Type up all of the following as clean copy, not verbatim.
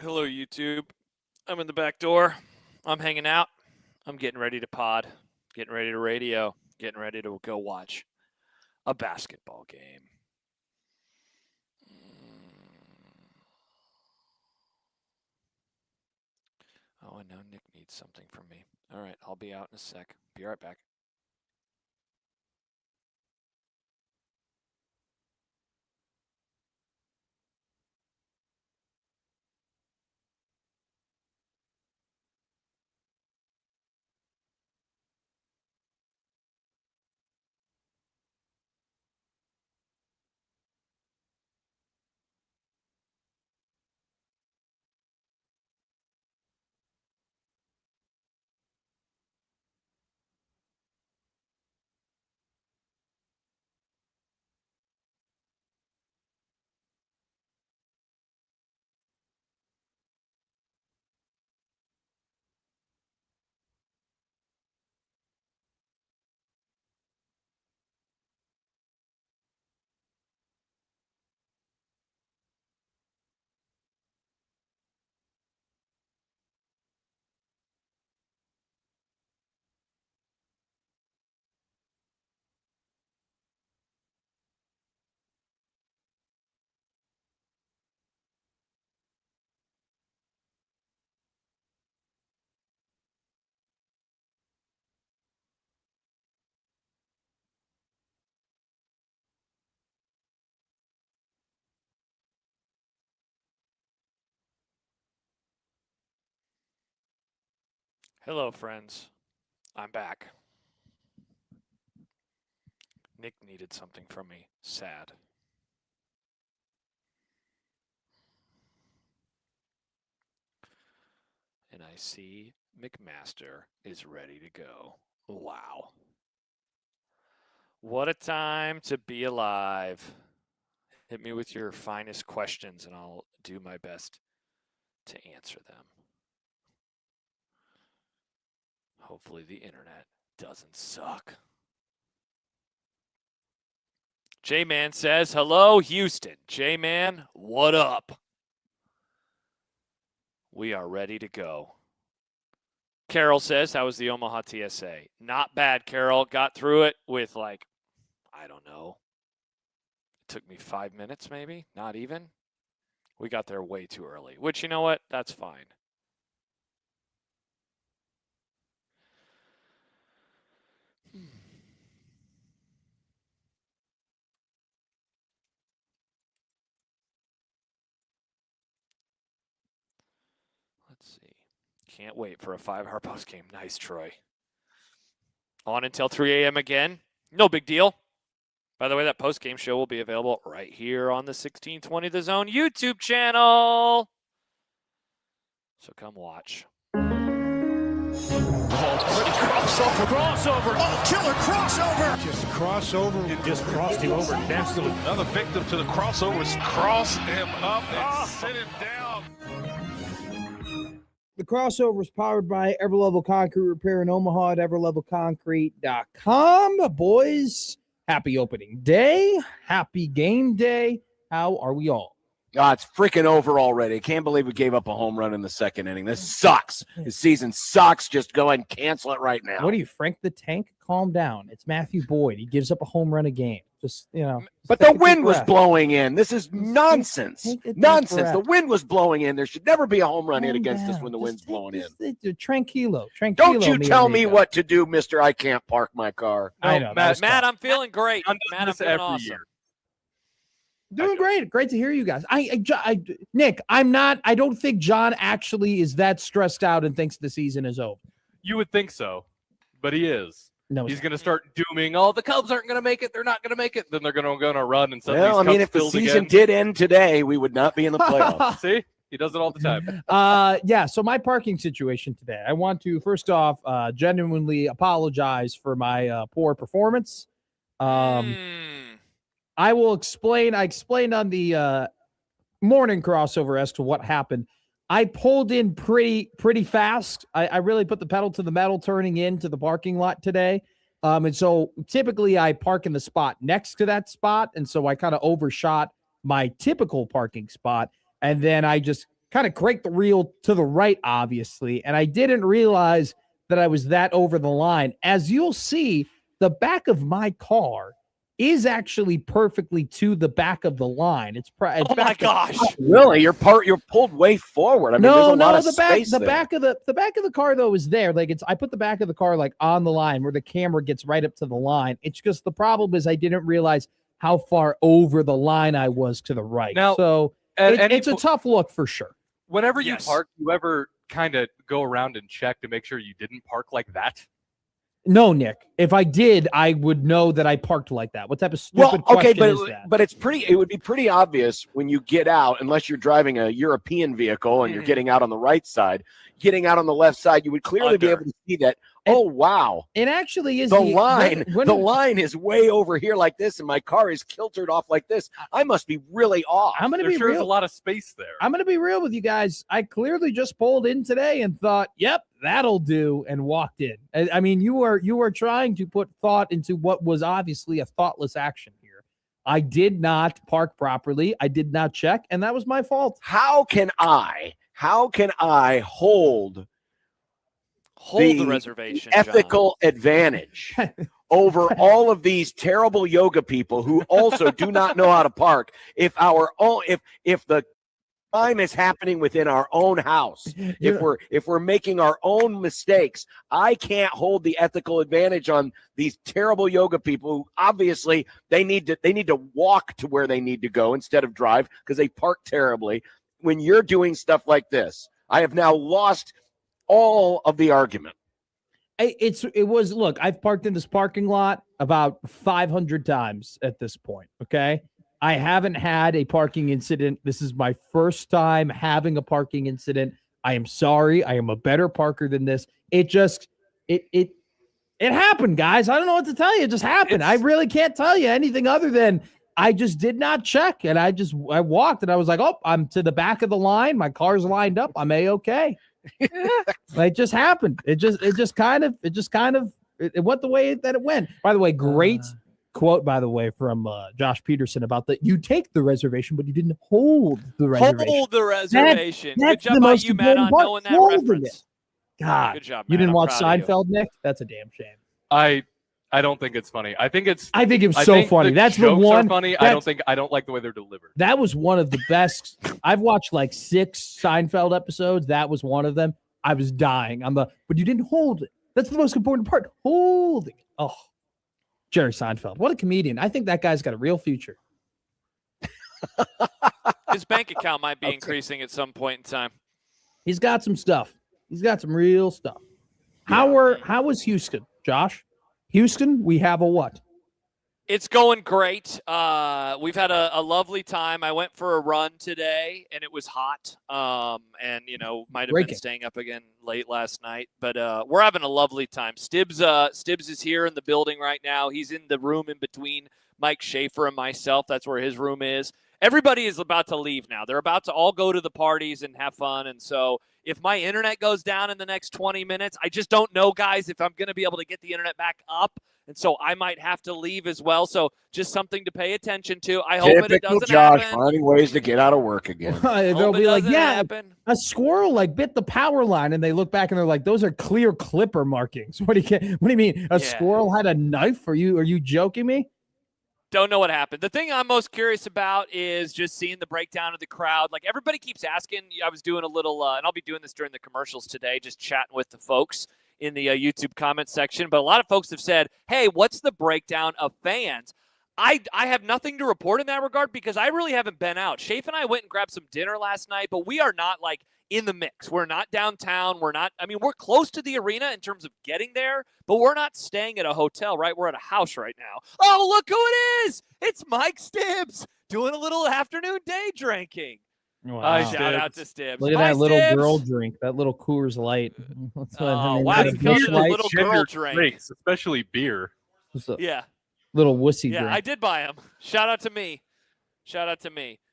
Hello, YouTube. I'm in the back door. I'm hanging out. I'm getting ready to pod, getting ready to radio, getting ready to go watch a basketball game. Oh, and now Nick needs something from me. All right, I'll be out in a sec. Be right back. Hello, friends. I'm back. Nick needed something from me. Sad. And I see McMaster is ready to go. Wow. What a time to be alive. Hit me with your finest questions, and I'll do my best to answer them. Hopefully the internet doesn't suck. J-Man says, hello, Houston. J-Man, what up? We are ready to go. Carol says, how was the Omaha TSA? Not bad, Carol. Got through it with, I don't know. It took me 5 minutes, maybe. Not even. We got there way too early, which, you know what? That's fine. Let's see. Can't wait for a 5-hour post game. Nice, Troy. On until 3 a.m. again. No big deal. By the way, that post game show will be available right here on the 1620 The Zone YouTube channel. So come watch. Crossover. Oh, killer crossover. Just crossover. It just crossed him over nastily. Another victim to the crossovers. Cross him up and sit him down. The crossover is powered by Everlevel Concrete Repair in Omaha at everlevelconcrete.com. Boys, happy opening day. Happy game day. How are we all? God, it's freaking over already. Can't believe we gave up a home run in the second inning. This sucks. This season sucks. Just go ahead and cancel it right now. What are you, Frank the Tank? Calm down. It's Matthew Boyd. He gives up a home run a game. Just, But the wind was blowing in. This is nonsense. Nonsense. The wind was blowing in. There should never be a home run hit against us when the wind's blowing in. Tranquilo. Don't you tell me what to do, mister. I can't park my car. I know. Matt, I'm feeling great. Matt, I'm feeling awesome. Year. Doing great. Great to hear you guys. Nick, I don't think John actually is that stressed out and thinks the season is over. You would think so, but he is. No, he's going to start dooming. Oh, the Cubs aren't going to make it. They're not going to make it. Then they're going to go on a run and suddenly. Well, I mean, if the season did end today, we would not be in the playoffs. See, he does it all the time. Yeah. So my parking situation today. I want to first off genuinely apologize for my poor performance. I will explain. I explained on the morning crossover as to what happened. I pulled in pretty fast. I really put the pedal to the metal turning into the parking lot today. And so typically I park in the spot next to that spot. And so I kind of overshot my typical parking spot. And then I just kind of crank the wheel to the right, obviously, and I didn't realize that I was that over the line. As you'll see, the back of my car is actually perfectly to the back of the line. It's oh my gosh! Really, you're pulled way forward. I mean, there's a lot of space the there. back of the car though is there. Like I put the back of the car like on the line where the camera gets right up to the line. It's just the problem is I didn't realize how far over the line I was to the right. Now, so it's a tough look for sure. Whenever you Yes. park, you ever kind of go around and check to make sure you didn't park like that? No, Nick. If I did, I would know that I parked like that. What type of stupid question is that? But it would be pretty obvious when you get out, unless you're driving a European vehicle and you're getting out on the right side. Getting out on the left side, you would clearly be able to see that. Oh wow! It actually is the line. The line is way over here like this, and my car is kiltered off like this. I must be really off. I'm going to be There's real. a lot of space there. I'm going to be real with you guys. I clearly just pulled in today and thought, "Yep, that'll do," and walked in. I mean, you are trying to put thought into what was obviously a thoughtless action here. I did not park properly. I did not check, and that was my fault. How can I hold the reservation, ethical advantage over all of these terrible yoga people who also do not know how to park if the crime is happening within our own house, if we're making our own mistakes? I can't hold the ethical advantage on these terrible yoga people who obviously they need to walk to where they need to go instead of drive because they park terribly. When you're doing stuff like this, I have now lost all of the argument. Look, I've parked in this parking lot about 500 times at this point. Okay. I haven't had a parking incident. This is my first time having a parking incident. I am sorry. I am a better parker than this. It happened, guys. I don't know what to tell you. It just happened. I really can't tell you anything other than I just did not check. And I walked and I was like, oh, I'm to the back of the line. My car's lined up. I'm A-okay. It just happened. It went the way that it went. By the way, great quote, by the way, from Josh Peterson about that. You take the reservation, but you didn't hold the reservation. Hold the reservation. That's Good job by you, Matt, on knowing that reference. God, good job, you Matt. didn't I'm watch proud of you. Seinfeld, Nick? That's a damn shame. I don't think it's funny. I think it was funny. That's the jokes one. Are funny. I don't like the way they're delivered. That was one of the best. I've watched like 6 Seinfeld episodes. That was one of them. I was dying. But you didn't hold it. That's the most important part. Holding. Oh, Jerry Seinfeld. What a comedian. I think that guy's got a real future. His bank account might be increasing at some point in time. He's got some stuff. He's got some real stuff. How was Houston, Josh? Houston, we have a what? It's going great. We've had a lovely time. I went for a run today, and it was hot. And might have been staying up again late last night. But we're having a lovely time. Stibbs is here in the building right now. He's in the room in between Mike Schaefer and myself. That's where his room is. Everybody is about to leave now. They're about to all go to the parties and have fun. And so if my internet goes down in the next 20 minutes, I just don't know, guys, if I'm going to be able to get the internet back up. And so I might have to leave as well. So just something to pay attention to. I hope it doesn't Josh happen. finding ways to get out of work again. They'll be like, happen. A squirrel bit the power line, and they look back and they're like, those are clear clipper markings. What do you mean? A squirrel had a knife? Are you joking me? Don't know what happened. The thing I'm most curious about is just seeing the breakdown of the crowd. Like everybody keeps asking. I was doing a little, and I'll be doing this during the commercials today, just chatting with the folks in the YouTube comment section. But a lot of folks have said, hey, what's the breakdown of fans? I have nothing to report in that regard because I really haven't been out. Shafe and I went and grabbed some dinner last night, but we are not in the mix. We're not downtown. We're close to the arena in terms of getting there, but we're not staying at a hotel, right? We're at a house right now. Oh, look who it is. It's Mike Stibbs doing a little afternoon day drinking. Wow. Shout out to Stibbs. Look at that little girl drink, that little Coors Light. Wow, you called it a little girl drink. Drinks, especially beer. Yeah. Little wussy drink. Yeah, I did buy them. Shout out to me.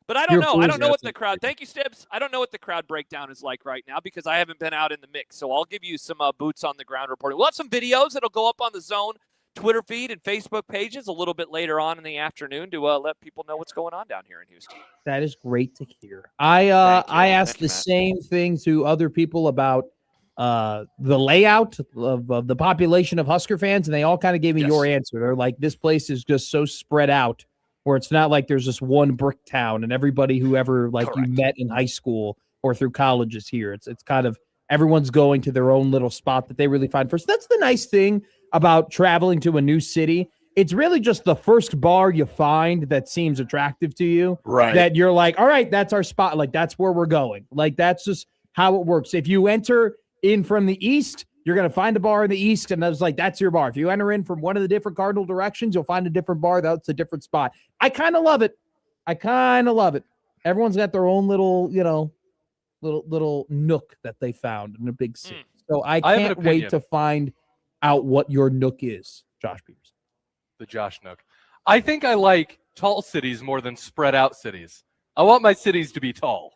But I don't know. I don't know what the crowd. Thank you, Stibbs. I don't know what the crowd breakdown is like right now because I haven't been out in the mix. So I'll give you some boots on the ground reporting. We'll have some videos that'll go up on the Zone Twitter feed and Facebook pages a little bit later on in the afternoon to let people know what's going on down here in Houston. That is great to hear. I asked the same thing to other people about the layout of the population of Husker fans, and they all kind of gave me your answer. They're like, this place is just so spread out where it's not like there's just one brick town and everybody who ever you met in high school or through college is here. It's kind of everyone's going to their own little spot that they really find first. That's the nice thing about traveling to a new city. It's really just the first bar you find that seems attractive to you. Right. That you're like, all right, that's our spot. Like, that's where we're going. Like, that's just how it works. If you enter in from the east, you're going to find a bar in the east, and that's your bar. If you enter in from one of the different cardinal directions, you'll find a different bar. That's a different spot. I kind of love it. Everyone's got their own little, little nook that they found in a big city. So I can't wait to find out what your nook is, Josh Peters. The Josh Nook. I think I like tall cities more than spread out cities. I want my cities to be tall.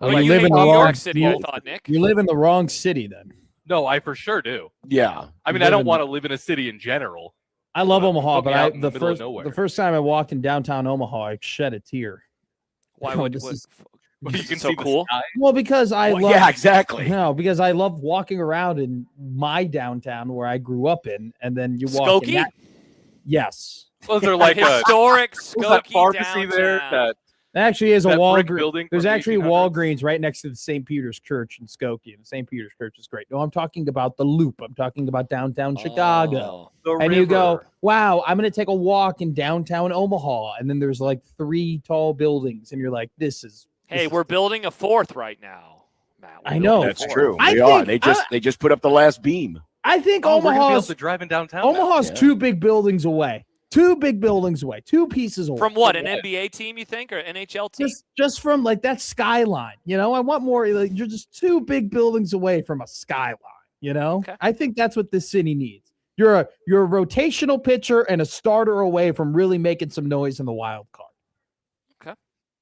Well, you live in New York City, I thought, Nick. You live in the wrong city then. No, I for sure do. Yeah. I mean, I don't want to live in a city in general. I love Omaha, but the first time I walked in downtown Omaha, I shed a tear. Why would you can so see cool? Well, because yeah, exactly. No, because I love walking around in my downtown where I grew up in, and then you walk in that. Yes. Was there like a historic Skokie pharmacy downtown? there? That actually is a Walgreens Walgreens. There's actually a Walgreens right next to the St. Peter's Church in Skokie, and the St. Peter's Church is great. No, I'm talking about the Loop. I'm talking about downtown Chicago. And you go, wow, I'm going to take a walk in downtown Omaha, and then there's like 3 tall buildings, and you're like, this is. Hey, we're building a 4th right now, Matt. I know. That's true. They are. They just put up the last beam. I think Omaha's driving downtown. Omaha's 2 big buildings away. 2 big buildings away. 2 pieces away. From what? An NBA team, you think, or NHL team? Just from like that skyline. I want more. Like, you're just 2 big buildings away from a skyline. Okay. I think that's what this city needs. You're a rotational pitcher and a starter away from really making some noise in the wild card. Okay.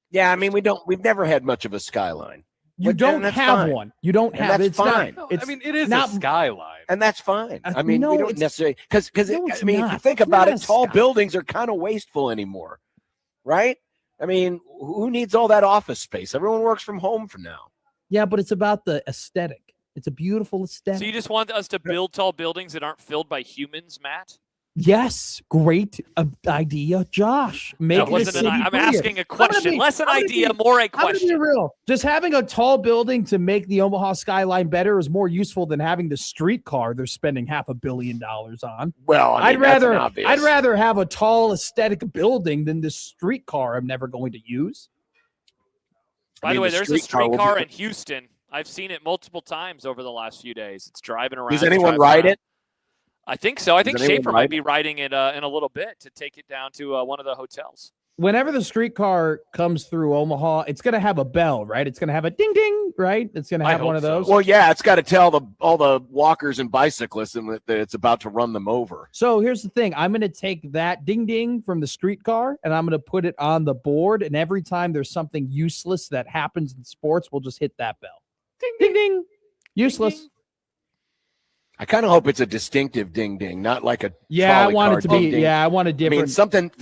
Yeah, I mean, we've never had much of a skyline. You don't have one. You don't have. That's fine. It is a skyline. And that's fine. I mean, no, we don't necessarily because if you think about it, tall buildings are kind of wasteful anymore, right? I mean, who needs all that office space? Everyone works from home for now. Yeah, but it's about the aesthetic. It's a beautiful aesthetic. So you just want us to build tall buildings that aren't filled by humans, Matt? Yes, great idea, Josh. I'm asking a question. Less an idea, more a question. I'm gonna be real. Just having a tall building to make the Omaha skyline better is more useful than having the streetcar they're spending $500 million on. Well, I'd rather have a tall aesthetic building than this streetcar I'm never going to use. By the way, there's a streetcar in Houston. I've seen it multiple times over the last few days. It's driving around. Does anyone ride it? I think so. I think Schaefer might be riding it in a little bit to take it down to one of the hotels. Whenever the streetcar comes through Omaha, it's going to have a bell, right? It's going to have a ding ding, right? It's going to have one of those. Well, yeah, it's got to tell all the walkers and bicyclists that it's about to run them over. So here's the thing. I'm going to take that ding ding from the streetcar and I'm going to put it on the board. And every time there's something useless that happens in sports, we'll just hit that bell. Ding ding ding. Useless. Ding, ding. I kind of hope it's a distinctive ding ding, not like a I want it to be. Ding. Yeah, I want a different. I mean,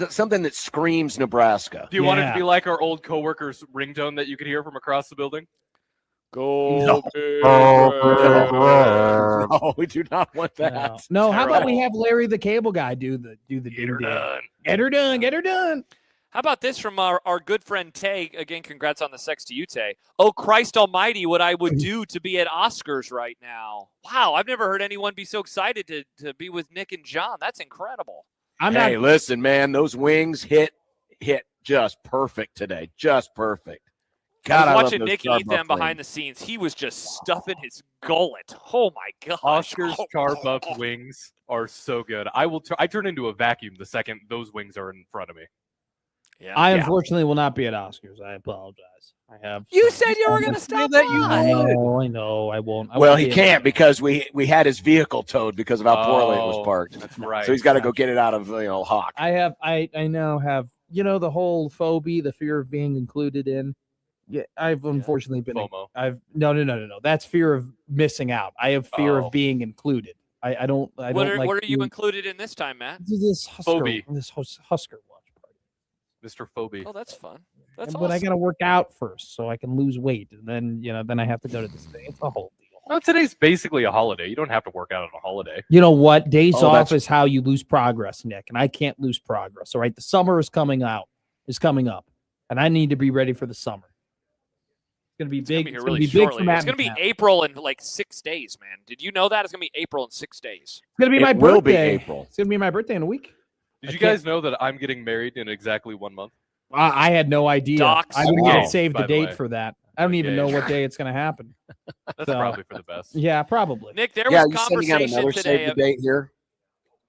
something that screams Nebraska. Do you want it to be like our old coworker's ringtone that you could hear from across the building? Go. No, we do not want that. No. How about we have Larry the Cable Guy do the ding ding? Get her done. Get her done. How about this from our good friend Tay? Again, congrats on the sex to you, Tay. Oh, Christ almighty, what I would do to be at Oscars right now. Wow, I've never heard anyone be so excited to be with Nick and John. That's incredible. Listen, man, those wings hit just perfect today. Just perfect. God, I was watching Nick eat them behind the scenes. He was just stuffing his gullet. Oh, my gosh. Oscars Charbuff wings are so good. I turn into a vacuum the second those wings are in front of me. Yeah. I unfortunately will not be at Oscars. I apologize. You said you were going to stop that. I know. I won't. He can't because we had his vehicle towed because of how poorly it was parked. That's right. So he's got to go get it out of Hawk. I now have the whole phobia, the fear of being included in. Yeah, I've unfortunately been. FOMO. No. That's fear of missing out. I have fear of being included. I don't like. What are you included in this time, Matt? This Husker, Phoebe. this Husker watch party. Mr. Phoebe. Oh, that's fun. That's But I awesome. got to work out first so I can lose weight, and then I have to go to this thing. It's a whole deal. No, today's basically a holiday. You don't have to work out on a holiday. You know what? Days Oh, off that's- is how you lose progress, Nick, and I can't lose progress. All right, the summer is coming up, and I need to be ready for the summer. It's gonna be It's gonna big. be here It's really gonna be big shortly. for It's gonna be Matt. April in like 6 days, man. Did you know that? It's gonna be April in 6 days. It's gonna be It my will be birthday. April. It's gonna be my birthday in a week. Did I you can't- guys know that I'm getting married in exactly 1 month? I had no idea. Docs. I didn't Wow. even save By the the date way. for that. I don't even know Okay. what day it's gonna happen. That's So- probably for the best. Yeah, probably. Nick, there Yeah, was you sending out conversation another today. save the date here?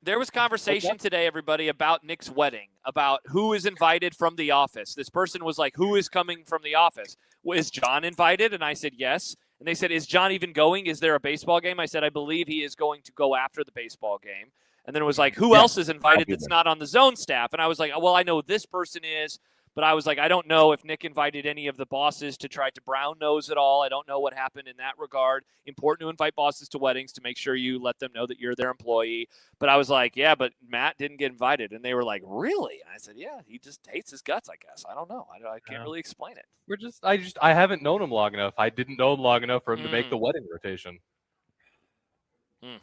There was conversation today, everybody, about Nick's wedding, about who is invited from the office. This person was like, who is coming from the office? Well, is John invited? And I said, yes. And they said, is John even going? Is there a baseball game? I said, I believe he is going to go after the baseball game. And then it was like, who Yeah, else is invited I'll be that's there. not on the zone staff? And I was like, well, I know this person is. But I was like, I don't know if Nick invited any of the bosses to try to brown nose it all. I don't know what happened in that regard. Important to invite bosses to weddings to make sure you let them know that you're their employee. But I was like, yeah, but Matt didn't get invited. And they were like, really? And I said, yeah, he just hates his guts, I guess. I don't know. I can't really explain it. I haven't known him long enough. I didn't know him long enough for him to make the wedding rotation.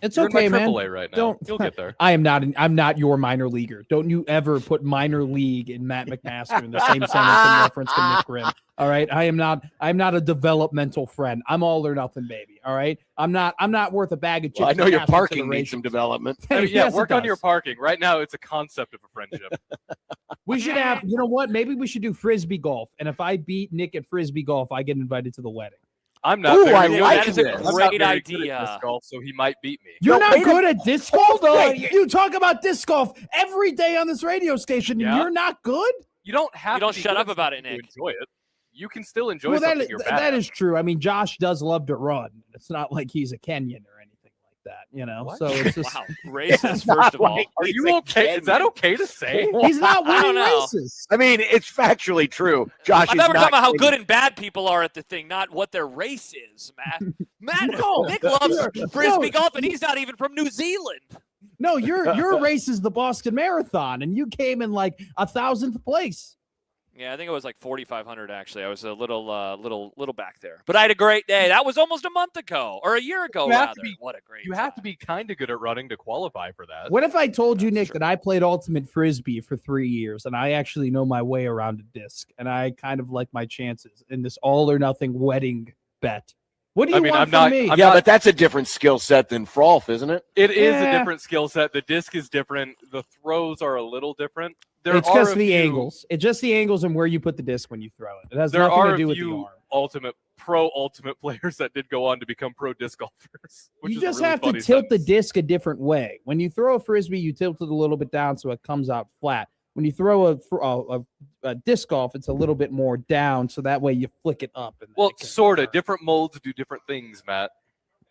It's You're okay, in my man. AAA right now. Don't- You'll get there. I'm not your minor leaguer. Don't you ever put minor league and Matt McMaster in the same sentence in reference to Nick Grimm. All right. I'm not a developmental friend. I'm all or nothing, baby. All right. I'm not worth a bag of chips. Well, I know and your cash parking needs consideration. some development. I mean, yeah, Yes, it work on does. your parking. Right now, it's a concept of a friendship. We should have, you know what? Maybe we should do frisbee golf. And if I beat Nick at frisbee golf, I get invited to the wedding. I'm not Ooh, very I good like at that is this. a I'm not great very good at idea. disc golf, so he might beat me. You're No, not wait a- good at disc golf? No, Hey, you- you talk about disc golf every day on this radio station, and Yeah. you're not good? You don't have You don't to be shut good up at about it, something Nick. to enjoy it. You can still enjoy Well, something you're bad that at. is true. I mean, Josh does love to run. It's not like he's a Kenyan or anything like that, you know? What? So it's just, Wow. Racist, first of all. Are you okay? Is that okay to say? he's not I don't winning know. races. I mean, it's factually true. Josh I is thought we were not talking about how kidding. good and bad people are at the thing, not what their race is, Matt. Matt, No. Nick loves frisbee No. golf, and he's not even from New Zealand. No, your race is the Boston Marathon, and you came in like 1,000th place. Yeah, I think it was like 4,500 actually. I was a little back there, but I had a great day. That was almost a month ago or a year ago, You have rather. to be- What a great! You have to be kind of good at running to qualify for that. What if I told you, That's Nick, true. that I played ultimate frisbee for 3 years, and I actually know my way around a disc, and I kind of like my chances in this all or nothing wedding bet? What do you I mean, want I'm from not- me? I'm Yeah, not- but that's a different skill set than Frolf, isn't it? It is a Yeah. different skill set. The disc is different. The throws are a little different. It's are just a the few- angles. It's just the angles and where you put the disc when you throw it. It has There nothing are to a do with the few arm. ultimate players that did go on to become pro disc golfers. Which You is a just really have to funny tilt the sentence. disc a different way. When you throw a frisbee, you tilt it a little bit down so it comes out flat. When you throw a disc golf, it's a little bit more down, so that way you flick it up. And then Well, it can sort of. turn. Different molds do different things, Matt.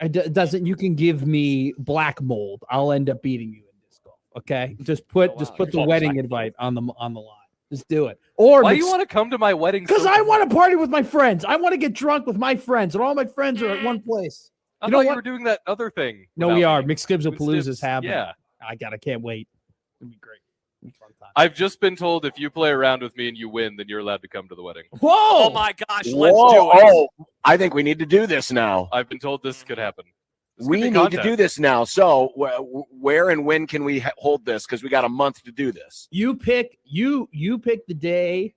It doesn't. You can give me black mold. I'll end up beating you in disc golf. Okay, just put Oh, wow. just put the Oh, wedding black invite on the line. Just do it. Or Why do you want to come to my wedding? Because so I bad? want to party with my friends. I want to get drunk with my friends, and all my friends are at one place. I you know thought you what? were doing that other thing. No, without we are. me. McSkibs-a-Palooza's Stibbs, happening. Yeah. I can't wait. It'll be great. It'll be a fun time. I've just been told if you play around with me and you win, then you're allowed to come to the wedding. Whoa! Oh my gosh, let's Whoa, do it. oh, I think we need to do this now. I've been told this could happen. This could We be need to content. do this now. So, where and when can we hold this? Because we got a month to do this. You pick the day,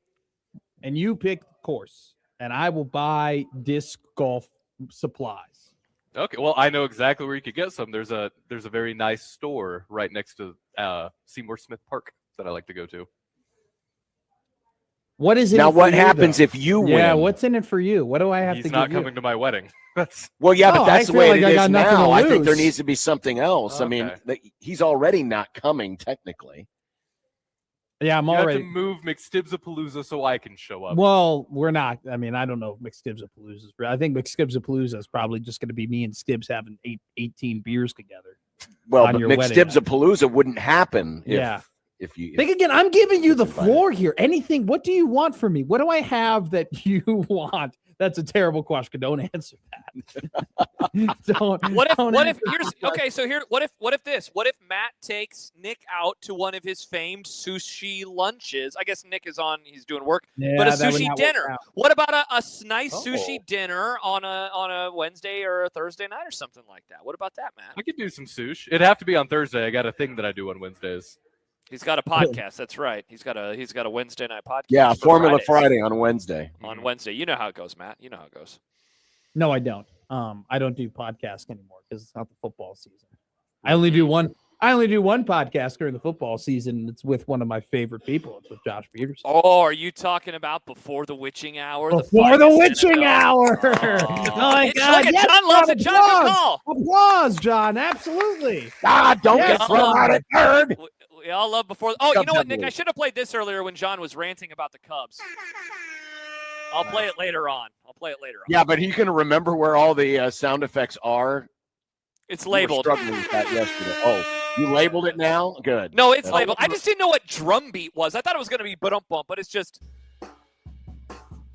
and you pick the course, and I will buy disc golf supplies. Okay, well, I know exactly where you could get some. There's a very nice store right next to Seymour Smith Park that I like to go to. What is it? Now, for what you, happens though? if you Yeah, win? what's in it for you? What do I have He's to not give you? coming to my wedding. That's Well, yeah, Oh, but that's I the way feel it like I is got nothing now. to I think there lose. needs to be something else. I mean, Okay. he's already not coming technically. Yeah, I'm you have to already. move McStibs-a-Palooza so I can show up. Well, we're not. I mean, I don't know if McSkibs-a-Palooza is. I think McSkibs-a-Palooza is probably just going to be me and Stibbs having 18 beers together. Well, On but your wedding McStibs-a-Palooza wouldn't happen if you. Think again. I'm giving you the invited. floor here. Anything? What do you want from me? What do I have that you want That's a terrible question. Don't answer that. What if Matt takes Nick out to one of his famed sushi lunches? I guess Nick is he's doing work, but a that would sushi not work dinner. out. What about a nice sushi dinner on a Wednesday or a Thursday night or something like that? What about that, Matt? I could do some sushi. It'd have to be on Thursday. I got a thing that I do on Wednesdays. He's got a podcast. That's right. He's got a Wednesday night podcast. Yeah, for Formula Fridays. Friday on Wednesday. On Wednesday. You know how it goes, Matt. You know how it goes. No, I don't. I don't do podcasts anymore because it's not the football season. I only do one podcast during the football season. It's with one of my favorite people. It's with Josh Peterson. Oh, are you talking about Before the Witching Hour? Before the finest Witching NFL? Hour. Oh, my God. Look at Yes, John loves it. John, good call. Applause, John. Absolutely. Don't Yes, get thrown out at third. We all love Before. Oh, you know what, Nick? WWE. I should have played this earlier when John was ranting about the Cubs. I'll play it later on. Yeah, but you can remember where all the sound effects are. It's You were labeled. struggling with that yesterday. Oh, you labeled it now? Good. No, it's Oh. labeled. I just didn't know what drum beat was. I thought it was going to be bump, but it's just,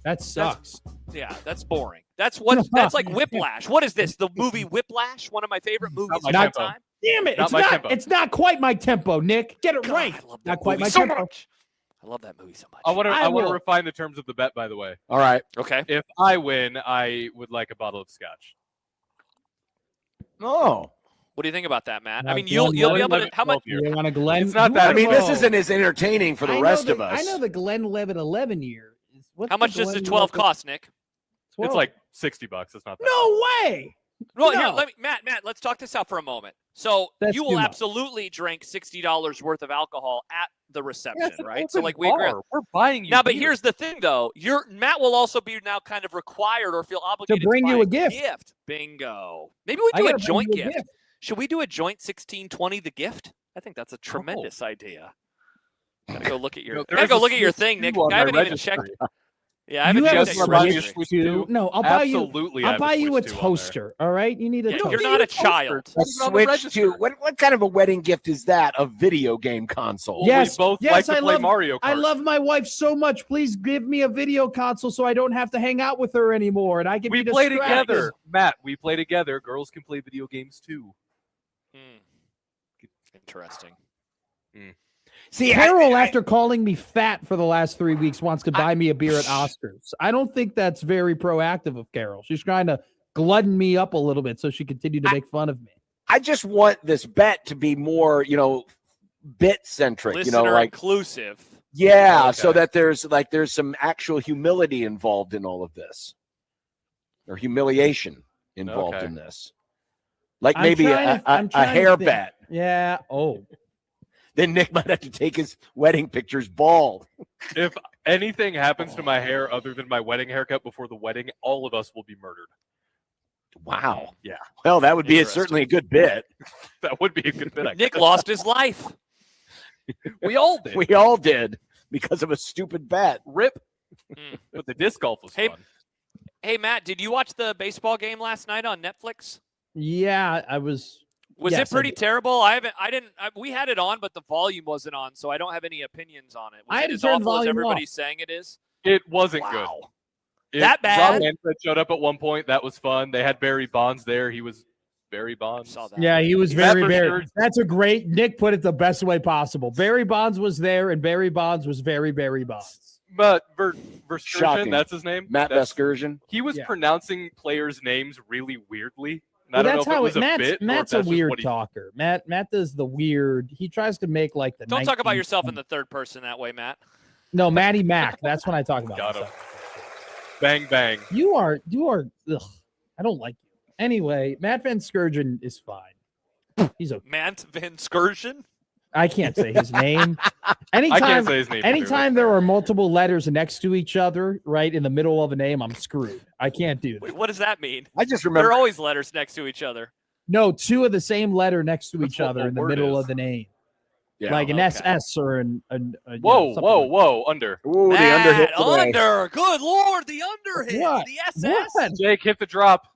That sucks. yeah, that's boring. That's like Whiplash. What is this? The movie Whiplash? One of my favorite movies my of all tempo. time. Damn it. Not my tempo. It's not quite my tempo, Nick. Get it God, right. I love that Not quite movie my so tempo. much. I love that movie so much. I want I to will. refine the terms of the bet, by the way. All right. Okay. If I win, I would like a bottle of scotch. Oh. What do you think about that, Matt? Now, I mean, you'll be able to. 11, How much? 12 year. You want a Glenn? It's not you that- I wanna mean, go- this isn't as entertaining for the I know rest of us. I know the Glenn Levitt 11 year. How much does the 12 cost, Nick? It's like $60. It's not that. No way. Well, here, No. Matt, let's talk this out for a moment. So That's you too will much. absolutely drink $60 worth of alcohol at the reception, Yeah, it's an right? So open like we agree. bar. We're buying you Now, but beer. here's the thing, though. Matt will also be now kind of required or feel obligated bring buy you a gift. Bingo. Maybe we I do a gotta bring joint you a gift. Should we do a joint 1620 the gift? I think that's a tremendous idea. Gotta go look at your. there Gotta is go a look at your Switch thing, Nick. 2 on I my haven't even registry. checked. Yeah, I You haven't have checked a out your Switch registry. Switch Switch 2? No, I'll buy you. Absolutely, I I'll have buy you a Switch 2 on there. toaster. All right, you need a Yeah, toaster. you're not a child. A It's on the Switch register. 2. What kind of a wedding gift is that? A video game console. Well, Yes, we both yes, like to I play love- Mario Kart. I love my wife so much. Please give me a video console so I don't have to hang out with her anymore, and I can We be play distracted. together, Matt. We play together. Girls can play video games too. Interesting. See, Carol, after calling me fat for the last 3 weeks, wants to buy me a beer at Oscars. I don't think that's very proactive of Carol. She's trying to glutton me up a little bit so she continued to make fun of me. I just want this bet to be more, bit centric. Listener Like inclusive. yeah, Okay. so that there's some actual humility involved in all of this, or humiliation involved Okay. in this. Like I'm maybe trying to- I'm a trying to hair think. bet. Yeah. Oh. Then Nick might have to take his wedding pictures bald. If anything happens to my hair other than my wedding haircut before the wedding, all of us will be murdered. Wow. Yeah. Well, that would be Interesting. certainly a good bit. That would be a good bit. I Nick guess. lost his life. We all did. We all did because of a stupid bet. Rip. Mm. But the disc golf was Hey, fun. Hey, Matt, did you watch the baseball game last night on Netflix? Yeah, I was. Was Yes, it I pretty did. terrible? We had it on, but the volume wasn't on, so I don't have any opinions on it. Was I had it to as turn awful as volume everybody's saying it is? It wasn't Wow. good. That bad? Rob Manfred showed up at one point. That was fun. They had Barry Bonds there. He was Barry Bonds. Saw that. Yeah, he was Matt very, very. Verster's- That's a great. Nick put it the best way possible. Barry Bonds was there, and Barry Bonds was very, very Bonds. But Shocking. Versturgeon, that's his name. Matt That's- Vescursion. He was Yeah. pronouncing players' names really weirdly. And Well, I don't that's know if how it was a Matt's bit or if Matt's a that's just weird what he- talker. Matt does the weird. He tries to make like the. Don't talk about 19 yourself in the third person that way, Matt. No, Matty Mac. That's when I talk about Got him. myself. Bang bang. You are. Ugh, I don't like you. Anyway, Matt Van Scourgeon is fine. He's okay. Matt Van Scourgeon? I can't say his name. I Anytime, can't say his name. either. anytime there are multiple letters next to each other, right in the middle of a name, I'm screwed. I can't do that. Wait, what does that mean? I just There remember. are always letters next to each other. No, two of the same letter next to That's each what other the in the word middle is. of the name, Yeah. like an okay. SS or you know, Whoa, something whoa, like- whoa! Under. Ooh, the Matt, under hit today. under. Good Lord, the under hit. What? The SS. What? Jake, hit the drop.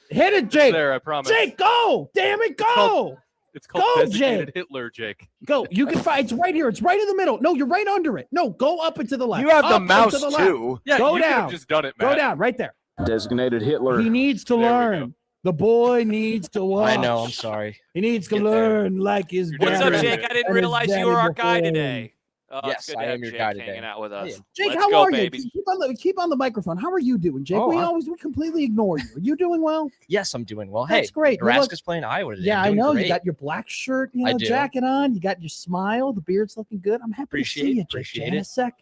Hit it, It's Jake. there, I promise. Jake, go! Damn it, go! called- It's called Go, designated Jake. Hitler, Jake. Go. You can find. It's right here. It's right in the middle. No, you're right under it. No, go up and to the left. You have the Up and mouse to the left. too. Yeah, Go you could have down. just done it, Matt. Go down right there. Designated Hitler. He needs to There we learn. The boy needs to watch. I know. I'm sorry. He needs to Get there. learn like his What's What's daddy. up, Yeah. Jake? I didn't And his realize you daddy were our before guy him. today. Oh, Yes, it's good I to have am your Jake guy hanging today. out with us. Yeah. Jake, Let's how go, are baby. you? Keep on the microphone. How are you doing, Jake? Oh, we completely ignore you. Are you doing well? Yes, I'm doing well. That's Hey, great. You look- Nebraska's playing Iowa today. Yeah, I'm I doing know. Great. You got your black shirt, I do. jacket on. You got your smile. The beard's looking good. I'm happy to see you, Jake Appreciate it. Janousek.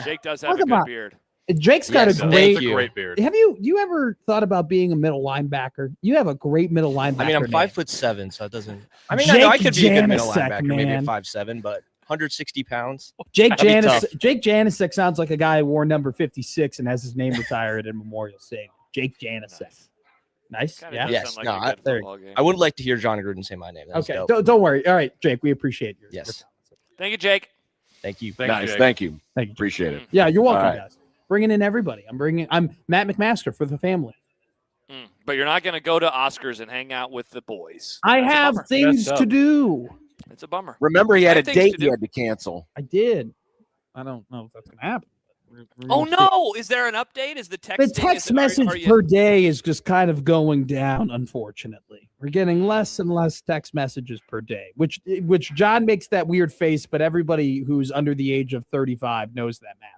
Jake does have Talk a good about- beard. Jake's got Yes, a thank great. It's a you. great beard. Have you ever thought about being a middle linebacker? You have a great middle linebacker. I mean, I'm name. 5'7", so it doesn't. I mean, I know I Jake could be a good middle Janousek, linebacker, maybe man. at 5'7", but 160 pounds. Jake That'd be tough. Janousek sounds like a guy who wore number 56 and has his name retired in Memorial Stadium. Jake Janousek. Nice. Kinda Yeah. does Yes, sound no, like a good there- football game. I wouldn't like to hear John Gruden say my name. That's Okay. dope. Don't worry. All right, Jake. We appreciate your Yes. Thank you, Jake. Thank you. Thanks, Nice. Jake. Thank you. Thank you. Appreciate it. Yeah, you're welcome, All right. guys. Bringing in everybody. I'm Matt McMaster for the family. But you're not going to go to Oscars and hang out with the boys. I That's a have bummer. things Messed to up. do. It's a bummer. Remember, he had I a have things date to he do. had to cancel. I did. I don't know if that's gonna happen. We're Oh gonna see. no! Is there an update? Is the text? The text message per day is just kind of going down. Unfortunately, we're getting less and less text messages per day. Which John makes that weird face, but everybody who's under the age of 35 knows that matters.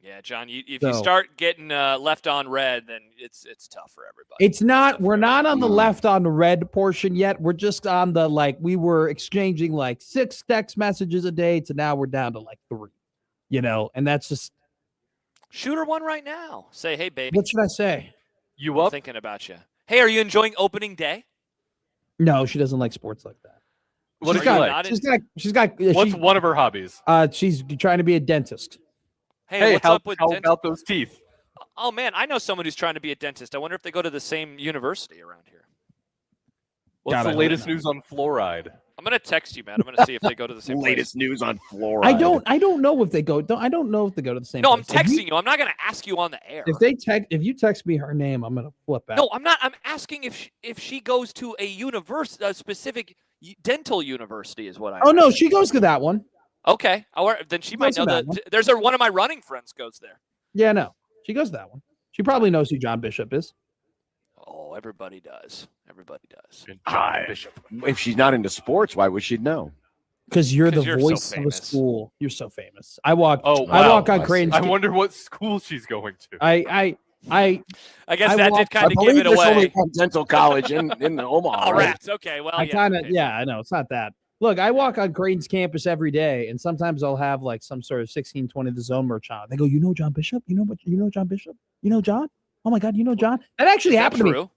Yeah, John. If So- you start getting left on red, then it's tough for everybody. It's not. tough for We're not on the Mm. left on the red portion yet. We're just on the we were exchanging 6 text messages a day to now we're down to 3. And that's just Shoot her one right now. Say, hey, baby. what should I say? You I'm up? thinking about you. Hey, are you enjoying opening day? No, she doesn't like sports like that. What She's do you got- like? not She's got. What's one of her hobbies? She's trying to be a dentist. Hey, what's how, up with how dent- about those teeth? Oh man, I know someone who's trying to be a dentist. I wonder if they go to the same university around here. What's God, I the hope latest not. news on fluoride? I'm gonna text you, man. I'm gonna see if they go to the same place. Latest news on fluoride. I don't know if they go. I don't know if they go to the same. No, I'm place. texting you. I'm not gonna ask you on the air. If you text me her name, I'm gonna flip out. No, I'm not. I'm asking if she goes to a specific dental university is what I. Oh no, she goes to that one. Okay, then she might goes to know that one. that. There's one of my running friends goes there. Yeah, no, she goes to that one. She probably knows who John Bishop is. Oh, everybody does. Everybody does. And John Bishop. If she's not into sports, why would she know? Because you're the 'Cause you're so voice of the famous. school. You're so famous. I walk. Oh, I wow. walk on I see. Crane's. I wonder what school she's going to. I I guess I that walk- did kind I of give believe it there's away. only one dental college in Omaha. Oh, right? rats. Okay, well, I yeah. kind of okay. I know it's not that. Look, I walk on Crane's campus every day, and sometimes I'll have some sort of 1620 the zone merch on. They go, you know John Bishop? You know John Bishop? You know John? Oh my God, you know John? That actually Is that happened to me. true?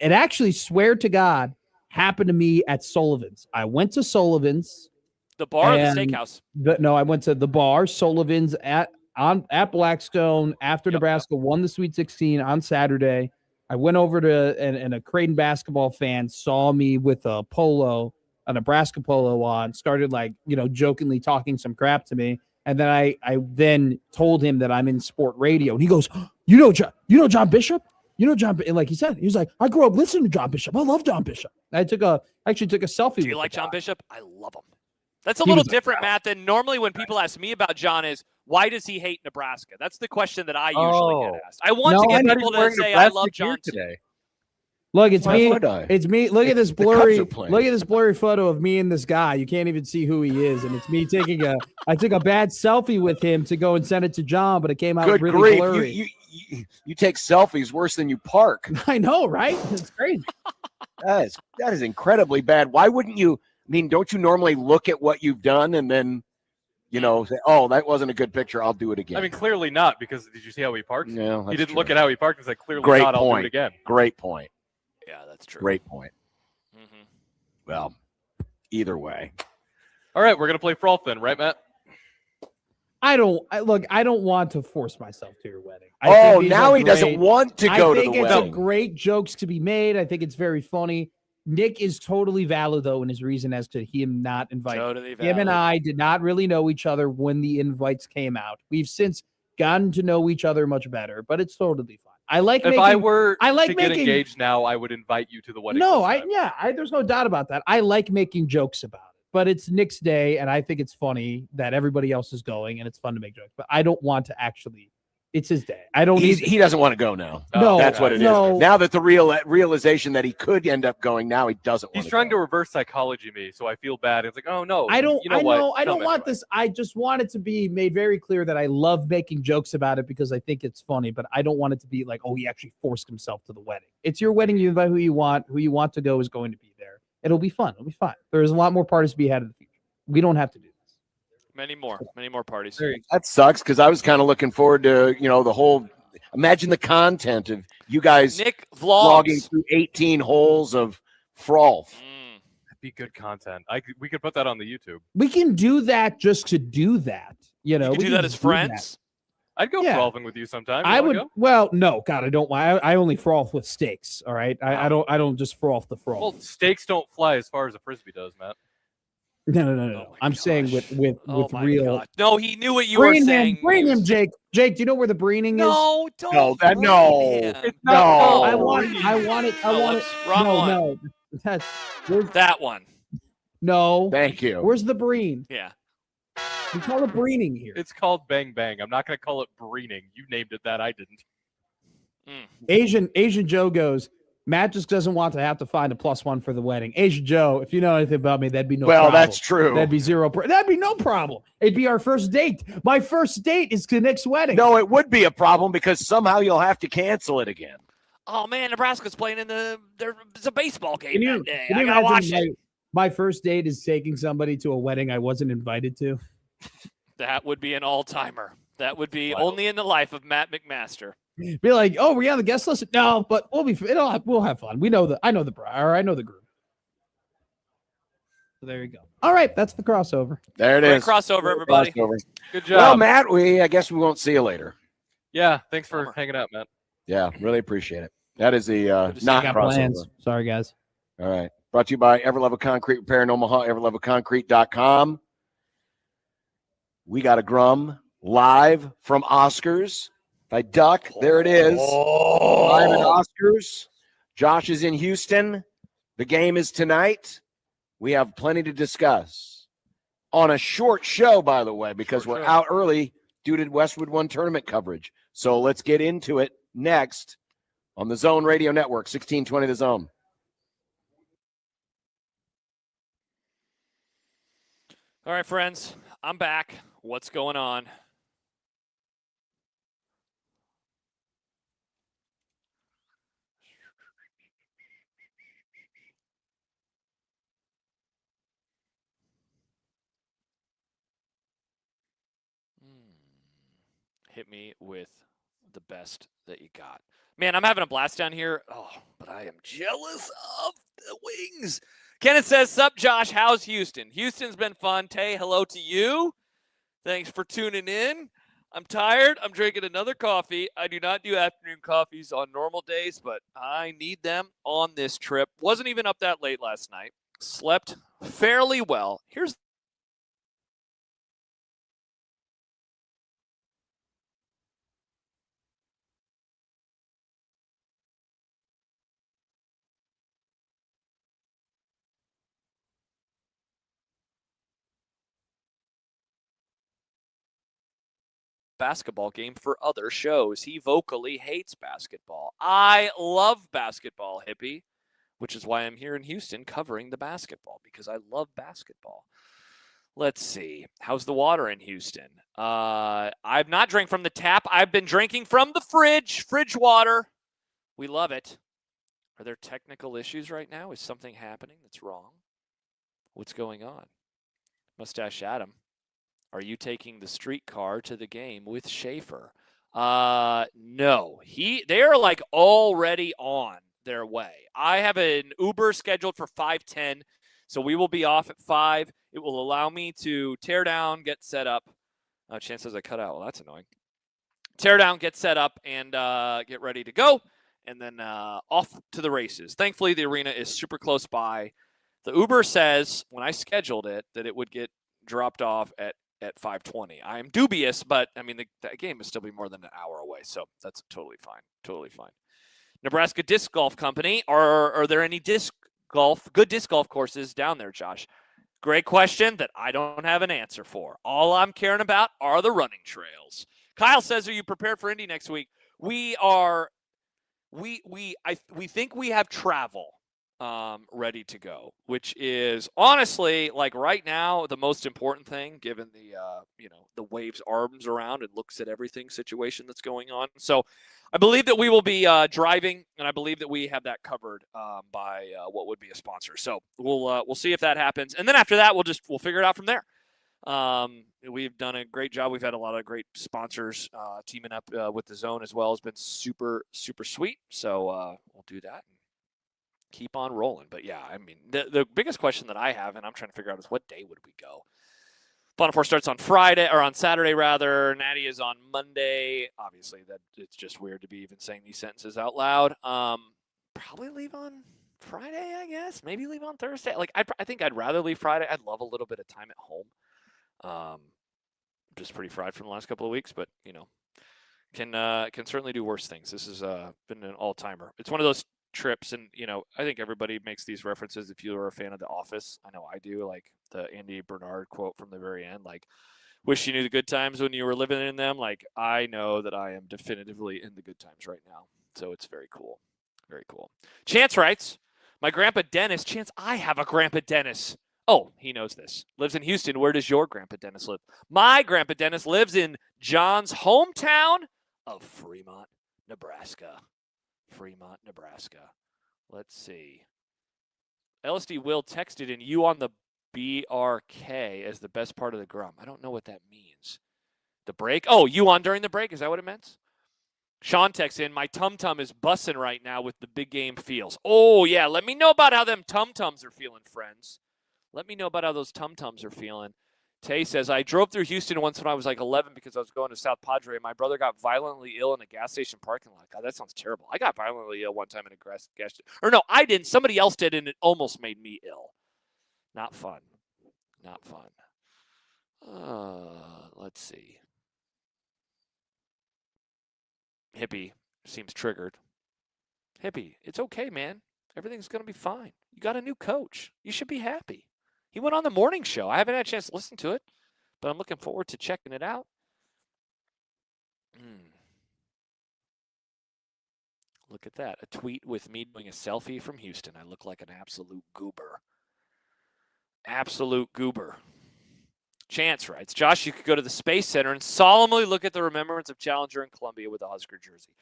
It actually, swear to God, happened to me at Sullivan's. I went to Sullivan's. The bar or the And- steakhouse? No, I went to the bar, Sullivan's at Blackstone after Yep, Nebraska won the Sweet 16 on Saturday. I went over to and a Creighton basketball fan saw me with a Nebraska polo on, started jokingly talking some crap to me. And then I then told him that I'm in sport radio. And he goes, you know John Bishop? You know John, and like he said, he was like, I grew up listening to John Bishop. I love John Bishop. I actually took a selfie. Do you with like the guy. John Bishop? I love him. That's a He little was a- different, Matt, than normally when people ask me about John is, why does he hate Nebraska? That's the question that I usually get asked. I want No, to I'm get not people wearing to say, I Nebraska love gear John too. today. Look, it's Why me. would I? It's me. Look at this Cubs blurry. are playing. Look at this blurry photo of me and this guy. You can't even see who he is, and it's me taking I took a bad selfie with him to go and send it to John, but it came out Good really grief! blurry. You take selfies worse than you park. I know, right? It's crazy. That is incredibly bad. Why wouldn't you? I mean, don't you normally look at what you've done and then, say, "Oh, that wasn't a good picture. I'll do it again." I mean, clearly not, because did you see how he parked? no, He didn't look at how he parked and said, clearly Great not, I'll do point. it again. Great point. Yeah, that's true. Great point. Mhm. Well, either way, All right, we're going to play Frolf then, right, Matt? I don't want to force myself to your wedding. I think these now are he doesn't great. want to go to I think the it's wedding. great jokes to be made. I think it's very funny. Nick is totally valid though in his reason as to him not inviting. Totally Him and valid. I did not really know each other when the invites came out. We've since gotten to know each other much better, but it's totally fine. I like If making. I were I like to get making- engaged now, I would invite you to the wedding. No, this time. there's no doubt about that. I like making jokes about it, but it's Nick's day, and I think it's funny that everybody else is going, and it's fun to make jokes. But I don't want to actually. It's his day. I don't need. He doesn't want to go now. No, That's what it is. no. Now that the realization that he could end up going, now he doesn't want He's to trying go. to reverse psychology me, so I feel bad. It's like, oh no, I don't. You know I what? know. I don't Come want anyway. this. I just want it to be made very clear that I love making jokes about it because I think it's funny. But I don't want it to be like, oh, he actually forced himself to the wedding. It's your wedding. You invite who you want. Who you want to go is going to be there. It'll be fun. It'll be fun. There's a lot more parties to be had in the future. We don't have to do this. Many more parties. That sucks because I was kind of looking forward to the whole. Imagine the content of you guys Nick logging vlogs. through 18 holes of froth. That'd be good content. We could put that on the YouTube. We can do that just to do that. You can do that as friends. I'd go Yeah. frothing with you sometime. You I wanna would. go? Well, no, God, I don't. I only froth with steaks. All right, I don't just froth the froth. Well, steaks don't fly as far as a frisbee does, Matt. No. my I'm saying with Oh my real. God. No, he knew what you were saying. Bring him, Jake. Jake, do you know where the breening is? No, don't. No, that- bring no. him. It's No. not I want it. I want it. Wrong no, one. no. That's That one. no. Thank you. Where's the breen? Yeah. We call it breening here. It's called bang bang. I'm not going to call it breening. You named it that. I didn't. Asian Joe goes. Matt just doesn't want to have to find a +1 for the wedding. Asian Joe, if you know anything about me, that'd be no problem. That's true. That'd be that'd be no problem. It'd be our first date. My first date is to Nick's wedding. No, it would be a problem because somehow you'll have to cancel it again. Oh man, Nebraska's playing in it's a baseball game Can you, that day. can I you gotta watch imagine it. my first date is taking somebody to a wedding I wasn't invited to? That would be an all-timer. That would be only in the life of Matt McMaster. Be like, oh, were you on the guest list? No, but we'll have fun. I know the group. So there you go. All right, that's the crossover. There it Great is. crossover, everybody. Crossover. Good Well, job. Matt, I guess we won't see you later. Yeah, thanks for Bummer. hanging out, Matt. Yeah, really appreciate it. That is the Good to see not I got crossover. plans. Sorry, guys. All right. Brought to you by Everlevel Concrete Repair in Omaha, everlevelconcrete.com. We got a Grum live from Oscars. If I duck, there it is. Live at Oscars. Josh is in Houston. The game is tonight. We have plenty to discuss. On a short show, by the way, because we're out early due to Westwood One tournament coverage. So let's get into it next on the Zone Radio Network, 1620 The Zone. All right, friends, I'm back. What's going on? Hit me with the best that you got. Man, I'm having a blast down here. Oh, but I am jealous of the wings. Kenneth says, sup, Josh, how's Houston? Houston's been fun. Tay, hello to you. Thanks for tuning in. I'm tired. I'm drinking another coffee. I do not do afternoon coffees on normal days, but I need them on this trip. Wasn't even up that late last night. Slept fairly well. Here's basketball game for other shows. He vocally hates basketball. I love basketball, hippie, which is why I'm here in Houston covering the basketball, because I love basketball. Let's see. How's the water in Houston? I've not drank from the tap. I've been drinking from the fridge water. We love it. Are there technical issues right now? Is something happening that's wrong? What's going on? Mustache Adam. Are you taking the streetcar to the game with Schaefer? No. They are like already on their way. I have an Uber scheduled for 5:10, so we will be off at 5. It will allow me to tear down, get set up. Chance says I cut out. Well, that's annoying. Tear down, get set up, and get ready to go, and then off to the races. Thankfully, the arena is super close by. The Uber says, when I scheduled it, that it would get dropped off at at 5:20. I am dubious, but I mean, the game will still be more than an hour away, so that's totally fine. Totally fine. Nebraska Disc Golf Company. Are there any good disc golf courses down there, Josh? Great question that I don't have an answer for. All I'm caring about are the running trails. Kyle says, "Are you prepared for Indy next week?" We are. We think we have travel ready to go, which is honestly, like right now, the most important thing, given the the waves arms around and looks at everything situation that's going on. So I believe that we will be driving, and I believe that we have that covered by what would be a sponsor. So we'll see if that happens, and then after that, we'll figure it out from there. We've done a great job. We've had a lot of great sponsors teaming up with the Zone as well. It's been super, super sweet. So we'll do that and keep on rolling. But yeah, I mean, the biggest question that I have, and I'm trying to figure out, is what day would we go? Final Four starts on Friday, or on Saturday rather. Natty is on Monday. Obviously, that it's just weird to be even saying these sentences out loud. Probably leave on Friday, I guess. Maybe leave on Thursday. Like I think I'd rather leave Friday. I'd love a little bit of time at home. Just pretty fried from the last couple of weeks, but can certainly do worse things. This has been an all-timer. It's one of those trips, and I think everybody makes these references. If you are a fan of The Office, I know I do, like the Andy Bernard quote from the very end, like, wish you knew the good times when you were living in them. Like, I know that I am definitively in the good times right now, so it's very cool. Very cool. Chance writes, my grandpa Dennis. Chance, I have a grandpa Dennis. Oh, he knows this. Lives in Houston. Where does your grandpa Dennis live? My grandpa Dennis lives in John's hometown of Fremont, Nebraska. Fremont, Nebraska. Let's see. LSD Will texted in, you on the BRK as the best part of the Grum. I don't know what that means. The break? Oh, you on during the break? Is that what it meant? Sean texts in, my tum-tum is bussing right now with the big game feels. Oh, yeah. Let me know about how them tum-tums are feeling, friends. Let me know about how those tum-tums are feeling. Tay says, I drove through Houston once when I was like 11 because I was going to South Padre. My brother got violently ill in a gas station parking lot. God, that sounds terrible. I got violently ill one time in a gas station. Or no, I didn't. Somebody else did, and it almost made me ill. Not fun. Not fun. Let's see. Hippie seems triggered. Hippie, it's okay, man. Everything's going to be fine. You got a new coach. You should be happy. He went on the morning show. I haven't had a chance to listen to it, but I'm looking forward to checking it out. Look at that. A tweet with me doing a selfie from Houston. I look like an absolute goober. Absolute goober. Chance writes, Josh, you could go to the Space Center and solemnly look at the remembrance of Challenger in Columbia with a Husker jersey.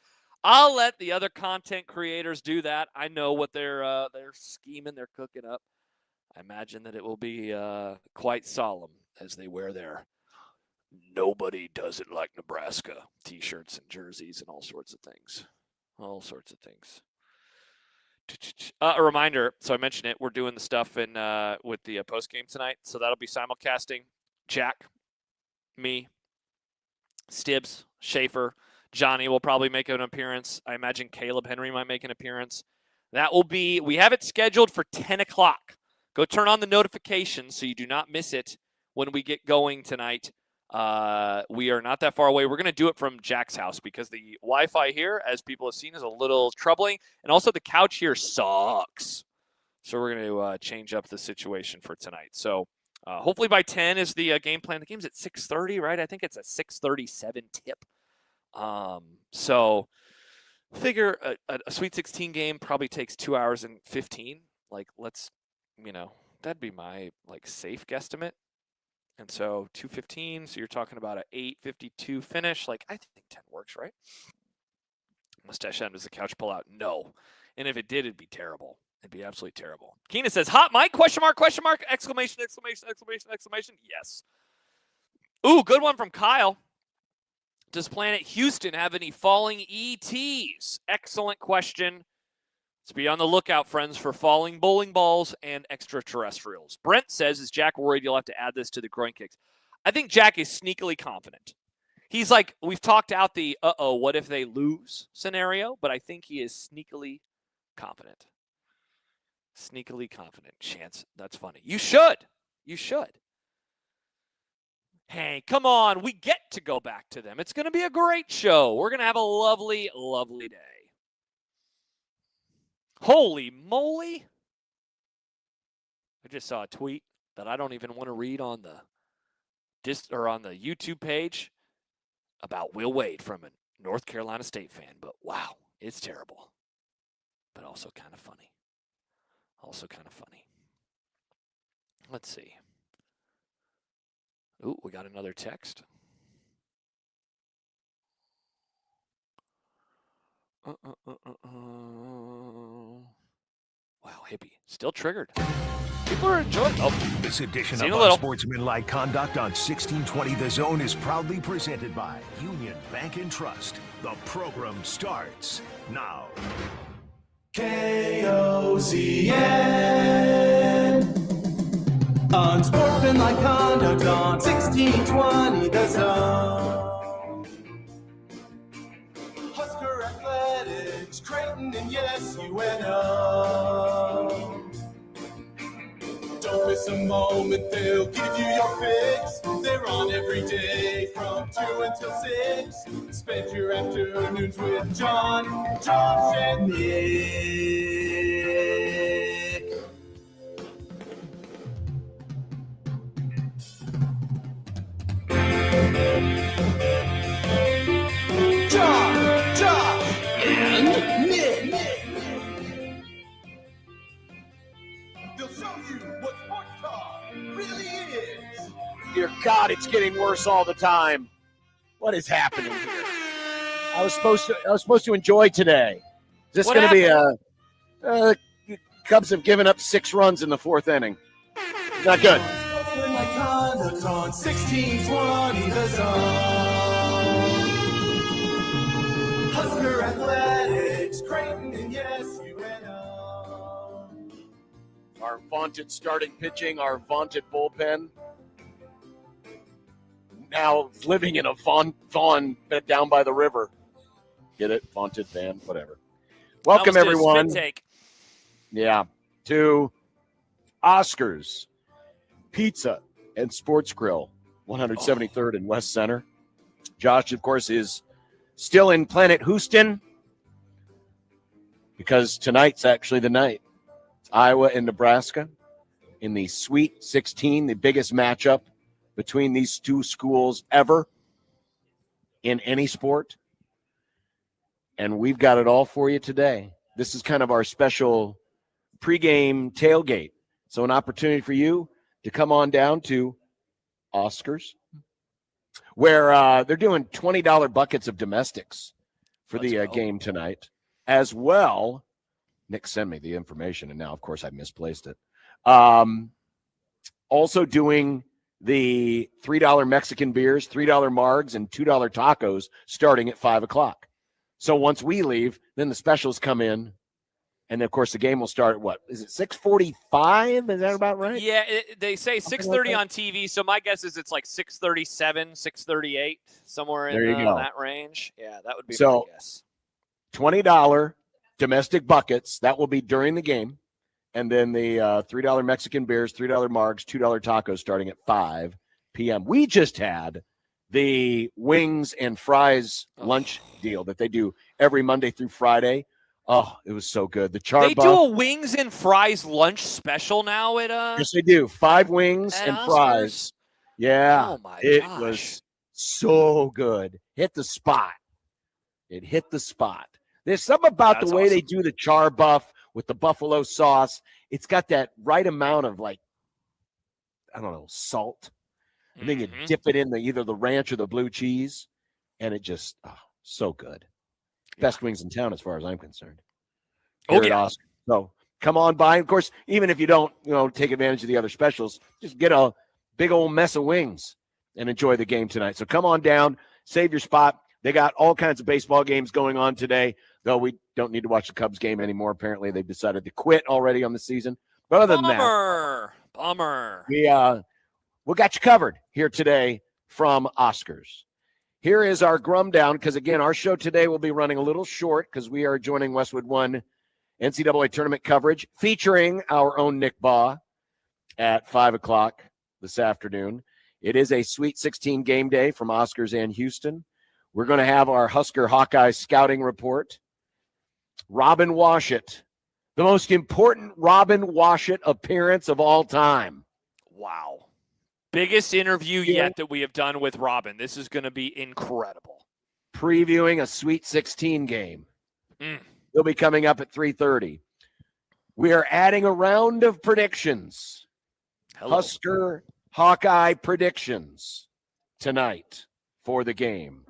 I'll let the other content creators do that. I know what they're scheming, they're cooking up. I imagine that it will be quite solemn as they wear their "Nobody Does It Like Nebraska" T-shirts and jerseys and all sorts of things. All sorts of things. A reminder, so I mentioned it, we're doing the stuff in with the post-game tonight, so that'll be simulcasting. Jack, me, Stibbs, Schaefer, Johnny will probably make an appearance. I imagine Caleb Henry might make an appearance. That will be, we have it scheduled for 10 o'clock. Go turn on the notifications so you do not miss it when we get going tonight. We are not that far away. We're going to do it from Jack's house because the Wi-Fi here, as people have seen, is a little troubling. And also the couch here sucks. So we're going to change up the situation for tonight. So hopefully by 10 is the game plan. The game's at 6:30, right? I think it's a 6:37 tip. So figure a Sweet 16 game probably takes 2 hours and 15. Like, let's, that'd be my safe guesstimate. And so 2:15, so you're talking about an 8:52 finish. Like, I think 10 works, right? Mustache does the couch pull out? No. And if it did, it'd be terrible. It'd be absolutely terrible. Keena says, hot mic, question mark, exclamation, exclamation, exclamation, exclamation. Yes. Ooh, good one from Kyle. Does Planet Houston have any falling ETs? Excellent question. Let's be on the lookout, friends, for falling bowling balls and extraterrestrials. Brent says, is Jack worried you'll have to add this to the groin kicks? I think Jack is sneakily confident. He's like, we've talked out the what if they lose scenario, but I think he is sneakily confident. Sneakily confident. Chance, that's funny. You should. Hank, come on. We get to go back to them. It's going to be a great show. We're going to have a lovely, lovely day. Holy moly. I just saw a tweet that I don't even want to read on the YouTube page about Will Wade from a North Carolina State fan. But wow, it's terrible. But also kind of funny. Let's see. Ooh, we got another text. Wow, hippie. Still triggered. People are enjoying. Oh, This edition seen of a little. Unsportsmanlike Conduct on 1620 The Zone is proudly presented by Union Bank and Trust. The program starts now. KOZN. Unsportsmanlike conduct on 1620 The Zone. Husker athletics, Creighton, and yes, UNO. Don't miss a moment, they'll give you your fix. They're on every day from 2 until 6. Spend your afternoons with John, Josh, and Nick. John, Josh, and Nick. They'll show you what sports talk really is. Dear God, it's getting worse all the time. What is happening here? I was supposed to enjoy today. Is this What going to be Cubs have given up 6 runs in the 4th inning. Not good. Unsportsmanlike conduct on 1620 The Zone. Husker athletics, Creighton, and yes, UNO. Our vaunted starting pitching, our vaunted bullpen. Now living in a Vaughn bed down by the river. Get it? Vaunted van, whatever. Welcome, Almost did a everyone. spit take. Yeah, to Oscars Pizza and Sports Grill, 173rd and West Center. Josh, of course, is still in Planet Houston because tonight's actually the night. It's Iowa and Nebraska in the Sweet 16, the biggest matchup between these two schools ever in any sport. And we've got it all for you today. This is kind of our special pregame tailgate. So an opportunity for you to come on down to Oscars, where they're doing $20 buckets of domestics for the game tonight. As well, Nick sent me the information, and now, of course, I misplaced it. Also doing the $3 Mexican beers, $3 margs, and $2 tacos starting at 5 o'clock. So once we leave, then the specials come in. And, of course, the game will start at what? Is it 6:45? Is that about right? Yeah, they say 6:30 on TV, so my guess is it's like 6:37, 6:38, somewhere in that range. Yeah, that would be my guess. $20 domestic buckets, that will be during the game. And then the $3 Mexican beers, $3 margs, $2 tacos starting at 5 p.m. We just had the wings and fries lunch deal that they do every Monday through Friday. Oh, it was so good. The char They do a wings and fries lunch special now at Yes, they do. 5 wings and Oscars? fries. Yeah. Oh my it gosh. was so good. Hit the spot. It hit the spot. There's something about That's the way awesome. they do the char buff with the buffalo sauce. It's got that right amount of salt. And then you dip it in either the ranch or the blue cheese. And it just, so good. Best wings in town as far as I'm concerned. Here at Oscar. So come on by. Of course, even if you don't, take advantage of the other specials, just get a big old mess of wings and enjoy the game tonight. So come on down, save your spot. They got all kinds of baseball games going on today, though we don't need to watch the Cubs game anymore. Apparently, they've decided to quit already on the season. But other than that, Bummer. we got you covered here today from Oscars. Here is our Grum Down, because, again, our show today will be running a little short because we are joining Westwood One NCAA tournament coverage featuring our own Nick Baugh at 5 o'clock this afternoon. It is a Sweet 16 game day from Oscars and Houston. We're going to have our Husker Hawkeyes scouting report. Robin Washut, the most important Robin Washut appearance of all time. Wow. Biggest interview yet that we have done with Robin. This is going to be incredible. Previewing a Sweet 16 game. Mm. He'll be coming up at 3:30. We are adding a round of predictions. Hello. Husker Hawkeye predictions tonight for the game.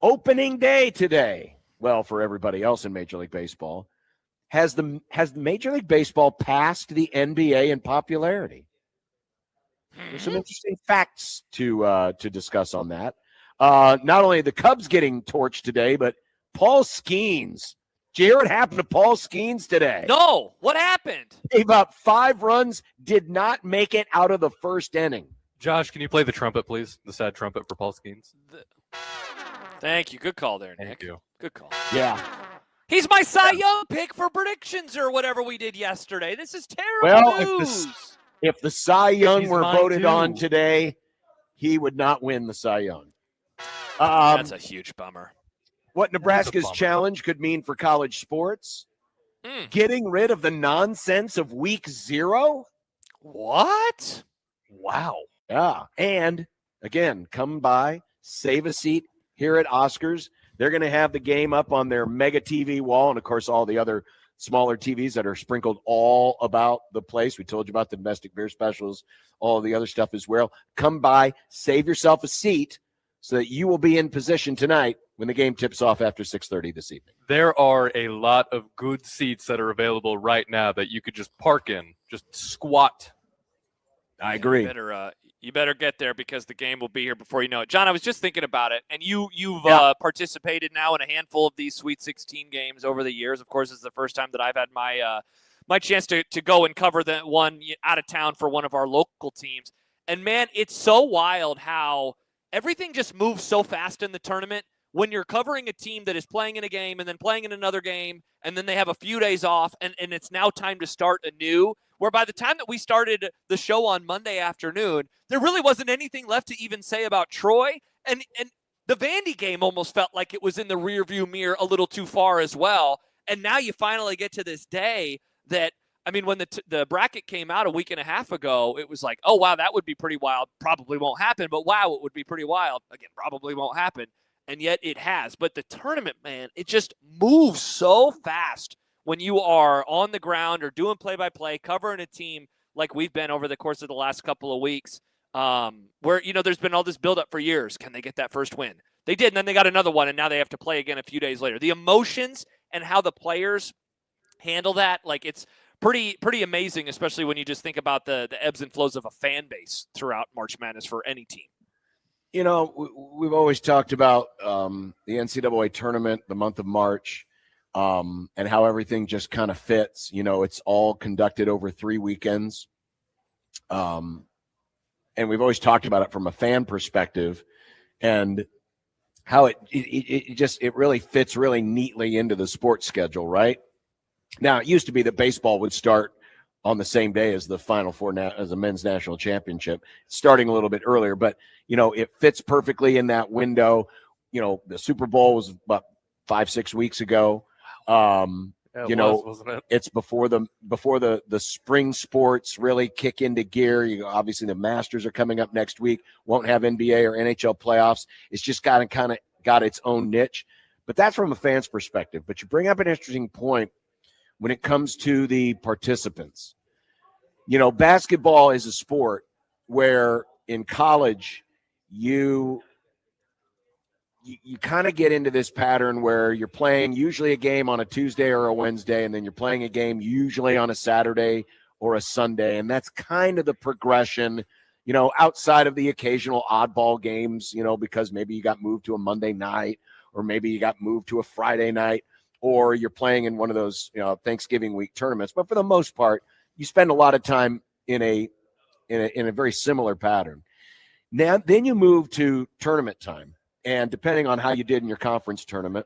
Opening day today. Well, for everybody else in Major League Baseball. Has the Major League Baseball passed the NBA in popularity? There's some interesting facts to discuss on that. Not only the Cubs getting torched today, but Paul Skeens. Did you hear what happened to Paul Skeens today? No. What happened? Gave up 5 runs, did not make it out of the first inning. Josh, can you play the trumpet, please? The sad trumpet for Paul Skeens. Thank you. Good call there, Nick. Thank you. Good call. Yeah. He's my Cy Young pick for predictions or whatever we did yesterday. This is terrible news. If the Cy Young He's were mine voted too. on today, he would not win the Cy Young. That's a huge bummer. What Nebraska's bummer. challenge could mean for college sports? Getting rid of the nonsense of week 0? What? Wow. Yeah. And again, come by, save a seat here at Oscars. They're going to have the game up on their mega TV wall. And of course, all the other smaller TVs that are sprinkled all about the place. We told you about the domestic beer specials, all the other stuff as well. Come by, save yourself a seat so that you will be in position tonight when the game tips off after 6:30 this evening. There are a lot of good seats that are available right now that you could just park in, just squat. I agree. You better get there because the game will be here before you know it. John, I was just thinking about it, and you've participated now in a handful of these Sweet 16 games over the years. Of course, it's the first time that I've had my chance to go and cover the one out of town for one of our local teams. And man, it's so wild how everything just moves so fast in the tournament. When you're covering a team that is playing in a game and then playing in another game, and then they have a few days off, and it's now time to start anew, where by the time that we started the show on Monday afternoon, there really wasn't anything left to even say about Troy. And the Vandy game almost felt like it was in the rearview mirror a little too far as well. And now you finally get to this day that, I mean, when the bracket came out a week and a half ago, it was like, oh, wow, that would be pretty wild. Probably won't happen, but wow, it would be pretty wild. Again, probably won't happen. And yet it has. But the tournament, man, it just moves so fast when you are on the ground or doing play-by-play, covering a team like we've been over the course of the last couple of weeks, where, there's been all this buildup for years. Can they get that first win? They did, and then they got another one, and now they have to play again a few days later. The emotions and how the players handle that, like, it's pretty amazing, especially when you just think about the ebbs and flows of a fan base throughout March Madness for any team. We've always talked about the NCAA tournament, the month of March, and how everything just kind of fits. It's all conducted over 3 weekends. And we've always talked about it from a fan perspective and how it really fits really neatly into the sports schedule, right? Now, it used to be that baseball would start on the same day as the Final Four as a men's national championship, starting a little bit earlier, but it fits perfectly in that window. The Super Bowl was about 5-6 weeks ago. Wasn't it? It's before the spring sports really kick into gear. Obviously the Masters are coming up next week. Won't have NBA or NHL playoffs. It's just kind of got its own niche, but that's from a fan's perspective. But you bring up an interesting point when it comes to the participants. Basketball is a sport where in college you kind of get into this pattern where you're playing usually a game on a Tuesday or a Wednesday, and then you're playing a game usually on a Saturday or a Sunday. And that's kind of the progression, outside of the occasional oddball games, because maybe you got moved to a Monday night, or maybe you got moved to a Friday night, or you're playing in one of those, Thanksgiving week tournaments. But for the most part, you spend a lot of time in a very similar pattern. Now, then you move to tournament time. And depending on how you did in your conference tournament,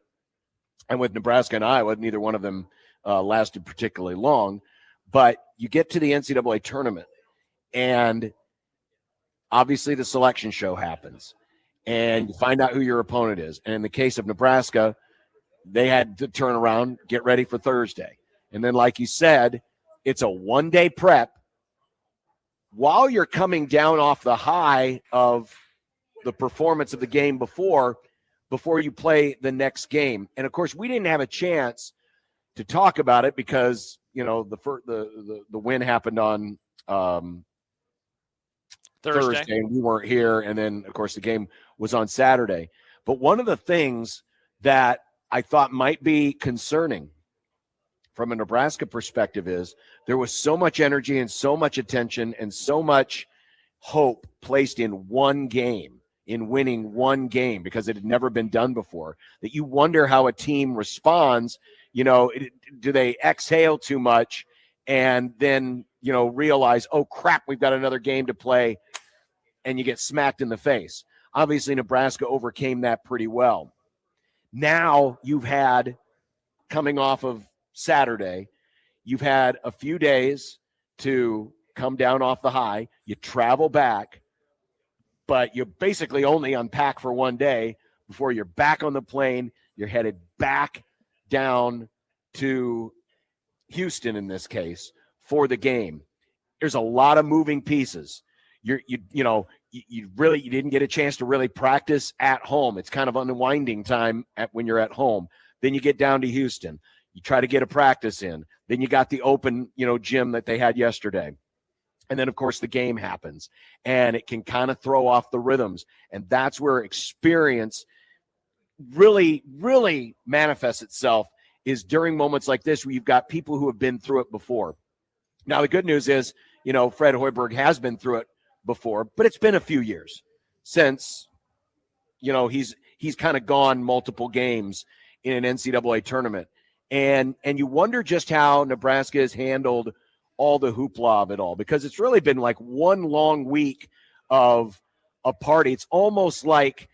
and with Nebraska and Iowa, neither one of them lasted particularly long, but you get to the NCAA tournament, and obviously the selection show happens, and you find out who your opponent is. And in the case of Nebraska, they had to turn around, get ready for Thursday. And then, like you said, it's a one-day prep while you're coming down off the high of the performance of the game before you play the next game. And, of course, we didn't have a chance to talk about it because, the win happened on Thursday, and we weren't here. And then, of course, the game was on Saturday. But one of the things that I thought might be concerning from a Nebraska perspective is there was so much energy and so much attention and so much hope placed in one game, in winning one game, because it had never been done before, that you wonder how a team responds. Do they exhale too much and then, realize, oh, crap, we've got another game to play, and you get smacked in the face. Obviously, Nebraska overcame that pretty well. Now you've had, coming off of Saturday, you've had a few days to come down off the high. You travel back, but you basically only unpack for one day before you're back on the plane. You're headed back down to Houston, in this case, for the game. There's a lot of moving pieces. You didn't get a chance to really practice at home. It's kind of unwinding time when you're at home. Then you get down to Houston. You try to get a practice in. Then you got the open, gym that they had yesterday. And then, of course, the game happens. And it can kind of throw off the rhythms. And that's where experience really, really manifests itself, is during moments like this where you've got people who have been through it before. Now, the good news is, Fred Hoiberg has been through it before, but it's been a few years since, he's kind of gone multiple games in an NCAA tournament. And you wonder just how Nebraska has handled all the hoopla of it all, because it's really been like one long week of a party. It's almost like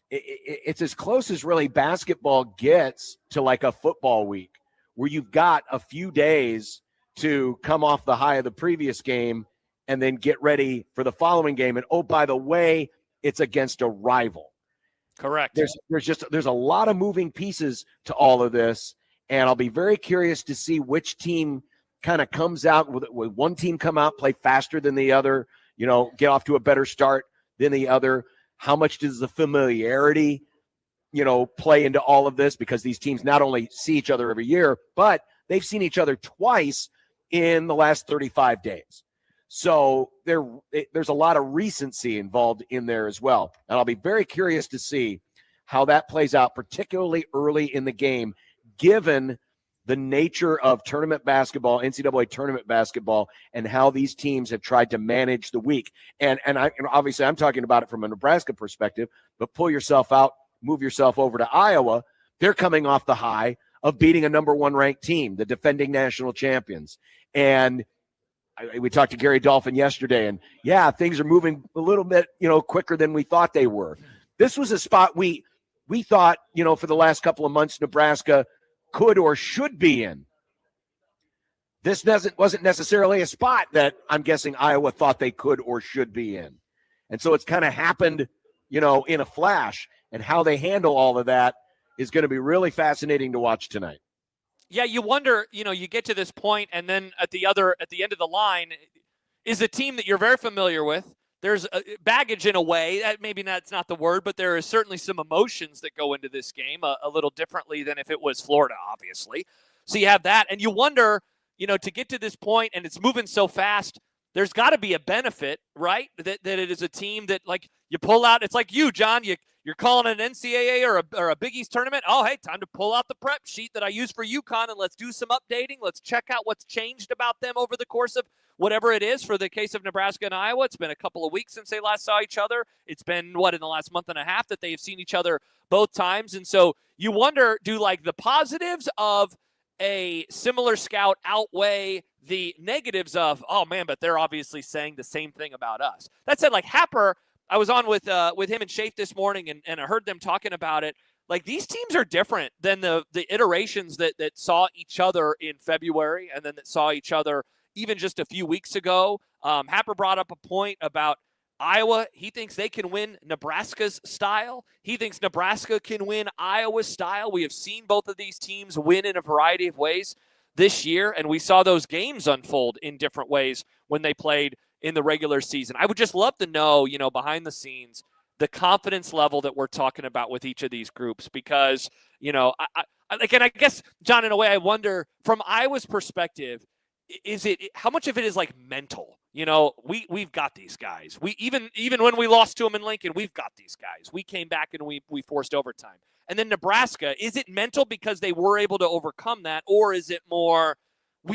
it's as close as really basketball gets to like a football week, where you've got a few days to come off the high of the previous game and then get ready for the following game. And, oh, by the way, it's against a rival. Correct. There's a lot of moving pieces to all of this, and I'll be very curious to see which team kind of comes out with one team come out, play faster than the other, get off to a better start than the other. How much does the familiarity, play into all of this? Because these teams not only see each other every year, but they've seen each other twice in the last 35 days. So there's a lot of recency involved in there as well. And I'll be very curious to see how that plays out, particularly early in the game, given the nature of tournament basketball, NCAA tournament basketball, and how these teams have tried to manage the week. And obviously I'm talking about it from a Nebraska perspective, but pull yourself out, move yourself over to Iowa. They're coming off the high of beating a number one ranked team, the defending national champions. And we talked to Gary Dolphin yesterday, and yeah, things are moving a little bit, quicker than we thought they were. This was a spot we thought, for the last couple of months, Nebraska could or should be in. This wasn't necessarily a spot that I'm guessing Iowa thought they could or should be in. And so it's kind of happened, in a flash, and how they handle all of that is going to be really fascinating to watch tonight. Yeah, you wonder, you get to this point, and then at the end of the line is a team that you're very familiar with. There's baggage in a way. Maybe that's not the word, but there is certainly some emotions that go into this game a little differently than if it was Florida, obviously. So you have that, and you wonder, to get to this point, and it's moving so fast, there's got to be a benefit, right? That it is a team that, like, you pull out. It's like you, John. You're calling an NCAA or a Big East tournament. Oh, hey, time to pull out the prep sheet that I use for UConn, and let's do some updating. Let's check out what's changed about them over the course of whatever it is. For the case of Nebraska and Iowa, it's been a couple of weeks since they last saw each other. It's been, in the last month and a half that they've seen each other both times. And so you wonder, do like the positives of a similar scout outweigh the negatives of, oh, man, but they're obviously saying the same thing about us. That said, like Happer, I was on with him and Shafe this morning, and I heard them talking about it. Like, these teams are different than the iterations that saw each other in February and then that saw each other even just a few weeks ago. Happer brought up a point about Iowa, he thinks they can win Nebraska's style. He thinks Nebraska can win Iowa's style. We have seen both of these teams win in a variety of ways this year, and we saw those games unfold in different ways when they played in the regular season. I would just love to know, behind the scenes, the confidence level that we're talking about with each of these groups, because, I guess, John, in a way, I wonder from Iowa's perspective, how much of it is like mental? We've got these guys. We even when we lost to them in Lincoln, we've got these guys. We came back and we forced overtime. And then Nebraska, is it mental because they were able to overcome that, or is it more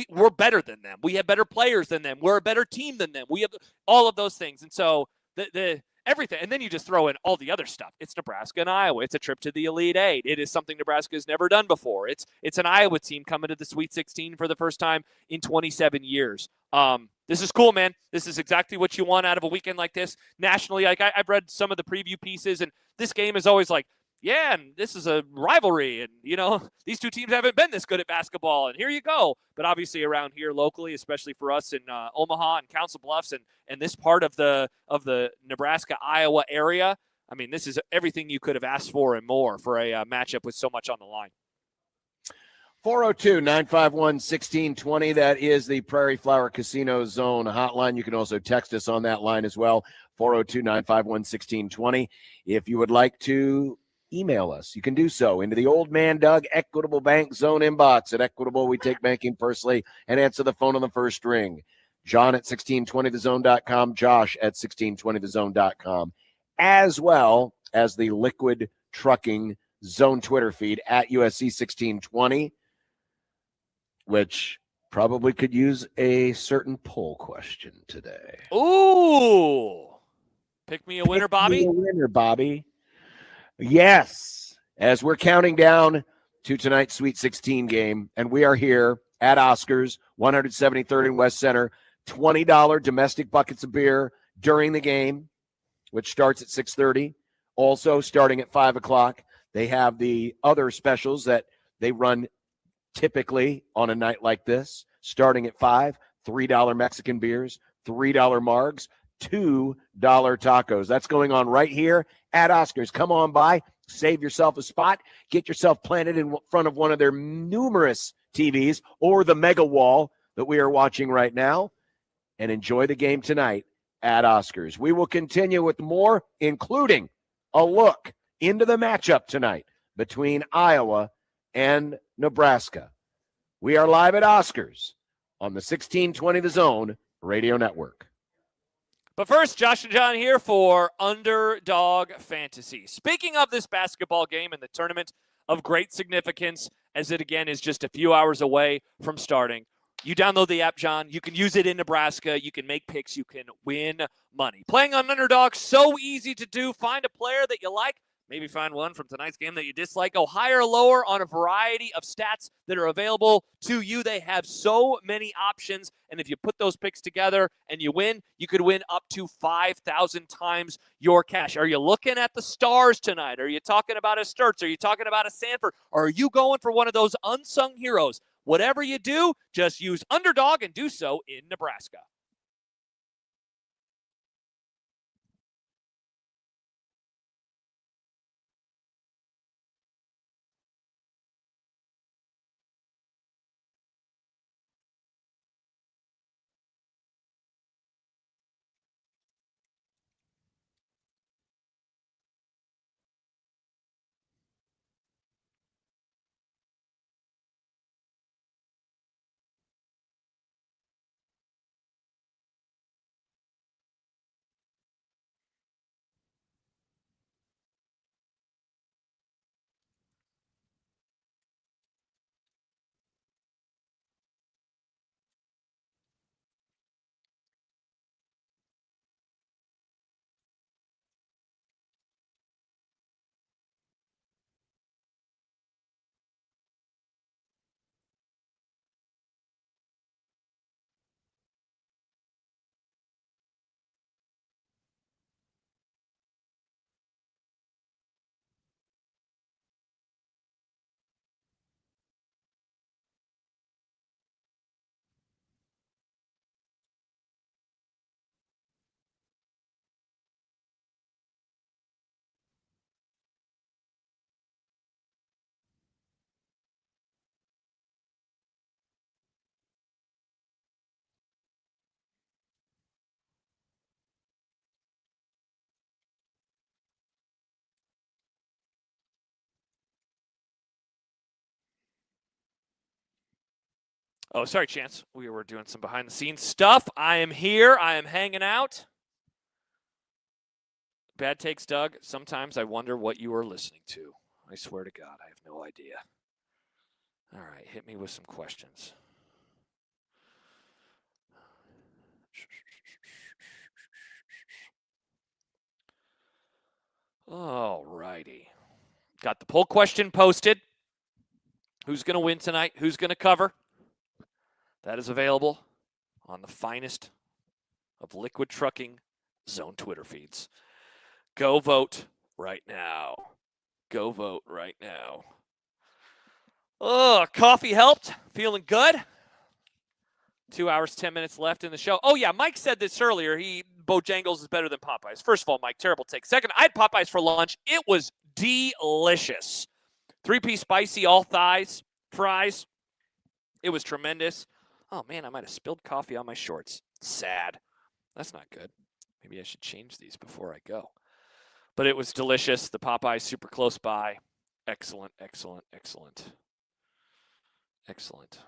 we're better than them? We have better players than them. We're a better team than them. We have all of those things. And so the everything, and then you just throw in all the other stuff. It's Nebraska and Iowa. It's a trip to the Elite Eight. It is something Nebraska has never done before. It's an Iowa team coming to the Sweet 16 for the first time in 27 years. This is cool, man. This is exactly what you want out of a weekend like this. Nationally, like I've read some of the preview pieces, and this game is always like, yeah, and this is a rivalry, and, these two teams haven't been this good at basketball, and here you go. But obviously around here locally, especially for us in Omaha and Council Bluffs and this part of the Nebraska-Iowa area, I mean, this is everything you could have asked for and more for a matchup with so much on the line. 402-951-1620. That is the Prairie Flower Casino Zone hotline. You can also text us on that line as well, 402-951-1620. If you would like to email us, you can do so into the Old Man Doug Equitable Bank Zone inbox. At Equitable, we take banking personally and answer the phone on the first ring. John at 1620thezone.com, Josh at 1620thezone.com, as well as the Liquid Trucking Zone Twitter feed at USC 1620, which probably could use a certain poll question today. Ooh. Pick me a winner, Bobby. Pick me a winner, Bobby. Yes, as we're counting down to tonight's Sweet 16 game, and we are here at Oscars, 173rd and West Center, $20 domestic buckets of beer during the game, which starts at 6:30. Also, starting at 5 o'clock, they have the other specials that they run typically on a night like this, starting at 5, $3 Mexican beers, $3 margs, $2 tacos. That's going on right here at Oscars. Come on by, save yourself a spot, get yourself planted in front of one of their numerous TVs or the mega wall that we are watching right now, and enjoy the game tonight at Oscars. We will continue with more, including a look into the matchup tonight between Iowa and Nebraska. We are live at Oscars on the 1620 The Zone Radio Network. But first, Josh and John here for Underdog Fantasy. Speaking of this basketball game and the tournament of great significance, as it again is just a few hours away from starting, you download the app, John. You can use it in Nebraska. You can make picks. You can win money. Playing on Underdog, so easy to do. Find a player that you like. Maybe find one from tonight's game that you dislike. Go higher or lower on a variety of stats that are available to you. They have so many options, and if you put those picks together and you win, you could win up to 5,000 times your cash. Are you looking at the stars tonight? Are you talking about a Sturts? Are you talking about a Sanford? Or are you going for one of those unsung heroes? Whatever you do, just use Underdog and do so in Nebraska. Oh, sorry, Chance. We were doing some behind-the-scenes stuff. I am here. I am hanging out. Bad takes, Doug. Sometimes I wonder what you are listening to. I swear to God, I have no idea. All right, hit me with some questions. All righty. Got the poll question posted. Who's going to win tonight? Who's going to cover? That is available on the finest of liquid trucking zone Twitter feeds. Go vote right now. Go vote right now. Oh, coffee helped. Feeling good. 2 hours, 10 minutes left in the show. Oh, yeah, Mike said this earlier. Bojangles is better than Popeyes. First of all, Mike, terrible take. Second, I had Popeyes for lunch. It was delicious. 3-piece spicy, all thighs, fries. It was tremendous. Oh, man, I might have spilled coffee on my shorts. Sad. That's not good. Maybe I should change these before I go. But it was delicious. The Popeyes super close by. Excellent, excellent, excellent. Excellent.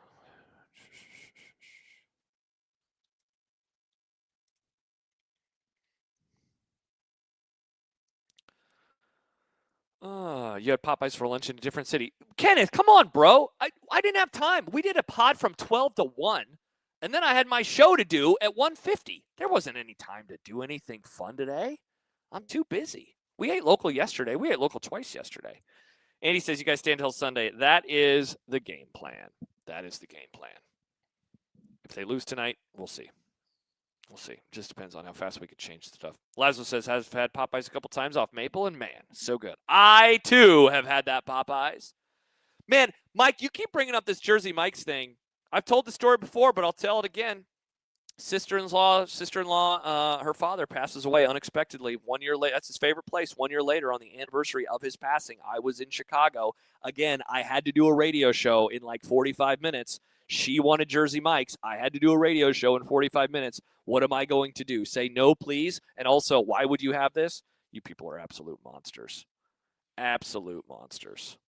You had Popeyes for lunch in a different city. Kenneth, come on, bro. I didn't have time. We did a pod from 12 to 1, and then I had my show to do at 1:50. There wasn't any time to do anything fun today. I'm too busy. We ate local yesterday. We ate local twice yesterday. Andy says you guys stay until Sunday. That is the game plan. That is the game plan. If they lose tonight, we'll see. We'll see. Just depends on how fast we could change stuff. Lazo says, has had Popeyes a couple times off Maple, and man, so good. I, too, have had that Popeyes. Man, Mike, you keep bringing up this Jersey Mike's thing. I've told the story before, but I'll tell it again. Sister-in-law, her father passes away unexpectedly 1 year later. That's his favorite place. 1 year later, on the anniversary of his passing, I was in Chicago. Again, I had to do a radio show in like 45 minutes. She wanted Jersey Mike's. I had to do a radio show in 45 minutes. What am I going to do? Say no, please? And also, why would you have this? You people are absolute monsters. Absolute monsters.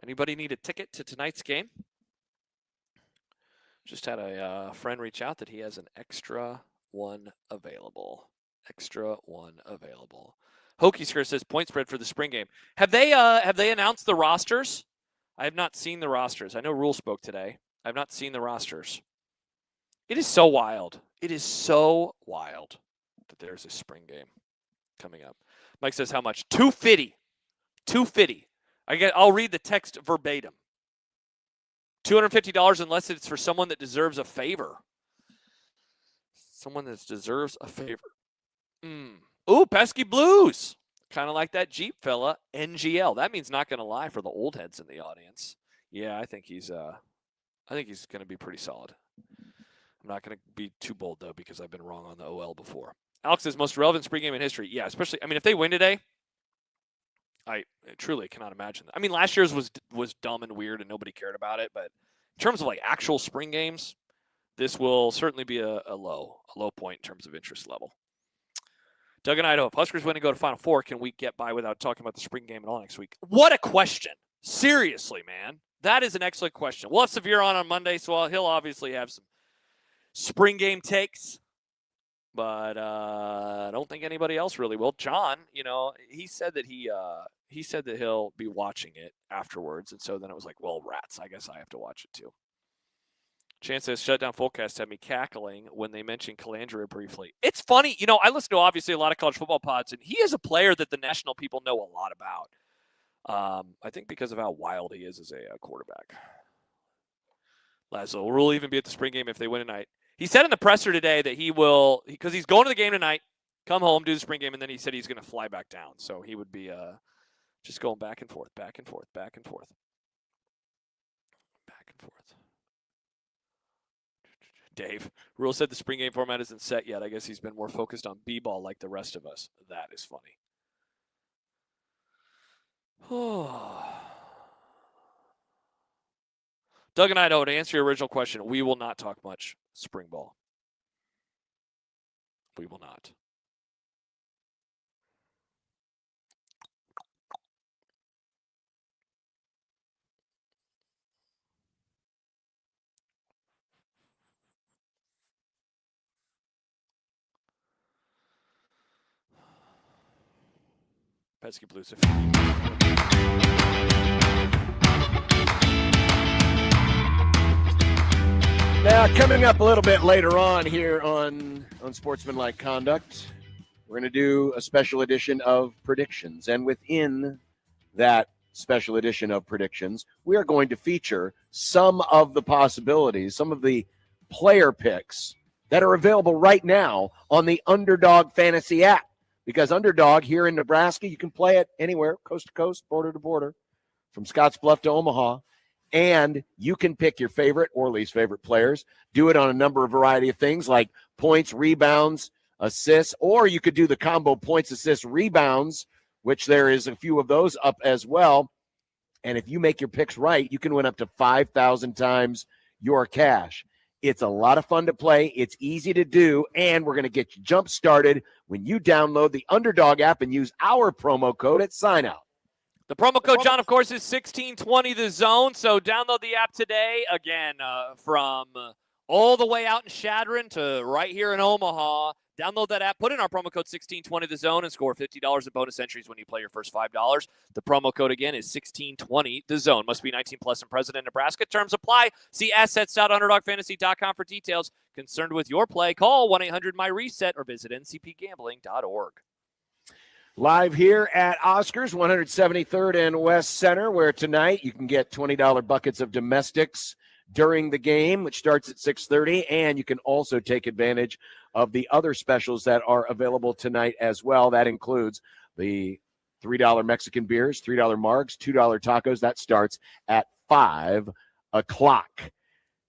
Anybody need a ticket to tonight's game? Just had a friend reach out that he has an extra one available. Extra one available. Hokies here says point spread for the spring game. Have they announced the rosters? I have not seen the rosters. I know Rule spoke today. I have not seen the rosters. It is so wild. It is so wild that there's a spring game coming up. Mike says how much? $250. $250. I'll read the text verbatim. $250 unless it's for someone that deserves a favor. Someone that deserves a favor. Ooh, Pesky Blues. Kind of like that Jeep fella, NGL. That means not going to lie for the old heads in the audience. Yeah, I think he's going to be pretty solid. I'm not going to be too bold, though, because I've been wrong on the OL before. Alex says most relevant spring game in history. Yeah, especially, if they win today, I truly cannot imagine that. Last year's was dumb and weird and nobody cared about it, but in terms of actual spring games, this will certainly be a low point in terms of interest level. Doug and Idaho, if Huskers win and go to Final Four, can we get by without talking about the spring game at all next week? What a question. Seriously, man. That is an excellent question. We'll have Severe on Monday, so he'll obviously have some spring game takes. But I don't think anybody else really will. John, he said that he'll be watching it afterwards, and so then it was like, well, rats. I guess I have to watch it too. Chance says shutdown fullcast had me cackling when they mentioned Calandria briefly. It's funny, I listen to obviously a lot of college football pods, and he is a player that the national people know a lot about. I think because of how wild he is as a quarterback. Lazo will even be at the spring game if they win tonight. He said in the presser today that he will, because he's going to the game tonight, come home, do the spring game, and then he said he's going to fly back down. So he would be just going back and forth, back and forth, back and forth. Back and forth. Dave, Rule said the spring game format isn't set yet. I guess he's been more focused on B-ball like the rest of us. That is funny. Doug and Idaho, to answer your original question, we will not talk much spring ball. We will not. Pesky Blues. Now, coming up a little bit later on here on Unsportsmanlike Conduct, we're going to do a special edition of predictions. And within that special edition of predictions, we are going to feature some of the possibilities, some of the player picks that are available right now on the Underdog Fantasy app. Because Underdog here in Nebraska, you can play it anywhere, coast to coast, border to border, from Scottsbluff to Omaha. And you can pick your favorite or least favorite players, do it on a number of variety of things like points, rebounds, assists, or you could do the combo points, assists, rebounds, which there is a few of those up as well. And if you make your picks right, you can win up to 5,000 times your cash. It's a lot of fun to play. It's easy to do, and we're going to get you jump-started when you download the Underdog app and use our promo code at sign-out. The promo code, John, of course, is 1620 the zone. So download the app today. Again, from all the way out in Shadron to right here in Omaha. Download that app, put in our promo code 1620 the zone, and score $50 in bonus entries when you play your first $5. The promo code, again, is 1620 the zone. Must be 19 plus and present in Nebraska. Terms apply. See assets.underdogfantasy.com for details. Concerned with your play, call 1-800-MY-RESET or visit ncpgambling.org. Live here at Oscars, 173rd and West Center, where tonight you can get $20 buckets of domestics during the game, which starts at 6:30, and you can also take advantage of the other specials that are available tonight as well. That includes the $3 Mexican beers, $3 margs, $2 tacos. That starts at 5 o'clock.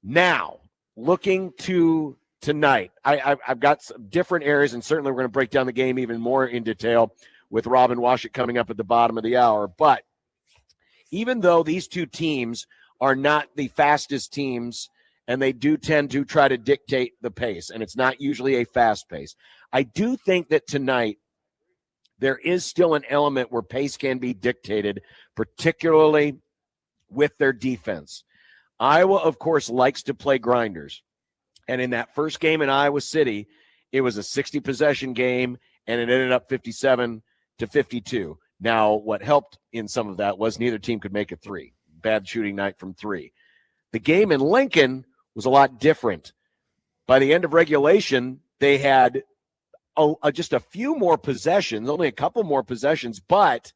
Now, looking to tonight, I've got some different areas, and certainly we're going to break down the game even more in detail with Robin Washut coming up at the bottom of the hour. But even though these two teams are not the fastest teams, and they do tend to try to dictate the pace, and it's not usually a fast pace, I do think that tonight there is still an element where pace can be dictated, particularly with their defense. Iowa, of course, likes to play grinders. And in that first game in Iowa City, it was a 60-possession game, and it ended up 57-52. Now, what helped in some of that was neither team could make a three. Bad shooting night from three. The game in Lincoln was a lot different. By the end of regulation, they had just a few more possessions, only a couple more possessions, but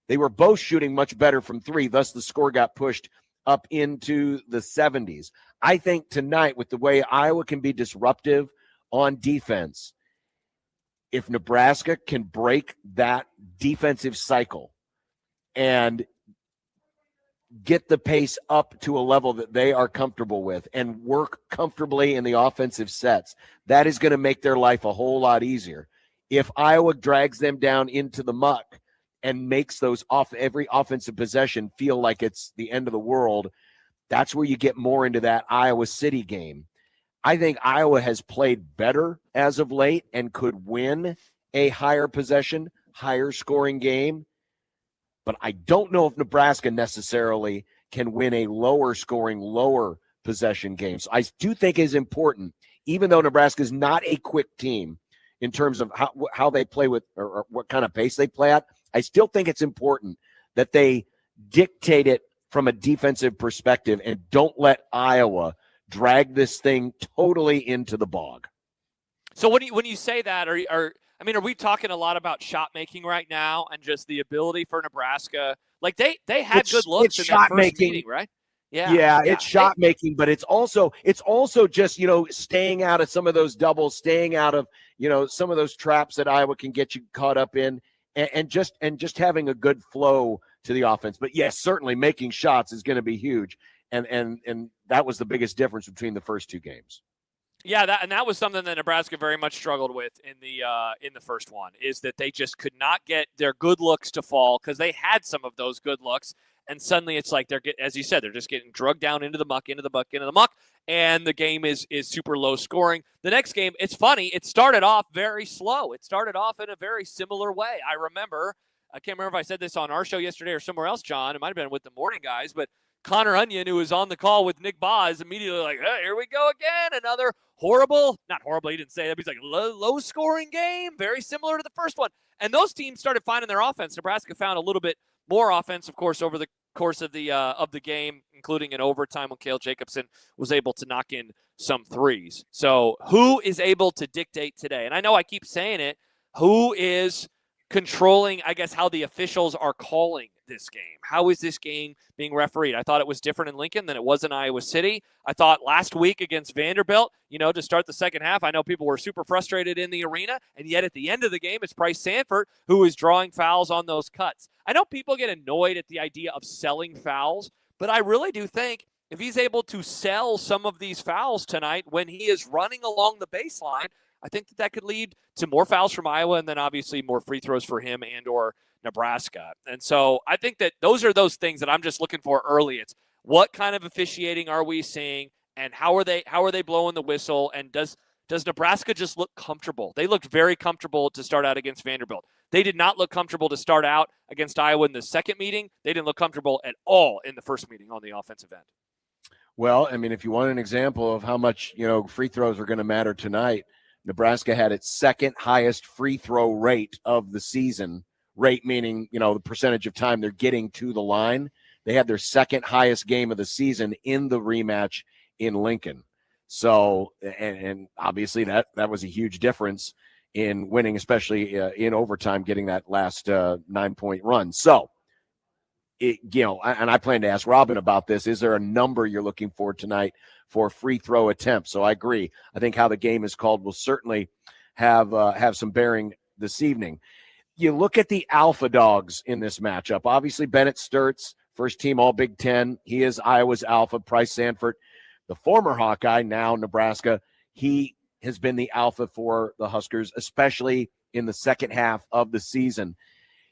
they were both shooting much better from three. Thus, the score got pushed up into the 70s. I think tonight, with the way Iowa can be disruptive on defense, if Nebraska can break that defensive cycle and get the pace up to a level that they are comfortable with and work comfortably in the offensive sets, that is going to make their life a whole lot easier. If Iowa drags them down into the muck and makes those every offensive possession feel like it's the end of the world, that's where you get more into that Iowa City game. I think Iowa has played better as of late and could win a higher possession, higher scoring game. But I don't know if Nebraska necessarily can win a lower scoring, lower possession game. So I do think it is important, even though Nebraska is not a quick team in terms of how they play with or what kind of pace they play at, I still think it's important that they dictate it from a defensive perspective and don't let Iowa drag this thing totally into the bog. So when you say that, are we talking a lot about shot making right now and just the ability for Nebraska? Like they had good looks in that first meeting, right? Yeah, it's shot making, but it's also just, staying out of some of those doubles, staying out of, some of those traps that Iowa can get you caught up in, and just having a good flow to the offense. But yes, certainly making shots is going to be huge. And that was the biggest difference between the first two games. Yeah, that was something that Nebraska very much struggled with in the first one, is that they just could not get their good looks to fall because they had some of those good looks, and suddenly it's like as you said, they're just getting drugged down into the muck, and the game is super low scoring. The next game, it's funny, it started off very slow. It started off in a very similar way. I can't remember if I said this on our show yesterday or somewhere else, John. It might have been with the morning guys, but Connor Onion, who was on the call with Nick Boz, immediately like, hey, here we go again. Another not horrible, he didn't say that, but he's like, low-scoring game, very similar to the first one. And those teams started finding their offense. Nebraska found a little bit more offense, of course, over the course of the game, including in overtime when Cale Jacobson was able to knock in some threes. So who is able to dictate today? And I know I keep saying it, who is controlling, I guess, how the officials are calling this game? How is this game being refereed? I thought it was different in Lincoln than it was in Iowa City. I thought last week against Vanderbilt, to start the second half, I know people were super frustrated in the arena, and yet at the end of the game, it's Bryce Sanford who is drawing fouls on those cuts. I know people get annoyed at the idea of selling fouls, but I really do think if he's able to sell some of these fouls tonight when he is running along the baseline, I think that could lead to more fouls from Iowa and then obviously more free throws for him and or Nebraska. And so I think that those are those things that I'm just looking for early. It's what kind of officiating are we seeing and how are they blowing the whistle, and does Nebraska just look comfortable? They looked very comfortable to start out against Vanderbilt. They did not look comfortable to start out against Iowa in the second meeting. They didn't look comfortable at all in the first meeting on the offensive end. Well, I mean, if you want an example of how much, free throws are going to matter tonight, Nebraska had its second highest free throw rate of the season. Rate meaning, the percentage of time they're getting to the line. They had their second highest game of the season in the rematch in Lincoln. So, and obviously that was a huge difference in winning, especially in overtime, getting that last 9-point run. So, and I plan to ask Robin about this. Is there a number you're looking for tonight for free throw attempts? So I agree. I think how the game is called will certainly have some bearing this evening. You look at the alpha dogs in this matchup. Obviously, Bennett Sturtz, first team All Big Ten. He is Iowa's alpha. Bryce Sanford, the former Hawkeye, now Nebraska. He has been the alpha for the Huskers, especially in the second half of the season.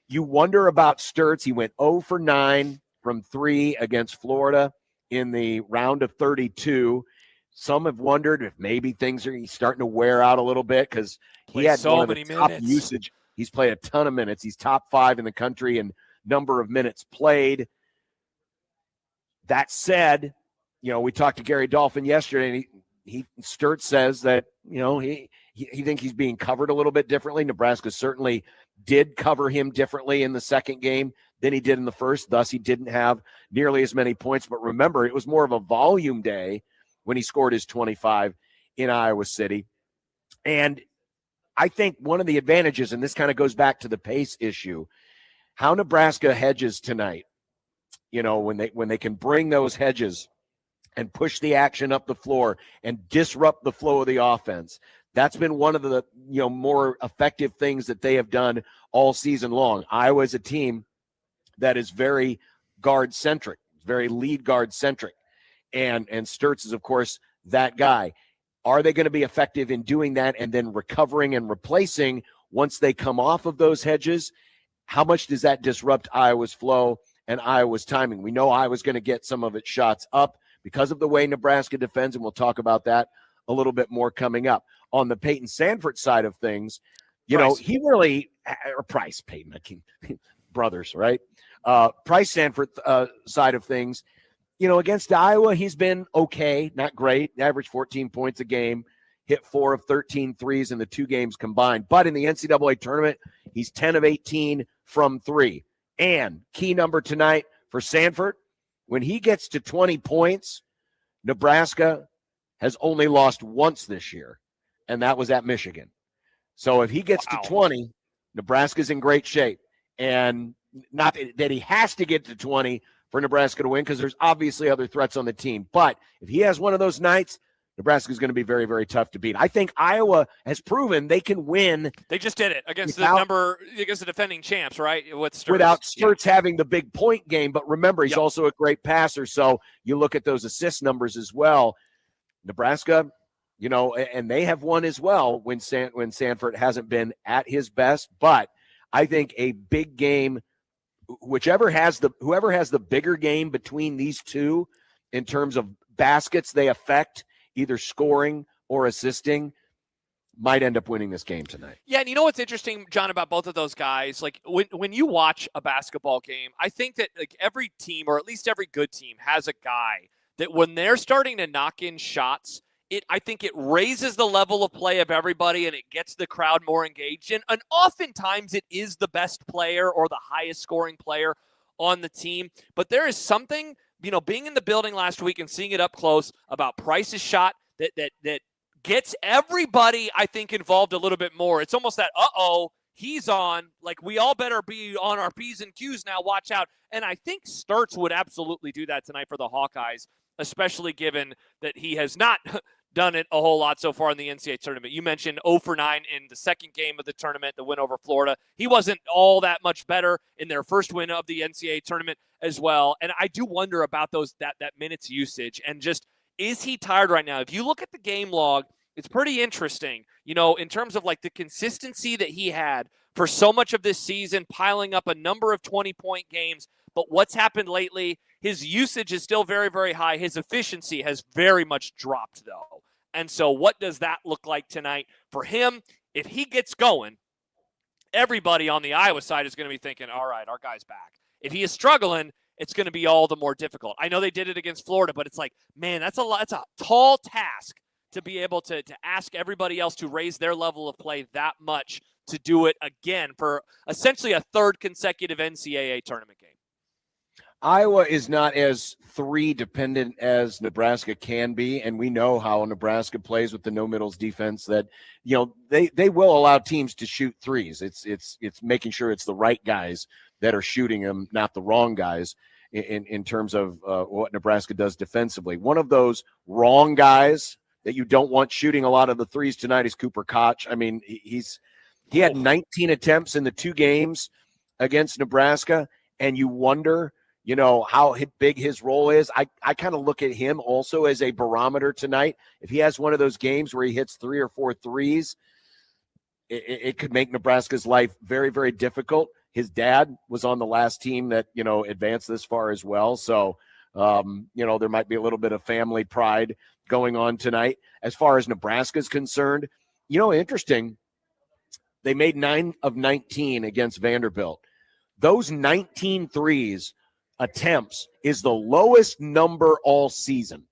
You wonder about Sturtz. He went 0 for 9 from 3 against Florida in the round of 32. Some have wondered if maybe he's starting to wear out a little bit because he had so one of many the top minutes. usage. He's played a ton of minutes. He's top 5 in the country in number of minutes played. That said, we talked to Gary Dolphin yesterday, and Sturtz says that, he thinks he's being covered a little bit differently. Nebraska certainly did cover him differently in the second game than he did in the first. Thus, he didn't have nearly as many points. But remember, it was more of a volume day when he scored his 25 in Iowa City. And I think one of the advantages, and this kind of goes back to the pace issue, how Nebraska hedges tonight, when they can bring those hedges and push the action up the floor and disrupt the flow of the offense. That's been one of the more effective things that they have done all season long. Iowa is a team that is very guard-centric, very lead guard-centric. And Sturtz is, of course, that guy. Are they going to be effective in doing that and then recovering and replacing once they come off of those hedges? How much does that disrupt Iowa's flow and Iowa's timing? We know Iowa's going to get some of its shots up because of the way Nebraska defends, and we'll talk about that a little bit more coming up. On the Peyton Sanford side of things, he really – Price, Peyton, brothers, right? Price Sanford side of things, against Iowa, he's been okay, not great. Averaged 14 points a game, hit 4 of 13 threes in the 2 games combined. But in the NCAA tournament, he's 10 of 18 from 3. And key number tonight for Sanford, when he gets to 20 points, Nebraska has only lost once this year, and that was at Michigan. So if he gets to 20, Nebraska's in great shape. And not that he has to get to 20 for Nebraska to win, because there's obviously other threats on the team. But if he has one of those nights, Nebraska's going to be very, very tough to beat. I think Iowa has proven they can win. They just did it against the defending champs, right? Without Sturtz having the big point game. But remember, he's also a great passer. So you look at those assist numbers as well. Nebraska, and they have won as well when Sanford hasn't been at his best. But I think a big game, whoever has the bigger game between these two in terms of baskets they affect, either scoring or assisting, might end up winning this game tonight. Yeah, and you know what's interesting, John, about both of those guys? Like when you watch a basketball game, I think that like every team, or at least every good team, has a guy that when they're starting to knock in shots, I think it raises the level of play of everybody and it gets the crowd more engaged. And oftentimes it is the best player or the highest scoring player on the team. But there is something, being in the building last week and seeing it up close about Price's shot that gets everybody, I think, involved a little bit more. It's almost that, he's on. Like, we all better be on our P's and Q's now. Watch out. And I think Sturts would absolutely do that tonight for the Hawkeyes, especially given that he has not done it a whole lot so far in the NCAA tournament. You mentioned 0 for 9 in the second game of the tournament, the win over Florida. He wasn't all that much better in their first win of the NCAA tournament as well. And I do wonder about that minutes usage and just, is he tired right now? If you look at the game log, it's pretty interesting, in terms of like the consistency that he had for so much of this season, piling up a number of 20-point games. But what's happened lately, his usage is still very, very high. His efficiency has very much dropped, though. And so what does that look like tonight for him? If he gets going, everybody on the Iowa side is going to be thinking, all right, our guy's back. If he is struggling, it's going to be all the more difficult. I know they did it against Florida, but it's like, man, that's a tall task to be able to ask everybody else to raise their level of play that much to do it again for essentially a third consecutive NCAA tournament game. Iowa is not as three dependent as Nebraska can be, and we know how Nebraska plays with the no middles defense. That they will allow teams to shoot threes. It's making sure it's the right guys that are shooting them, not the wrong guys. In terms of what Nebraska does defensively, one of those wrong guys that you don't want shooting a lot of the threes tonight is Cooper Koch. I mean, he had 19 attempts in the two games against Nebraska, and you wonder, how big his role is. I kind of look at him also as a barometer tonight. If he has one of those games where he hits 3 or 4 threes, it could make Nebraska's life very, very difficult. His dad was on the last team that, advanced this far as well. So, there might be a little bit of family pride going on tonight. As far as Nebraska is concerned, interesting, they made 9 of 19 against Vanderbilt. Those 19 threes attempts is the lowest number all season.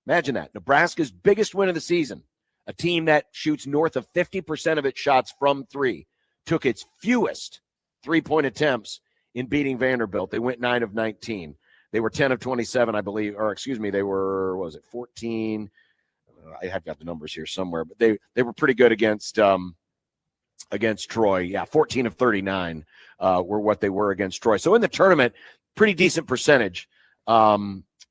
Imagine that. Nebraska's biggest win of the season, a team that shoots north of 50% of its shots from three, took its fewest three-point attempts in beating Vanderbilt. They went 9 of 19. They were 10 of 27, I believe, or excuse me, they were, 14? I have got the numbers here somewhere, but they were pretty good against Troy. Yeah, 14 of 39 were what they were against Troy. So in the tournament, pretty decent percentage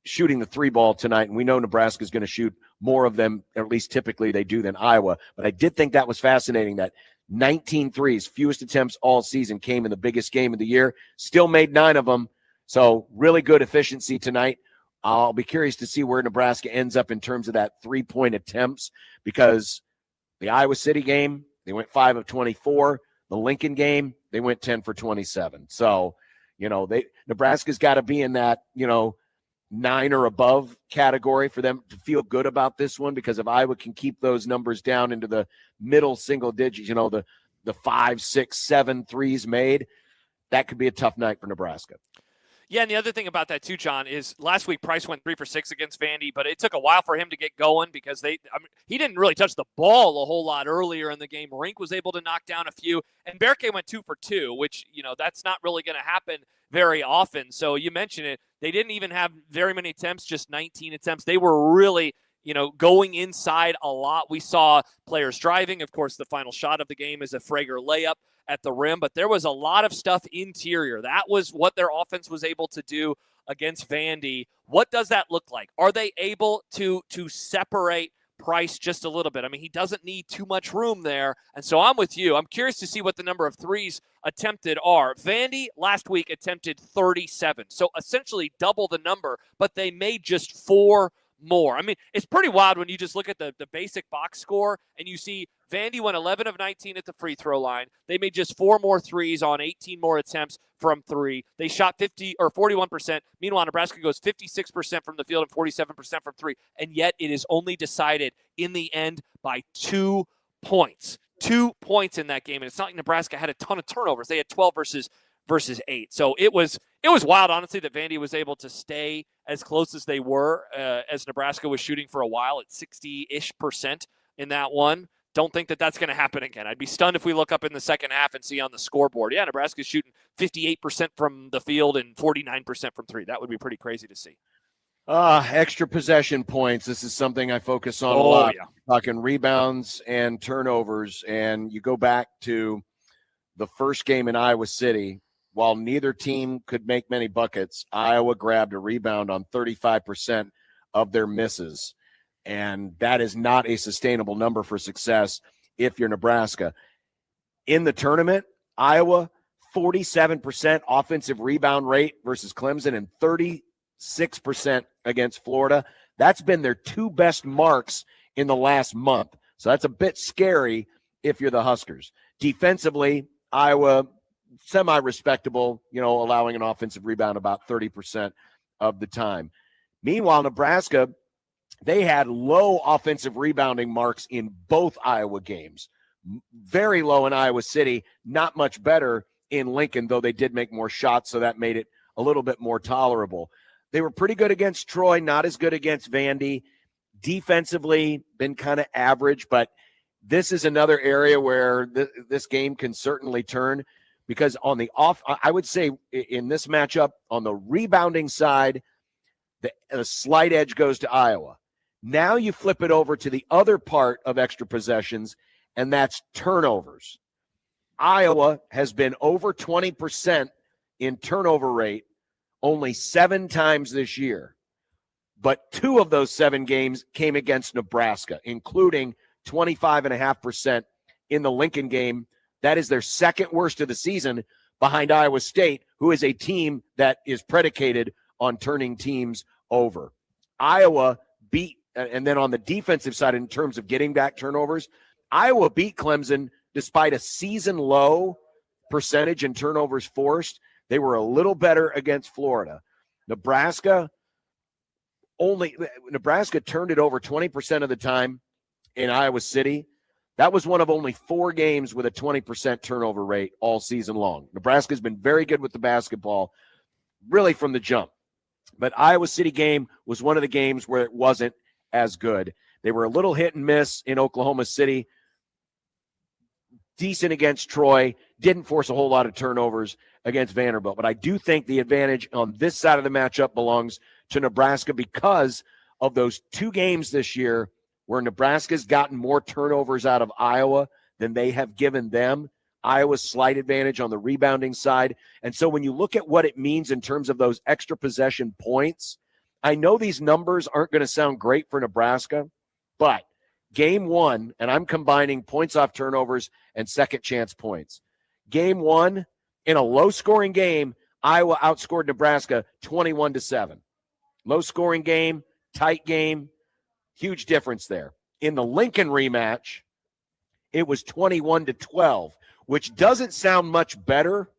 shooting the three ball tonight, and we know Nebraska is going to shoot more of them, or at least typically they do, than Iowa. But I did think that was fascinating that 19 threes, fewest attempts all season, came in the biggest game of the year, still made 9 of them. So really good efficiency tonight. I'll be curious to see where Nebraska ends up in terms of that 3-point attempts, because the Iowa City game, they went 5 of 24. The Lincoln game, they went 10 for 27. So, Nebraska's got to be in that, 9 or above category for them to feel good about this one, because if Iowa can keep those numbers down into the middle single digits, the 5, 6, 7 threes made, that could be a tough night for Nebraska. Yeah, and the other thing about that too, John, is last week Price went 3 for 6 against Vandy, but it took a while for him to get going because he didn't really touch the ball a whole lot earlier in the game. Rink was able to knock down a few, and Berke went 2 for 2, which, that's not really going to happen very often. So you mentioned it. They didn't even have very many attempts, just 19 attempts. They were really, going inside a lot. We saw players driving. Of course, the final shot of the game is a Frager layup at the rim, but there was a lot of stuff interior. That was what their offense was able to do against Vandy. What does that look like? Are they able to separate Price just a little bit? I mean, he doesn't need too much room there. And so I'm with you. I'm curious to see what the number of threes attempted are. Vandy last week attempted 37, so essentially double the number, but they made just 4 more. I mean, it's pretty wild when you just look at the basic box score and you see Vandy went 11 of 19 at the free throw line. They made just 4 more threes on 18 more attempts from 3. They shot 41%. Meanwhile, Nebraska goes 56% from the field and 47% from 3. And yet it is only decided in the end by 2 points. 2 points in that game. And it's not like Nebraska had a ton of turnovers. They had 12 versus 8. So it was wild, honestly, that Vandy was able to stay as close as they were as Nebraska was shooting for a while at 60-ish% in that one. Don't think that that's going to happen again. I'd be stunned if we look up in the second half and see on the scoreboard, yeah, Nebraska's shooting 58% from the field and 49% from 3. That would be pretty crazy to see. Extra possession points. This is something I focus on a lot. Yeah. Talking rebounds and turnovers. And you go back to the first game in Iowa City. While neither team could make many buckets, Iowa grabbed a rebound on 35% of their misses. And that is not a sustainable number for success if you're Nebraska. In the tournament, Iowa, 47% offensive rebound rate versus Clemson and 36% against Florida. That's been their 2 best marks in the last month. So that's a bit scary if you're the Huskers. Defensively, Iowa, semi-respectable, allowing an offensive rebound about 30% of the time. Meanwhile, Nebraska, they had low offensive rebounding marks in both Iowa games. Very low in Iowa City, not much better in Lincoln, though they did make more shots, so that made it a little bit more tolerable. They were pretty good against Troy, not as good against Vandy. Defensively, been kind of average, but this is another area where this game can certainly turn, because on the I would say in this matchup, on the rebounding side, the slight edge goes to Iowa. Now you flip it over to the other part of extra possessions, and that's turnovers. Iowa has been over 20% in turnover rate only 7 times this year. But 2 of those 7 games came against Nebraska, including 25.5% in the Lincoln game. That is their second worst of the season behind Iowa State, who is a team that is predicated on turning teams over. Iowa beat, and then on the defensive side, in terms of getting back turnovers, Iowa beat Clemson despite a season-low percentage in turnovers forced. They were a little better against Florida. Nebraska turned it over 20% of the time in Iowa City. That was one of only 4 games with a 20% turnover rate all season long. Nebraska's been very good with the basketball, really from the jump. But Iowa City game was one of the games where it wasn't as good. They were a little hit and miss in Oklahoma City. Decent against Troy. Didn't force a whole lot of turnovers against Vanderbilt. But I do think the advantage on this side of the matchup belongs to Nebraska because of those 2 games this year where Nebraska's gotten more turnovers out of Iowa than they have given them. Iowa's slight advantage on the rebounding side. And so when you look at what it means in terms of those extra possession points, I know these numbers aren't going to sound great for Nebraska, but game 1, and I'm combining points off turnovers and second chance points. Game 1, in a low-scoring game, Iowa outscored Nebraska 21-7. Low-scoring game, tight game, huge difference there. In the Lincoln rematch, it was 21-12, which doesn't sound much better.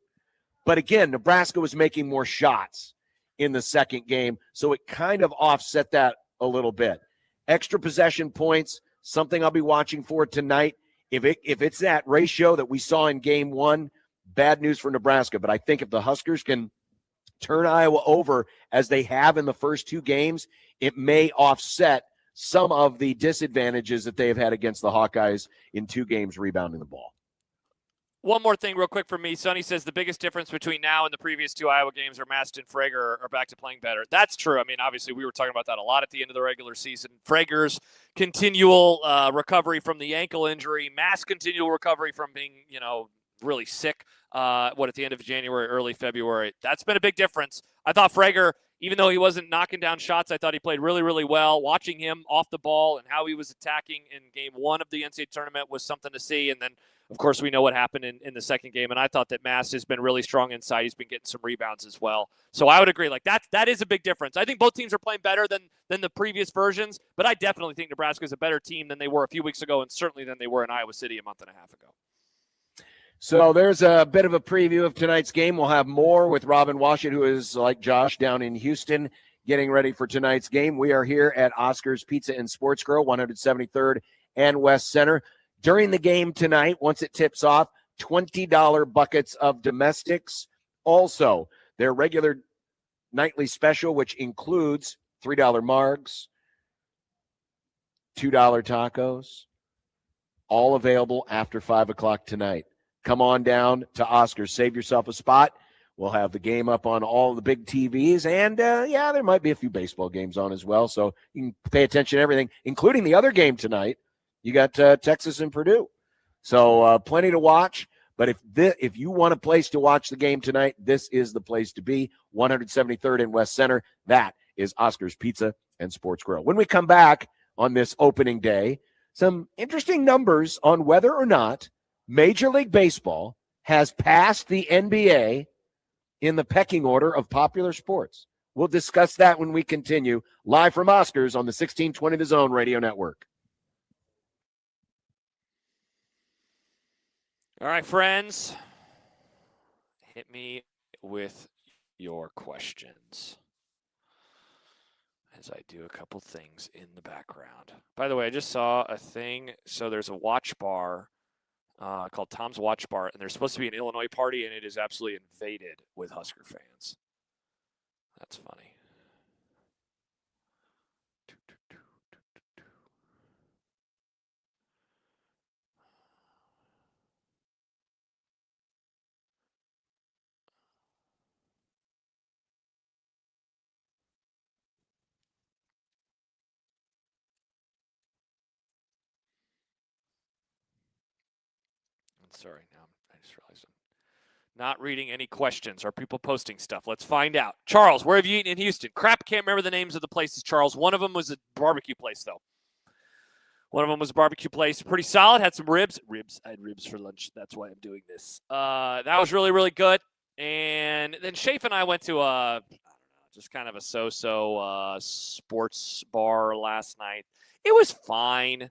But again, Nebraska was making more shots in the second game, so it kind of offset that a little bit. Extra possession points, something I'll be watching for tonight. If it's that ratio that we saw in game 1, bad news for Nebraska. But I think if the Huskers can turn Iowa over as they have in the first 2 games, it may offset some of the disadvantages that they have had against the Hawkeyes in 2 games rebounding the ball. One more thing real quick for me. Sonny says the biggest difference between now and the previous 2 Iowa games are Mast and Frager are back to playing better. That's true. I mean, obviously, we were talking about that a lot at the end of the regular season. Frager's continual recovery from the ankle injury, Mast continual recovery from being, really sick, at the end of January, early February. That's been a big difference. I thought Frager, even though he wasn't knocking down shots, I thought he played really, really well. Watching him off the ball and how he was attacking in game 1 of the NCAA tournament was something to see. And then Of course, we know what happened in the second game, and I thought that Mast has been really strong inside. He's been getting some rebounds as well. So I would agree. Like that is a big difference. I think both teams are playing better than the previous versions, but I definitely think Nebraska is a better team than they were a few weeks ago, and certainly than they were in Iowa City a month and a half ago. So there's a bit of a preview of tonight's game. We'll have more with Robin Washut, who is like Josh down in Houston, getting ready for tonight's game. We are here at Oscar's Pizza and Sports Grill, 173rd and West Center. During the game tonight, once it tips off, $20 buckets of domestics. Also, their regular nightly special, which includes $3 margs, $2 tacos, all available after 5 o'clock tonight. Come on down to Oscar's. Save yourself a spot. We'll have the game up on all the big TVs. And, there might be a few baseball games on as well. So you can pay attention to everything, including the other game tonight. You got Texas and Purdue. So plenty to watch. But if you want a place to watch the game tonight, this is the place to be. 173rd and West Center. That is Oscar's Pizza and Sports Grill. When we come back on this opening day, some interesting numbers on whether or not Major League Baseball has passed the NBA in the pecking order of popular sports. We'll discuss that when we continue live from Oscars on the 1620 The Zone Radio Network. All right, friends, hit me with your questions as I do a couple things in the background. By the way, I just saw a thing. So there's a watch bar called Tom's Watch Bar, and there's supposed to be an Illinois party, and it is absolutely invaded with Husker fans. That's funny. Sorry, now I just realized I'm not reading any questions. Are people posting stuff? Let's find out. Charles, where have you eaten in Houston? Crap, can't remember the names of the places, Charles. One of them was a barbecue place, though. One of them was a barbecue place. Pretty solid. Had some ribs. I had ribs for lunch. That's why I'm doing this. That was really, really good. And then Shafe and I went to just kind of a so-so sports bar last night. It was fine.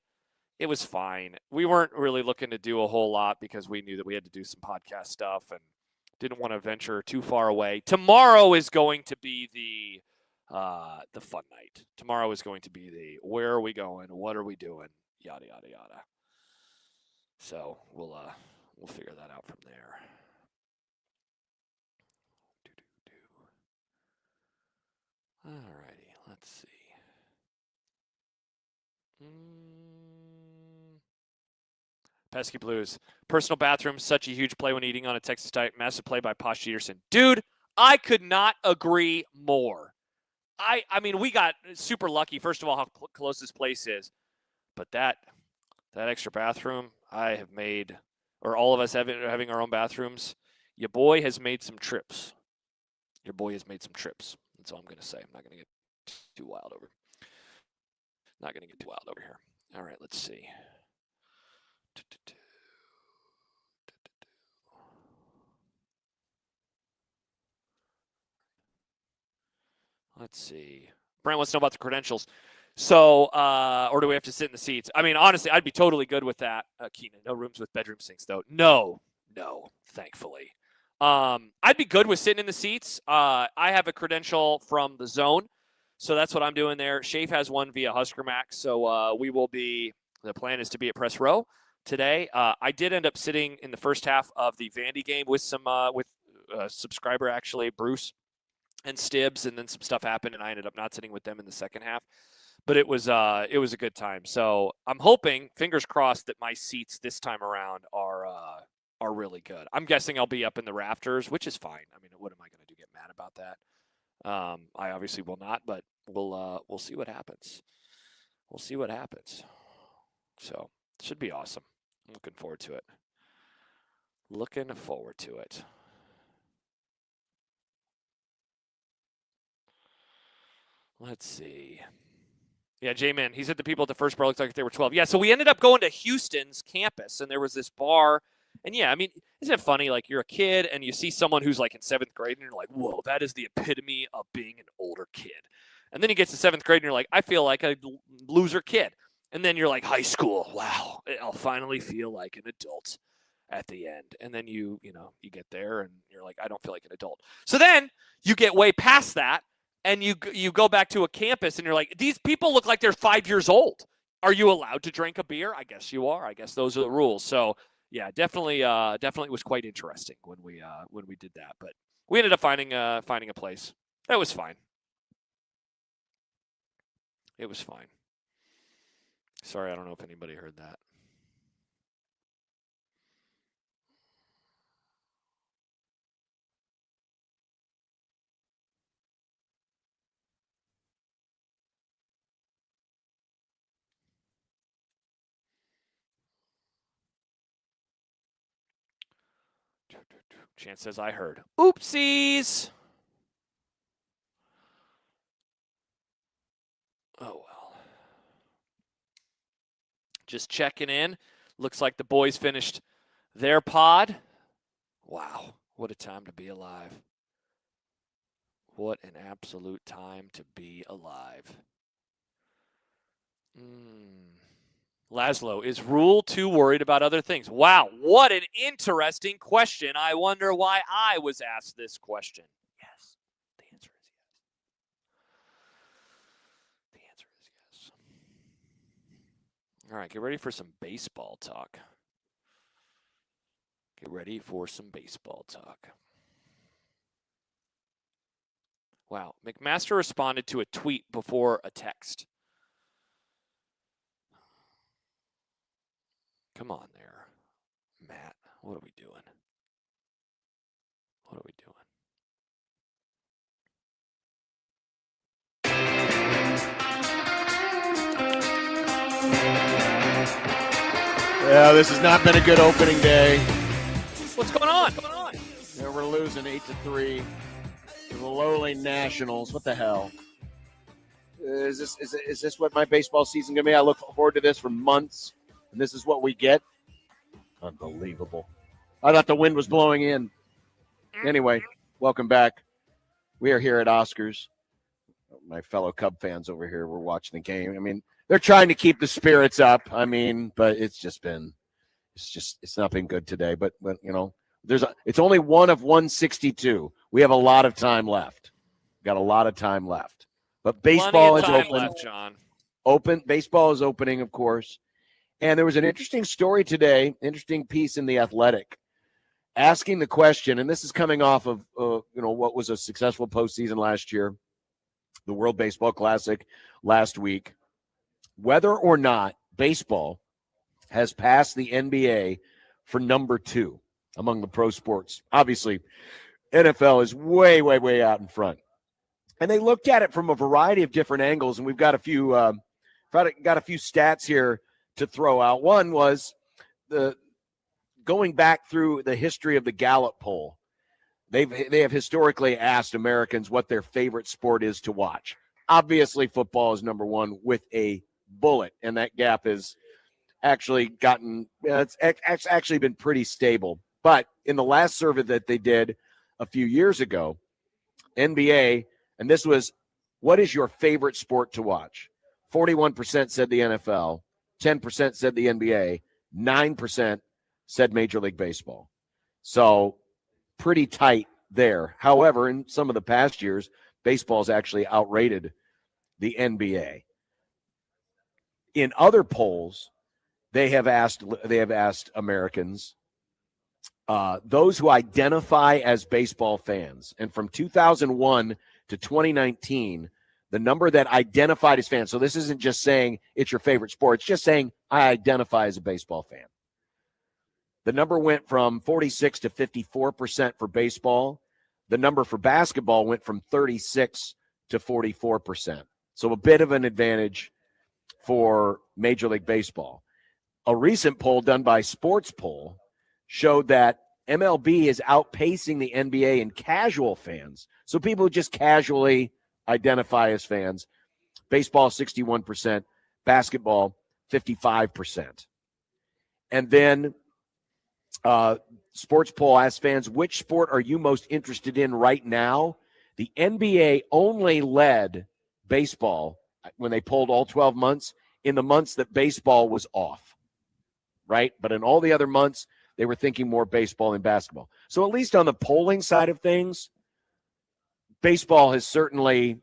It was fine. We weren't really looking to do a whole lot because we knew that we had to do some podcast stuff and didn't want to venture too far away. Tomorrow is going to be the fun night. Tomorrow is going to be the where are we going? What are we doing? Yada yada yada. So we'll figure that out from there. Alrighty, let's see. Pesky Blues. Personal bathroom, such a huge play when eating on a Texas Tech. Massive play by Posh Jeterson. Dude, I could not agree more. I mean, we got super lucky, first of all, how close this place is. But that extra bathroom I have made, or all of us having our own bathrooms, your boy has made some trips. That's all I'm going to say. I'm not going to get too wild over here. All right, let's see. Let's see. Brent wants to know about the credentials. So, or do we have to sit in the seats? I mean, honestly, I'd be totally good with that. Keenan, no rooms with bedroom sinks, though. No, thankfully. I'd be good with sitting in the seats. I have a credential from the Zone, so that's what I'm doing there. Shafe has one via Husker Max, so we will be. The plan is to be at press row today. I did end up sitting in the first half of the Vandy game with some subscriber, actually, Bruce and Stibbs, and then some stuff happened, and I ended up not sitting with them in the second half. But it was a good time. So I'm hoping, fingers crossed, that my seats this time around are really good. I'm guessing I'll be up in the rafters, which is fine. I mean, what am I going to do? Get mad about that? I obviously will not, but we'll see what happens. We'll see what happens. So it should be awesome. I'm looking forward to it. Let's see. Yeah, J-Man, he said the people at the first bar looked like they were 12. Yeah, so we ended up going to Houston's campus, and there was this bar. And, yeah, I mean, isn't it funny? Like, you're a kid, and you see someone who's, like, in 7th grade, and you're like, whoa, that is the epitome of being an older kid. And then you get to 7th grade, and you're like, I feel like a loser kid. And then you're like, high school, wow, I'll finally feel like an adult at the end. And then you get there, and you're like, I don't feel like an adult. So then you get way past that, and you go back to a campus, and you're like, these people look like they're 5 years old. Are you allowed to drink a beer? I guess you are. I guess those are the rules. So, yeah, definitely was quite interesting when we did that. But we ended up finding a place. That was fine. It was fine. Sorry, I don't know if anybody heard that. Chance says I heard. Oopsies. Oh, well. Just checking in. Looks like the boys finished their pod. Wow, what a time to be alive. What an absolute time to be alive. Laszlo, is Rule too worried about other things? Wow, what an interesting question. I wonder why I was asked this question. Yes, the answer is yes. The answer is yes. All right, get ready for some baseball talk. Get ready for some baseball talk. Wow, McMaster responded to a tweet before a text. Come on there, Matt. What are we doing? What are we doing? Yeah, this has not been a good opening day. What's going on? Yeah, we're losing 8-3 to the lowly Nationals. What the hell? Is this what my baseball season gonna be? I look forward to this for months, and this is what we get. Unbelievable. I thought the wind was blowing in. Anyway, welcome back. We are here at Oscars. My fellow Cub fans over here were watching the game. I mean, they're trying to keep the spirits up. I mean, but it's not been good today. But you know, it's only one of 162. We have a lot of time left. Got a lot of time left. But baseball is open. Left, John. Baseball is opening, of course. And there was an interesting story today, interesting piece in The Athletic, asking the question, and this is coming off of what was a successful postseason last year, the World Baseball Classic last week, whether or not baseball has passed the NBA for number 2 among the pro sports. Obviously, NFL is way, way, way out in front. And they looked at it from a variety of different angles, and we've got a few stats here to throw out. One was going back through the history of the Gallup poll. They have historically asked Americans what their favorite sport is to watch. Obviously, football is number 1 with a bullet, and that gap has actually it's actually been pretty stable. But in the last survey that they did a few years ago, NBA, and this was, what is your favorite sport to watch? 41% said the NFL, 10% said the NBA, 9% said Major League Baseball. So pretty tight there. However, in some of the past years, baseball's actually outrated the NBA. In other polls, they have asked Americans, those who identify as baseball fans, and from 2001 to 2019, the number that identified as fans. So this isn't just saying it's your favorite sport. It's just saying I identify as a baseball fan. The number went from 46 to 54% for baseball. The number for basketball went from 36 to 44%. So a bit of an advantage for Major League Baseball. A recent poll done by Sports Poll showed that MLB is outpacing the NBA in casual fans. So people who just casually identify as fans. Baseball, 61%. Basketball, 55%. And then Sports Poll asks fans, which sport are you most interested in right now? The NBA only led baseball when they polled all 12 months in the months that baseball was off, right? But in all the other months, they were thinking more baseball than basketball. So at least on the polling side of things, baseball has certainly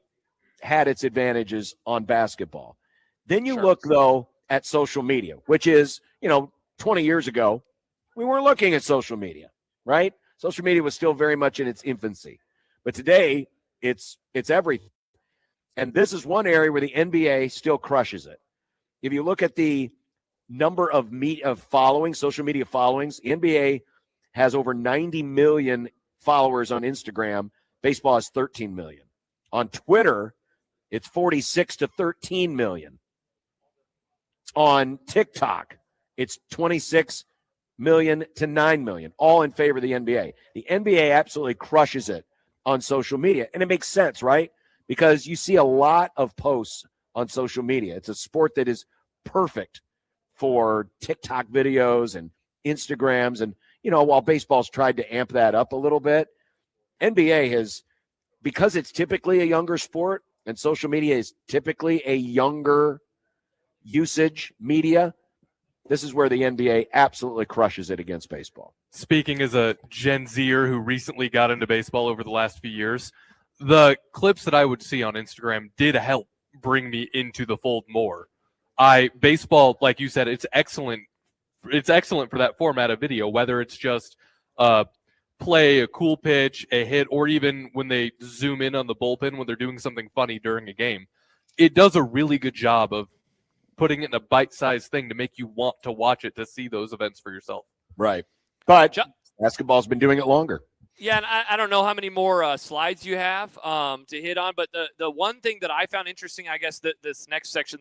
had its advantages on basketball. Then you look, though, at social media, which is, 20 years ago, we weren't looking at social media, right? Social media was still very much in its infancy. But today, it's everything. And this is one area where the NBA still crushes it. If you look at the number of social media followings, the NBA has over 90 million followers on Instagram. Baseball has 13 million. On Twitter, it's 46 to 13 million. On TikTok, it's 26 million to 9 million, all in favor of the NBA. The NBA absolutely crushes it on social media. And it makes sense, right? Because you see a lot of posts on social media. It's a sport that is perfect for TikTok videos and Instagrams. And, while baseball's tried to amp that up a little bit, NBA has, because it's typically a younger sport and social media is typically a younger usage media, this is where the NBA absolutely crushes it against baseball. Speaking as a Gen Zer who recently got into baseball over the last few years, the clips that I would see on Instagram did help bring me into the fold more. Baseball, like you said, it's excellent. It's excellent for that format of video, whether it's just play, a cool pitch, a hit, or even when they zoom in on the bullpen when they're doing something funny during a game. It does a really good job of putting it in a bite-sized thing to make you want to watch it, to see those events for yourself. Right. But basketball's been doing it longer. Yeah, and I don't know how many more slides you have to hit on, but the one thing that I found interesting, I guess, that this next section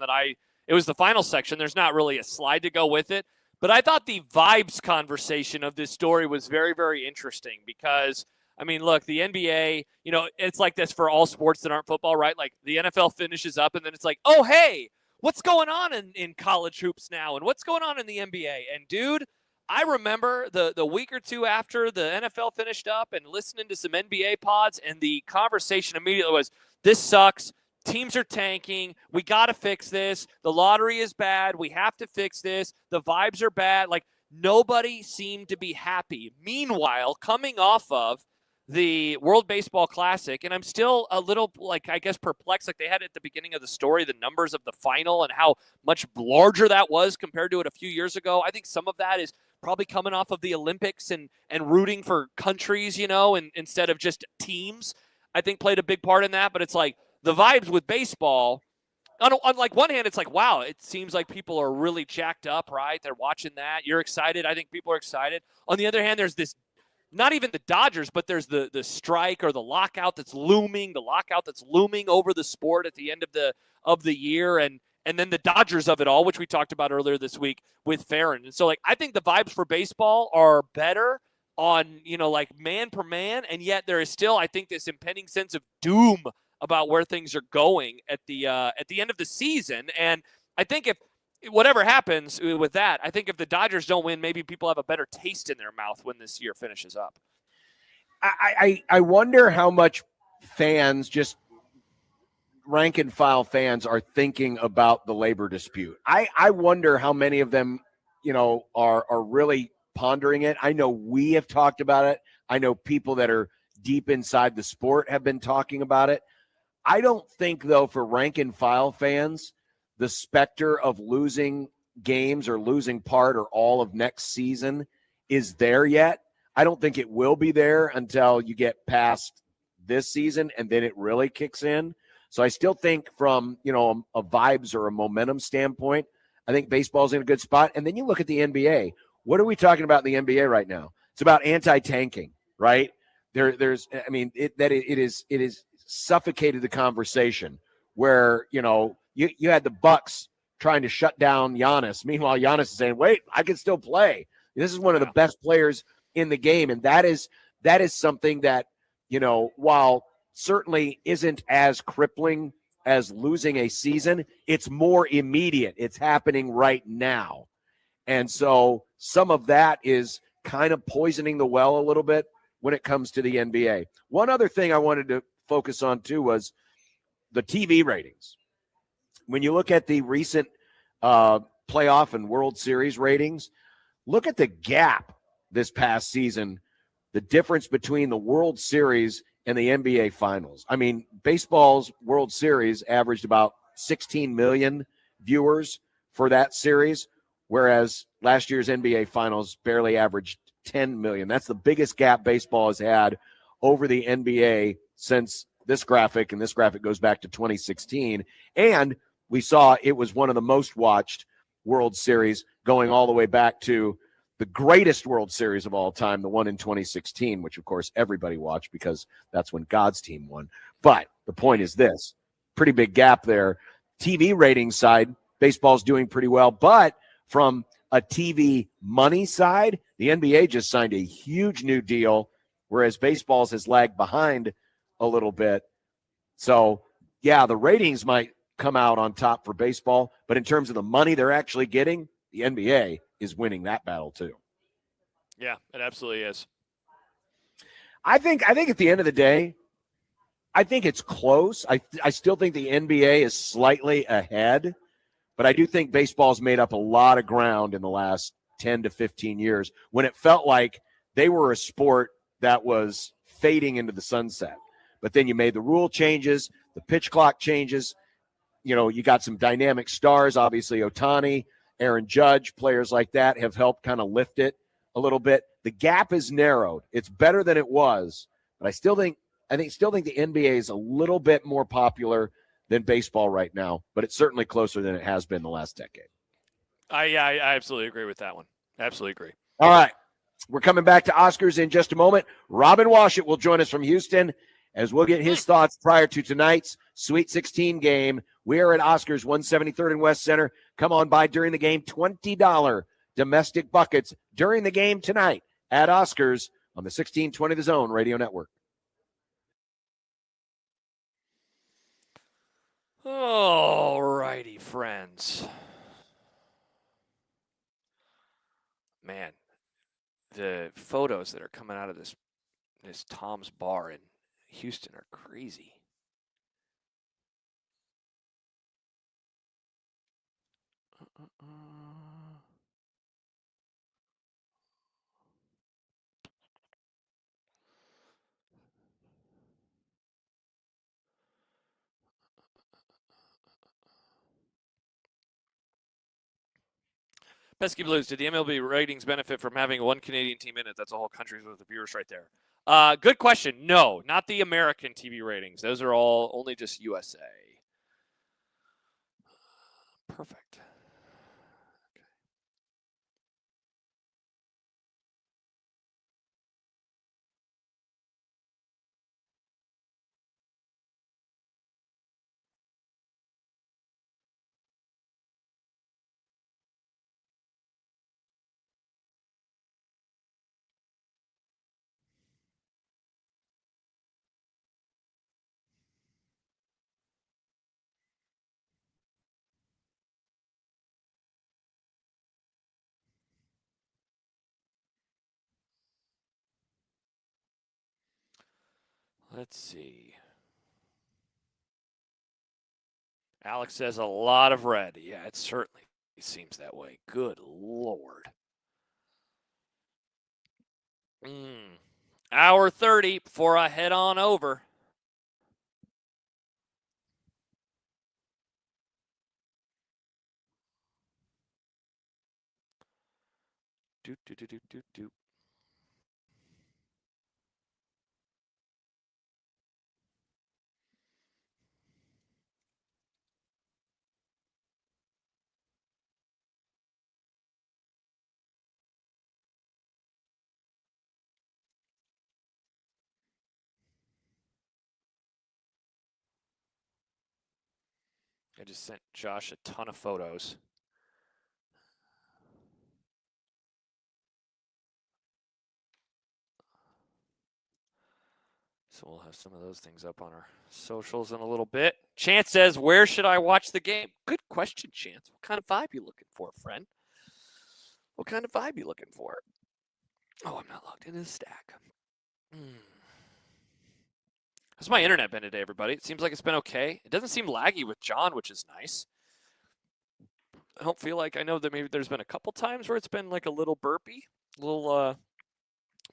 it was the final section. There's not really a slide to go with it, but I thought the vibes conversation of this story was very, very interesting because, look, the NBA, it's like this for all sports that aren't football, right? Like the NFL finishes up and then it's like, oh, hey, what's going on in college hoops now? And what's going on in the NBA? And, dude, I remember the week or two after the NFL finished up and listening to some NBA pods, and the conversation immediately was, this sucks. Teams are tanking. We got to fix this. The lottery is bad. We have to fix this. The vibes are bad. Like, nobody seemed to be happy. Meanwhile, coming off of the World Baseball Classic, and I'm still a little, perplexed. Like, they had at the beginning of the story the numbers of the final and how much larger that was compared to it a few years ago. I think some of that is probably coming off of the Olympics and rooting for countries, and instead of just teams, I think played a big part in that. But it's like the vibes with baseball, on one hand, it's like, wow, it seems like people are really jacked up, right? They're watching that. You're excited. I think people are excited. On the other hand, there's this, not even the Dodgers, but there's the strike or the lockout that's looming over the sport at the end of the year. And then the Dodgers of it all, which we talked about earlier this week with Farron. And so, I think the vibes for baseball are better on, man per man. And yet there is still, I think, this impending sense of doom about where things are going at the end of the season. And I think if whatever happens with that, I think if the Dodgers don't win, maybe people have a better taste in their mouth when this year finishes up. I wonder how much fans, just rank and file fans, are thinking about the labor dispute. I wonder how many of them, are really pondering it. I know we have talked about it. I know people that are deep inside the sport have been talking about it. I don't think, though, for rank and file fans, the specter of losing games or losing part or all of next season is there yet. I don't think it will be there until you get past this season, and then it really kicks in. So I still think from, a vibes or a momentum standpoint, I think baseball's in a good spot. And then you look at the NBA. What are we talking about in the NBA right now? It's about anti-tanking, right? It is suffocated the conversation where, you had the Bucks trying to shut down Giannis. Meanwhile, Giannis is saying, wait, I can still play. This is one of the best players in the game. And that is something that, while certainly isn't as crippling as losing a season, it's more immediate. It's happening right now. And so some of that is kind of poisoning the well a little bit when it comes to the NBA. One other thing I wanted to focus on, too, was the TV ratings. When you look at the recent playoff and World Series ratings, look at the gap this past season, the difference between the World Series and the NBA Finals. I mean, baseball's World Series averaged about 16 million viewers for that series, whereas last year's NBA Finals barely averaged 10 million. That's the biggest gap baseball has had over the NBA since this graphic, and this graphic goes back to 2016. And we saw it was one of the most watched World Series going all the way back to the greatest World Series of all time, the one in 2016, which, of course, everybody watched because that's when God's team won. But the point is this, pretty big gap there. TV ratings side, baseball's doing pretty well. But from a TV money side, the NBA just signed a huge new deal, whereas baseball's has lagged behind a little bit. So, yeah, the ratings might come out on top for baseball, but in terms of the money they're actually getting, the NBA is winning that battle too. Yeah, it absolutely is. I think at the end of the day, I think it's close. I still think the NBA is slightly ahead, but I do think baseball's made up a lot of ground in the last 10 to 15 years when it felt like they were a sport that was fading into the sunset. But then you made the rule changes, the pitch clock changes. You know, you got some dynamic stars, obviously Ohtani, Aaron Judge, players like that have helped kind of lift it a little bit. The gap is narrowed. It's better than it was, but I still think the NBA is a little bit more popular than baseball right now, but it's certainly closer than it has been the last decade. I absolutely agree with that one. Absolutely agree. All right. We're coming back to Oscars in just a moment. Robin Washut will join us from Houston as we'll get his thoughts prior to tonight's Sweet 16 game. We are at Oscars 173rd and West Center. Come on by during the game. $20 domestic buckets during the game tonight at Oscars on the 1620 The Zone Radio Network. All righty, friends. Man, the photos that are coming out of this Tom's Bar in Houston are crazy. Pesky Blues, did the MLB ratings benefit from having one Canadian team in it? That's a whole country's worth of viewers right there. Good question. No, not the American TV ratings. Those are all only just USA. Perfect. Okay. Let's see. Alex says a lot of red. Yeah, it certainly seems that way. Good Lord. Hour 30 before I head on over. Doot, doot, doot, doot, doot, doot. I just sent Josh a ton of photos. So we'll have some of those things up on our socials in a little bit. Chance says, where should I watch the game? Good question, Chance. What kind of vibe you looking for, friend? What kind of vibe you looking for? Oh, I'm not logged into the stack. How's my internet been today, everybody? It seems like it's been okay. It doesn't seem laggy with John, which is nice. I don't feel like, I know that maybe there's been a couple times where it's been like a little burpy, a little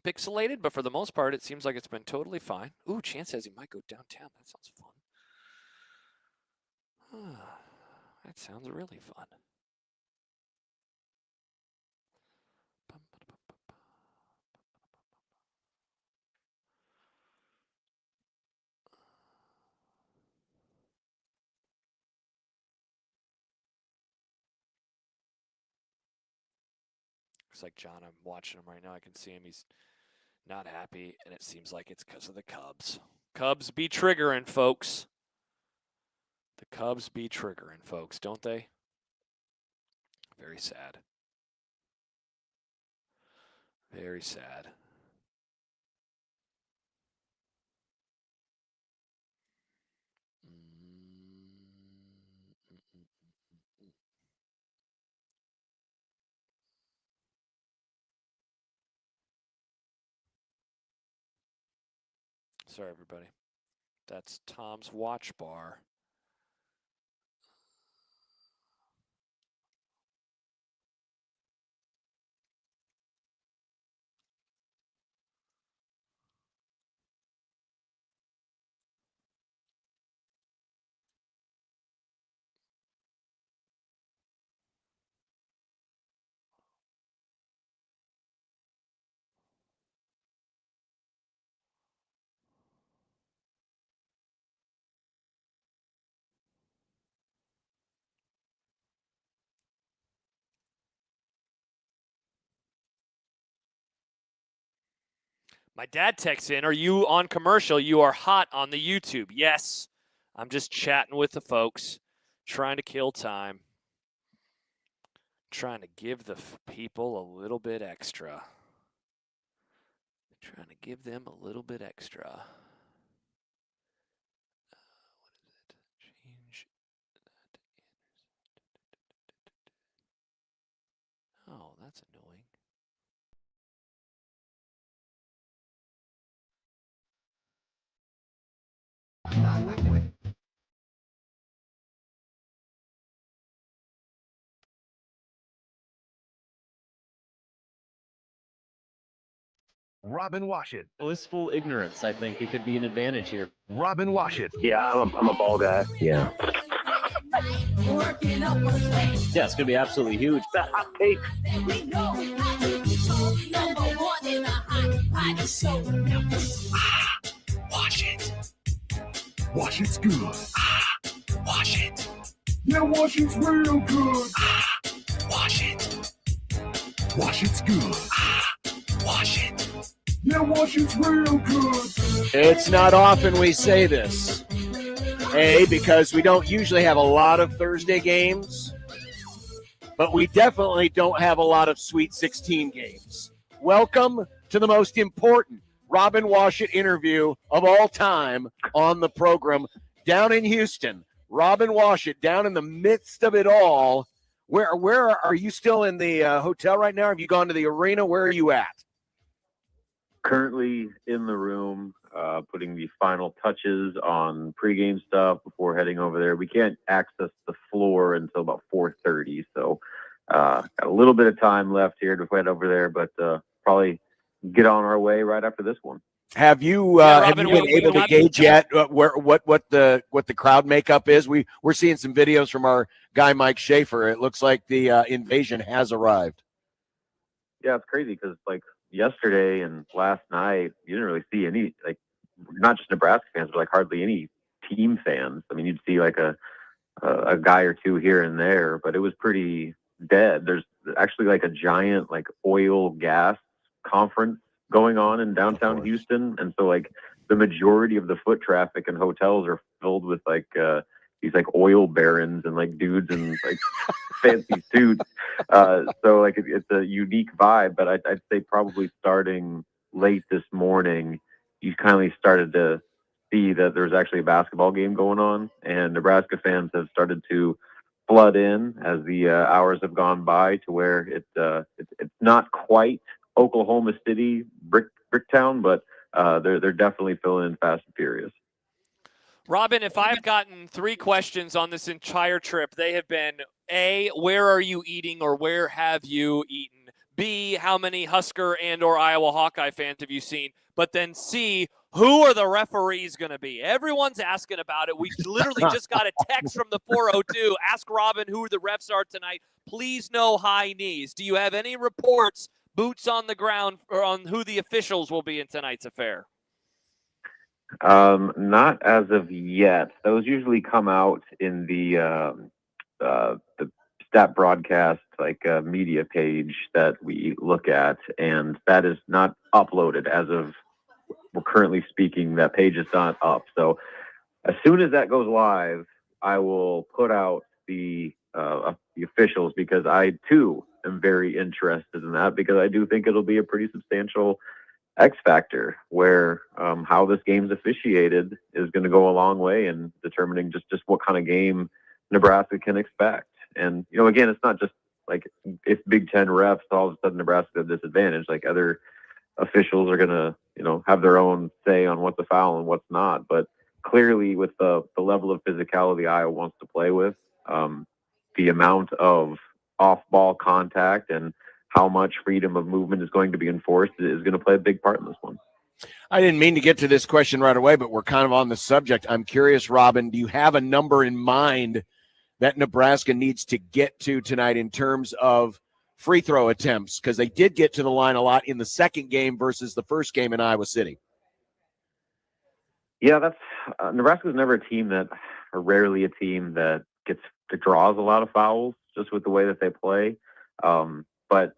pixelated, but for the most part, it seems like it's been totally fine. Ooh, Chance says he might go downtown. That sounds fun. That sounds really fun. Looks like John, I'm watching him right now. I can see him. He's not happy, and it seems like it's because of the Cubs. Cubs be triggering, folks. The Cubs be triggering, folks, don't they? Very sad. Very sad. Sorry, everybody. That's Tom's Watch Bar. My dad texts in, are you on commercial? You are hot on the YouTube. Yes. I'm just chatting with the folks, trying to kill time, trying to give the people a little bit extra. Trying to give them a little bit extra. What is it? Change that. Oh, that's annoying. Robin Washut. Blissful ignorance, I think it could be an advantage here. Robin Washut. Yeah, I'm a ball guy. Yeah. Yeah, it's going to be absolutely huge. The hot take. Wash it. Wash it's good. Wash it. Yeah, wash it's real good. Wash it. Wash it's good. Wash it. Yeah, wash it's real good. It's not often we say this. A, because we don't usually have a lot of Thursday games, but we definitely don't have a lot of Sweet 16 games. Welcome to the most important Robin Washut interview of all time on the program down in Houston. Robin Washut down in the midst of it all. Where are you still in the hotel right now? Have you gone to the arena? Where are you at? Currently in the room, putting the final touches on pregame stuff before heading over there. We can't access the floor until about 4:30, so got a little bit of time left here to head over there, but probably get on our way right after this one. Have you Robin, been able to gauge yet what the crowd makeup is? We're seeing some videos from our guy Mike Schaefer. It looks like the invasion has arrived. Yeah, it's crazy because like yesterday and last night, you didn't really see any, like, not just Nebraska fans, but like hardly any team fans. I mean, you'd see like a guy or two here and there, but it was pretty dead. There's actually like a giant like oil gas conference going on in downtown Houston, and so like the majority of the foot traffic and hotels are filled with like these like oil barons and like dudes in like fancy suits. So like it's a unique vibe, but I'd say probably starting late this morning, you kindly started to see that there's actually a basketball game going on, and Nebraska fans have started to flood in as the hours have gone by, to where it's not quite Oklahoma City Bricktown, but they're definitely filling in fast and furious. Robin, if I've gotten 3 questions on this entire trip, they have been A, where are you eating or where have you eaten? B, how many Husker and or Iowa Hawkeye fans have you seen? But then C, who are the referees going to be? Everyone's asking about it. We literally just got a text from the 402. Ask Robin who the refs are tonight. Please no high knees. Do you have any reports, boots on the ground, or on who the officials will be in tonight's affair? Not as of yet. Those usually come out in the stat broadcast, media page that we look at, and that is not uploaded as of we're currently speaking. That page is not up. So as soon as that goes live, I will put out the officials, because I too am very interested in that, because I do think it'll be a pretty substantial X factor where how this game's officiated is going to go a long way in determining just what kind of game Nebraska can expect. And, again, it's not just like if Big Ten refs, all of a sudden Nebraska at a disadvantage. Like, other officials are going to, have their own say on what's a foul and what's not. But clearly, with the level of physicality Iowa wants to play with, the amount of off-ball contact and how much freedom of movement is going to be enforced is going to play a big part in this one. I didn't mean to get to this question right away, but we're kind of on the subject. I'm curious, Robin, do you have a number in mind that Nebraska needs to get to tonight in terms of free throw attempts? Because they did get to the line a lot in the second game versus the first game in Iowa City. Yeah, that's Nebraska's never a team that, or rarely a team that draws a lot of fouls just with the way that they play. But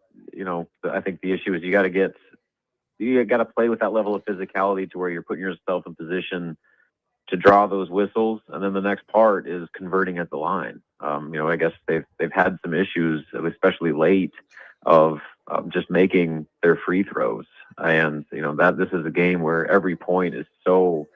I think the issue is you got to play with that level of physicality to where you're putting yourself in position to draw those whistles, and then the next part is converting at the line. I guess they've had some issues, especially late, of just making their free throws, and that this is a game where every point is so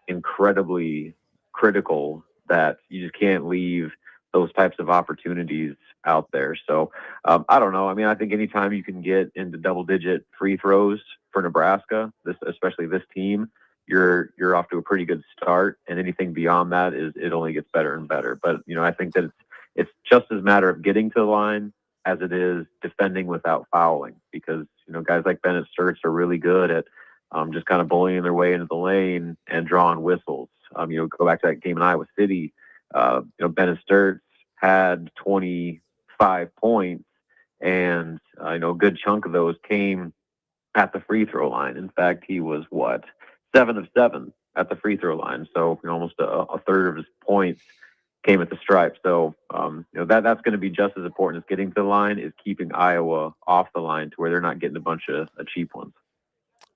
incredibly critical that you just can't leave those types of opportunities out there. So I don't know. I mean, I think anytime you can get into double-digit free throws for Nebraska, especially this team, you're off to a pretty good start. And anything beyond that it only gets better and better. But I think that it's just as a matter of getting to the line as it is defending without fouling, because guys like Bennett Sturts are really good at just kind of bullying their way into the lane and drawing whistles. Go back to that game in Iowa City. Bennett Sturts had 25 points, and a good chunk of those came at the free throw line. In fact, he was 7 of 7 at the free throw line. So almost a third of his points came at the stripe. So that's going to be just as important as getting to the line, is keeping Iowa off the line to where they're not getting a bunch of cheap ones.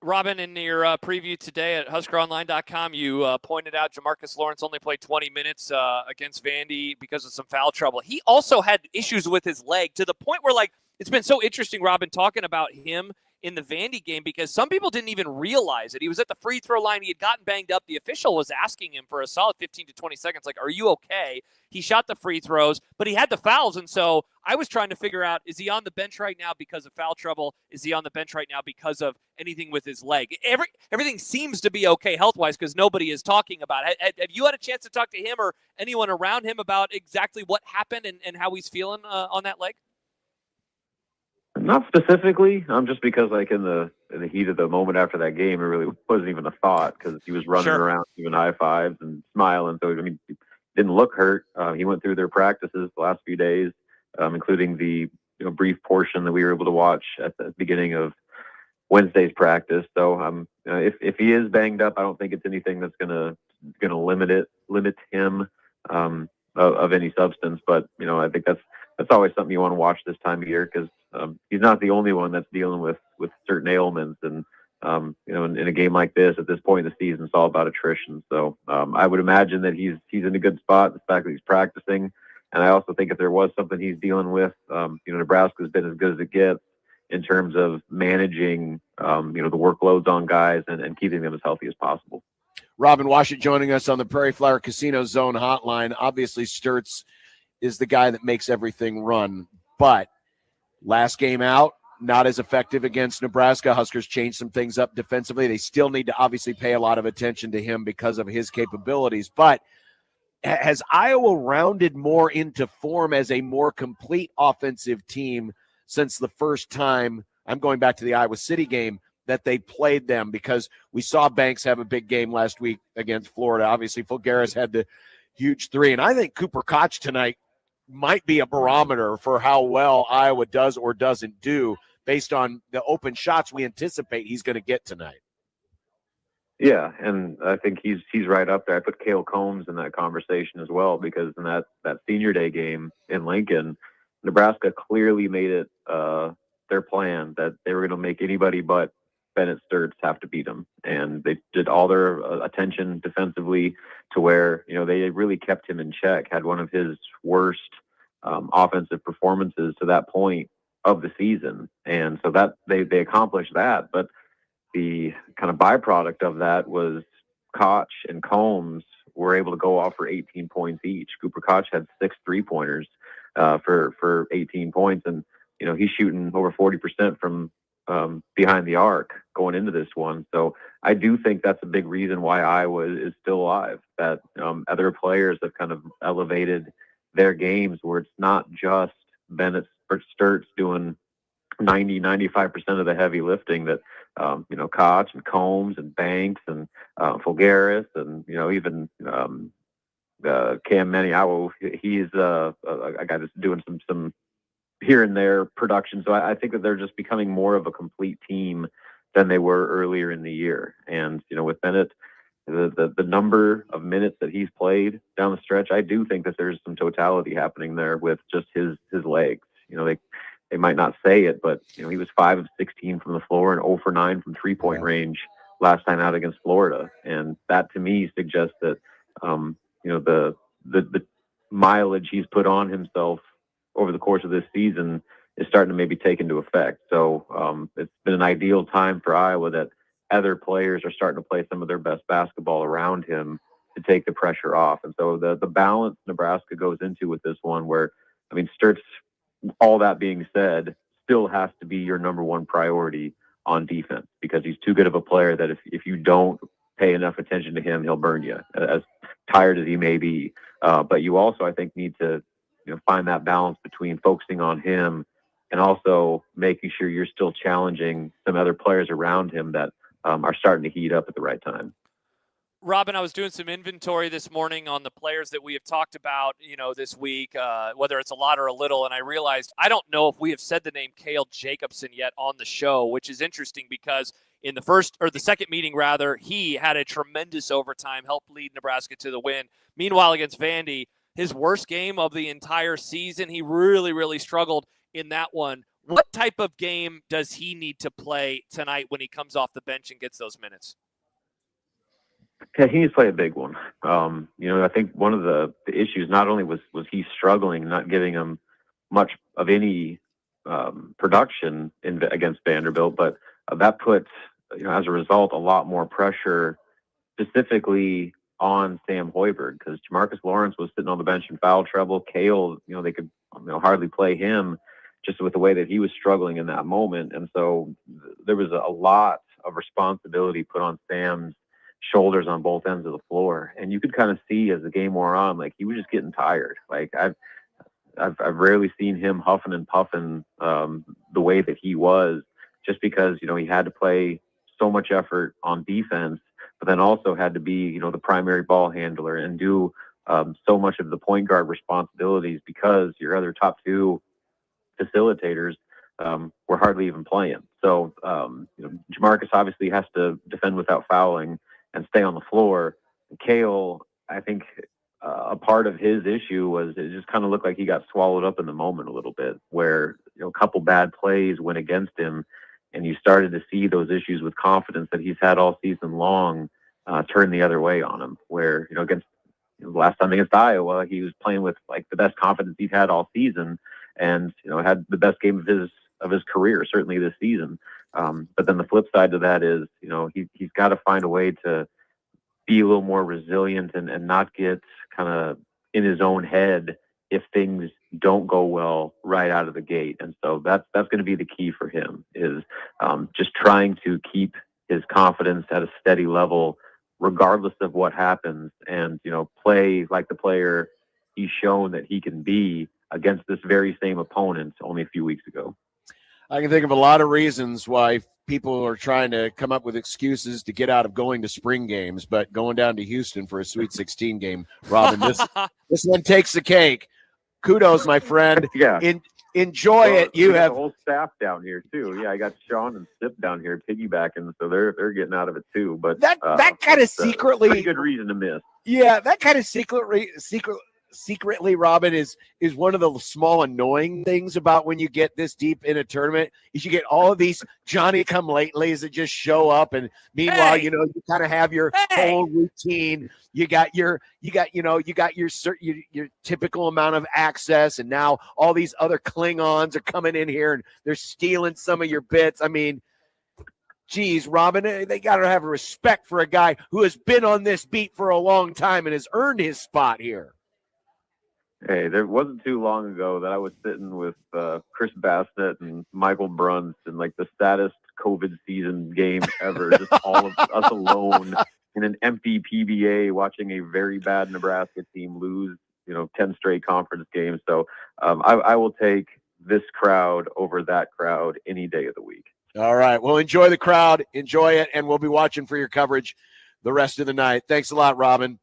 Robin, in your preview today at HuskerOnline.com, you pointed out Jamarcus Lawrence only played 20 minutes against Vandy because of some foul trouble. He also had issues with his leg, to the point where, it's been so interesting, Robin, talking about him in the Vandy game, because some people didn't even realize it. He was at the free throw line. He had gotten banged up. The official was asking him for a solid 15 to 20 seconds, like, are you okay? He shot the free throws, but he had the fouls. And so I was trying to figure out, is he on the bench right now because of foul trouble? Is he on the bench right now because of anything with his leg? Everything seems to be okay health-wise, because nobody is talking about it. Have you had a chance to talk to him or anyone around him about exactly what happened and how he's feeling on that leg? Not specifically, just because in the heat of the moment after that game, it really wasn't even a thought, because he was running around giving high fives and smiling. So he didn't look hurt. He went through their practices the last few days, including the brief portion that we were able to watch at the beginning of Wednesday's practice. So if he is banged up, I don't think it's anything that's gonna limit him of any substance. But I think that's always something you want to watch this time of year, because he's not the only one that's dealing with certain ailments. And, in a game like this, at this point in the season, it's all about attrition. So I would imagine that he's in a good spot, the fact that he's practicing. And I also think if there was something he's dealing with, Nebraska's been as good as it gets in terms of managing, the workloads on guys and keeping them as healthy as possible. Robin Washut joining us on the Prairie Flower Casino Zone hotline. Obviously, Sturtz is the guy that makes everything run, but last game out, not as effective against Nebraska. Huskers changed some things up defensively. They still need to obviously pay a lot of attention to him because of his capabilities, but has Iowa rounded more into form as a more complete offensive team since the first time, I'm going back to the Iowa City game, that they played them? Because we saw Banks have a big game last week against Florida. Obviously, Fulgaris had the huge 3, and I think Cooper Koch tonight might be a barometer for how well Iowa does or doesn't do based on the open shots we anticipate he's going to get tonight. Yeah, and I think he's right up there. I put Cale Combs in that conversation as well, because in that senior day game in Lincoln, Nebraska clearly made it their plan that they were going to make anybody but Bennett Sturtz have to beat them. And they did all their attention defensively to where, they really kept him in check, had one of his worst offensive performances to that point of the season. And so that they accomplished that. But the kind of byproduct of that was Koch and Combs were able to go off for 18 points each. Cooper Koch had 6 3-pointers for 18 points. And, he's shooting over 40% from behind the arc going into this one. So I do think that's a big reason why Iowa is still alive, that other players have kind of elevated their games where it's not just Bennett Sturtz doing 95% of the heavy lifting, that Koch and Combs and Banks and Fulgaris and even Cam Maniawo, he's a guy that's doing some here and there production. So I think that they're just becoming more of a complete team than they were earlier in the year. And with Bennett, the number of minutes that he's played down the stretch, I do think that there's some totality happening there with just his legs. They might not say it, but he was 5 of 16 from the floor and 0 for 9 from 3-point range last time out against Florida. And that to me suggests that the mileage he's put on himself over the course of this season is starting to maybe take into effect. So it's been an ideal time for Iowa that other players are starting to play some of their best basketball around him to take the pressure off. And so the balance Nebraska goes into with this one, where, Sturtz, all that being said, still has to be your number one priority on defense, because he's too good of a player that if you don't pay enough attention to him, he'll burn you, as tired as he may be. But you also, I think, need to find that balance between focusing on him and also making sure you're still challenging some other players around him that are starting to heat up at the right time. Robin, I was doing some inventory this morning on the players that we have talked about, this week, whether it's a lot or a little, and I realized I don't know if we have said the name Cale Jacobson yet on the show, which is interesting because in the second meeting, he had a tremendous overtime, helped lead Nebraska to the win. Meanwhile, against Vandy, his worst game of the entire season, he really, really struggled in that one. What type of game does he need to play tonight when he comes off the bench and gets those minutes? Yeah, he needs to play a big one. I think one of the issues not only was he struggling, not giving him much of any production against Vanderbilt, but that put, as a result, a lot more pressure specifically on Sam Hoiberg, because Jamarcus Lawrence was sitting on the bench in foul trouble. Cale, they could hardly play him just with the way that he was struggling in that moment. And so there was a lot of responsibility put on Sam's shoulders on both ends of the floor. And you could kind of see as the game wore on, like he was just getting tired. Like I've rarely seen him huffing and puffing the way that he was, just because, he had to play so much effort on defense, but then also had to be, the primary ball handler and do so much of the point guard responsibilities, because your other top 2 facilitators were hardly even playing. So, Jamarcus obviously has to defend without fouling and stay on the floor. Cale, I think a part of his issue was it just kind of looked like he got swallowed up in the moment a little bit, where a couple bad plays went against him, and you started to see those issues with confidence that he's had all season long turn the other way on him. Where against last time against Iowa, he was playing with like the best confidence he'd had all season, and had the best game of his of his career, certainly this season. But then the flip side to that is, he's got to find a way to be a little more resilient and not get kind of in his own head if things don't go well right out of the gate. And so that's going to be the key for him, is just trying to keep his confidence at a steady level regardless of what happens, and play like the player he's shown that he can be against this very same opponent only a few weeks ago. I can think of a lot of reasons why people are trying to come up with excuses to get out of going to spring games, but going down to Houston for a Sweet 16 game, Robin, this one takes the cake. Kudos, my friend. Yeah. Enjoy it. You have the whole staff down here too. Yeah, I got Sean and Sip down here piggybacking, so they're getting out of it too. But that kind of secretly pretty good reason to miss. Yeah, that kind of secretly, Robin, is one of the small annoying things about when you get this deep in a tournament, is you get all of these Johnny-come-latelys that just show up, and meanwhile, you kind of have your whole routine. You got your typical amount of access, and now all these other Klingons are coming in here and they're stealing some of your bits. I mean, geez, Robin, they got to have respect for a guy who has been on this beat for a long time and has earned his spot here. Hey, there wasn't too long ago that I was sitting with Chris Bassett and Michael Bruns in like the saddest COVID season game ever, just all of us alone in an empty PBA watching a very bad Nebraska team lose, 10 straight conference games. So I will take this crowd over that crowd any day of the week. All right. Well, enjoy the crowd. Enjoy it. And we'll be watching for your coverage the rest of the night. Thanks a lot, Robin.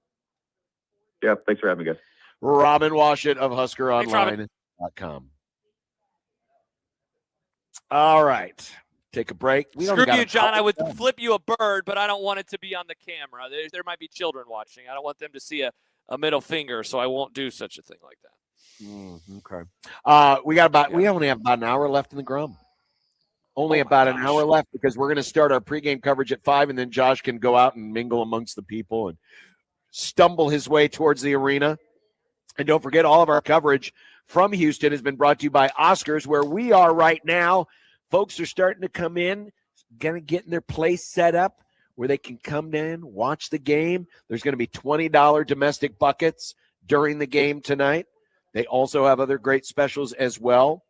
Yeah, thanks for having me, guys. Robin Washut of HuskerOnline.com. All right. Take a break. Screw you, John. I would flip you a bird, but I don't want it to be on the camera. There might be children watching. I don't want them to see a middle finger, so I won't do such a thing like that. Okay. We only have about an hour left in the Grum. Only about an hour left, because we're going to start our pregame coverage at 5, and then Josh can go out and mingle amongst the people and stumble his way towards the arena. And don't forget, all of our coverage from Houston has been brought to you by Oscars, where we are right now. Folks are starting to come in, going to get their place set up where they can come in, watch the game. There's going to be $20 domestic buckets during the game tonight. They also have other great specials as well,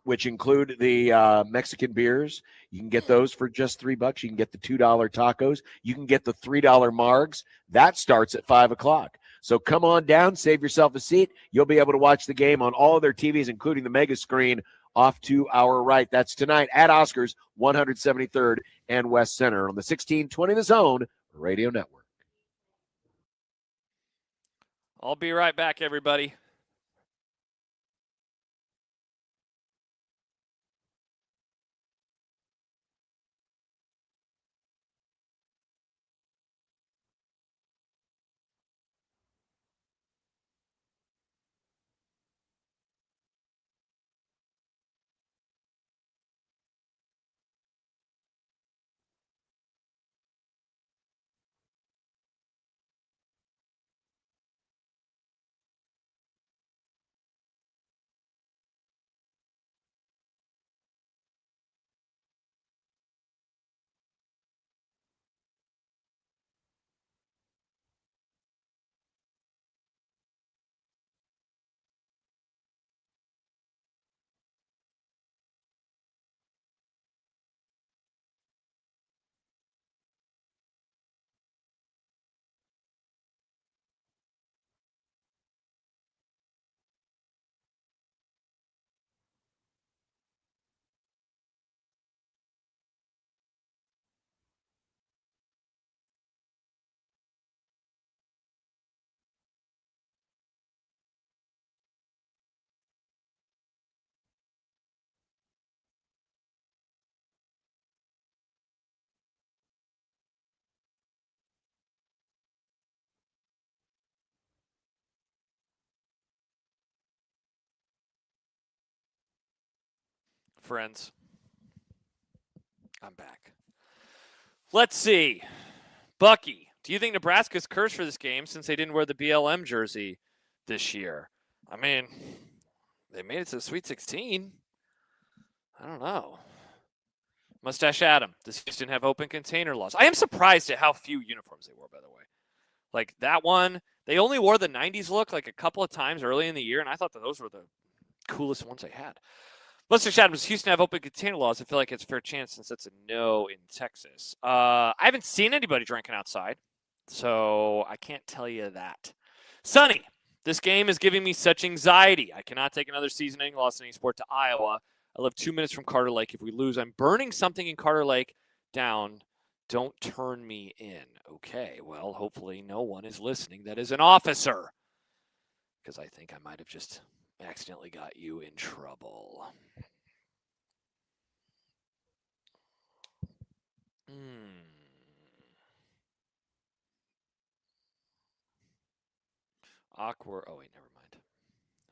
which include the Mexican beers. You can get those for just $3. You can get the $2 tacos. You can get the $3 margs. That starts at 5 o'clock. So come on down, save yourself a seat. You'll be able to watch the game on all of their TVs, including the mega screen off to our right. That's tonight at Oscars, 173rd and West Center on the 1620 The Zone Radio Network. I'll be right back, everybody. Friends, I'm back. Let's see. Bucky, do you think Nebraska's cursed for this game since they didn't wear the BLM jersey this year? I mean, they made it to the Sweet 16. I don't know. Mustache Adam, does Houston have open container laws? I am surprised at how few uniforms they wore, by the way. Like that one, they only wore the 90s look like a couple of times early in the year, and I thought that those were the coolest ones they had. Mustache Adam, does Houston have open container laws? I feel like it's a fair chance since it's a no in Texas. I haven't seen anybody drinking outside, so I can't tell you that. Sonny, this game is giving me such anxiety. I cannot take another season-ending loss in any sport to Iowa. I live 2 minutes from Carter Lake. If we lose, I'm burning something in Carter Lake down. Don't turn me in. Okay, well, hopefully no one is listening that is an officer, because I think I might have just accidentally got you in trouble. Awkward. Oh, wait, never mind.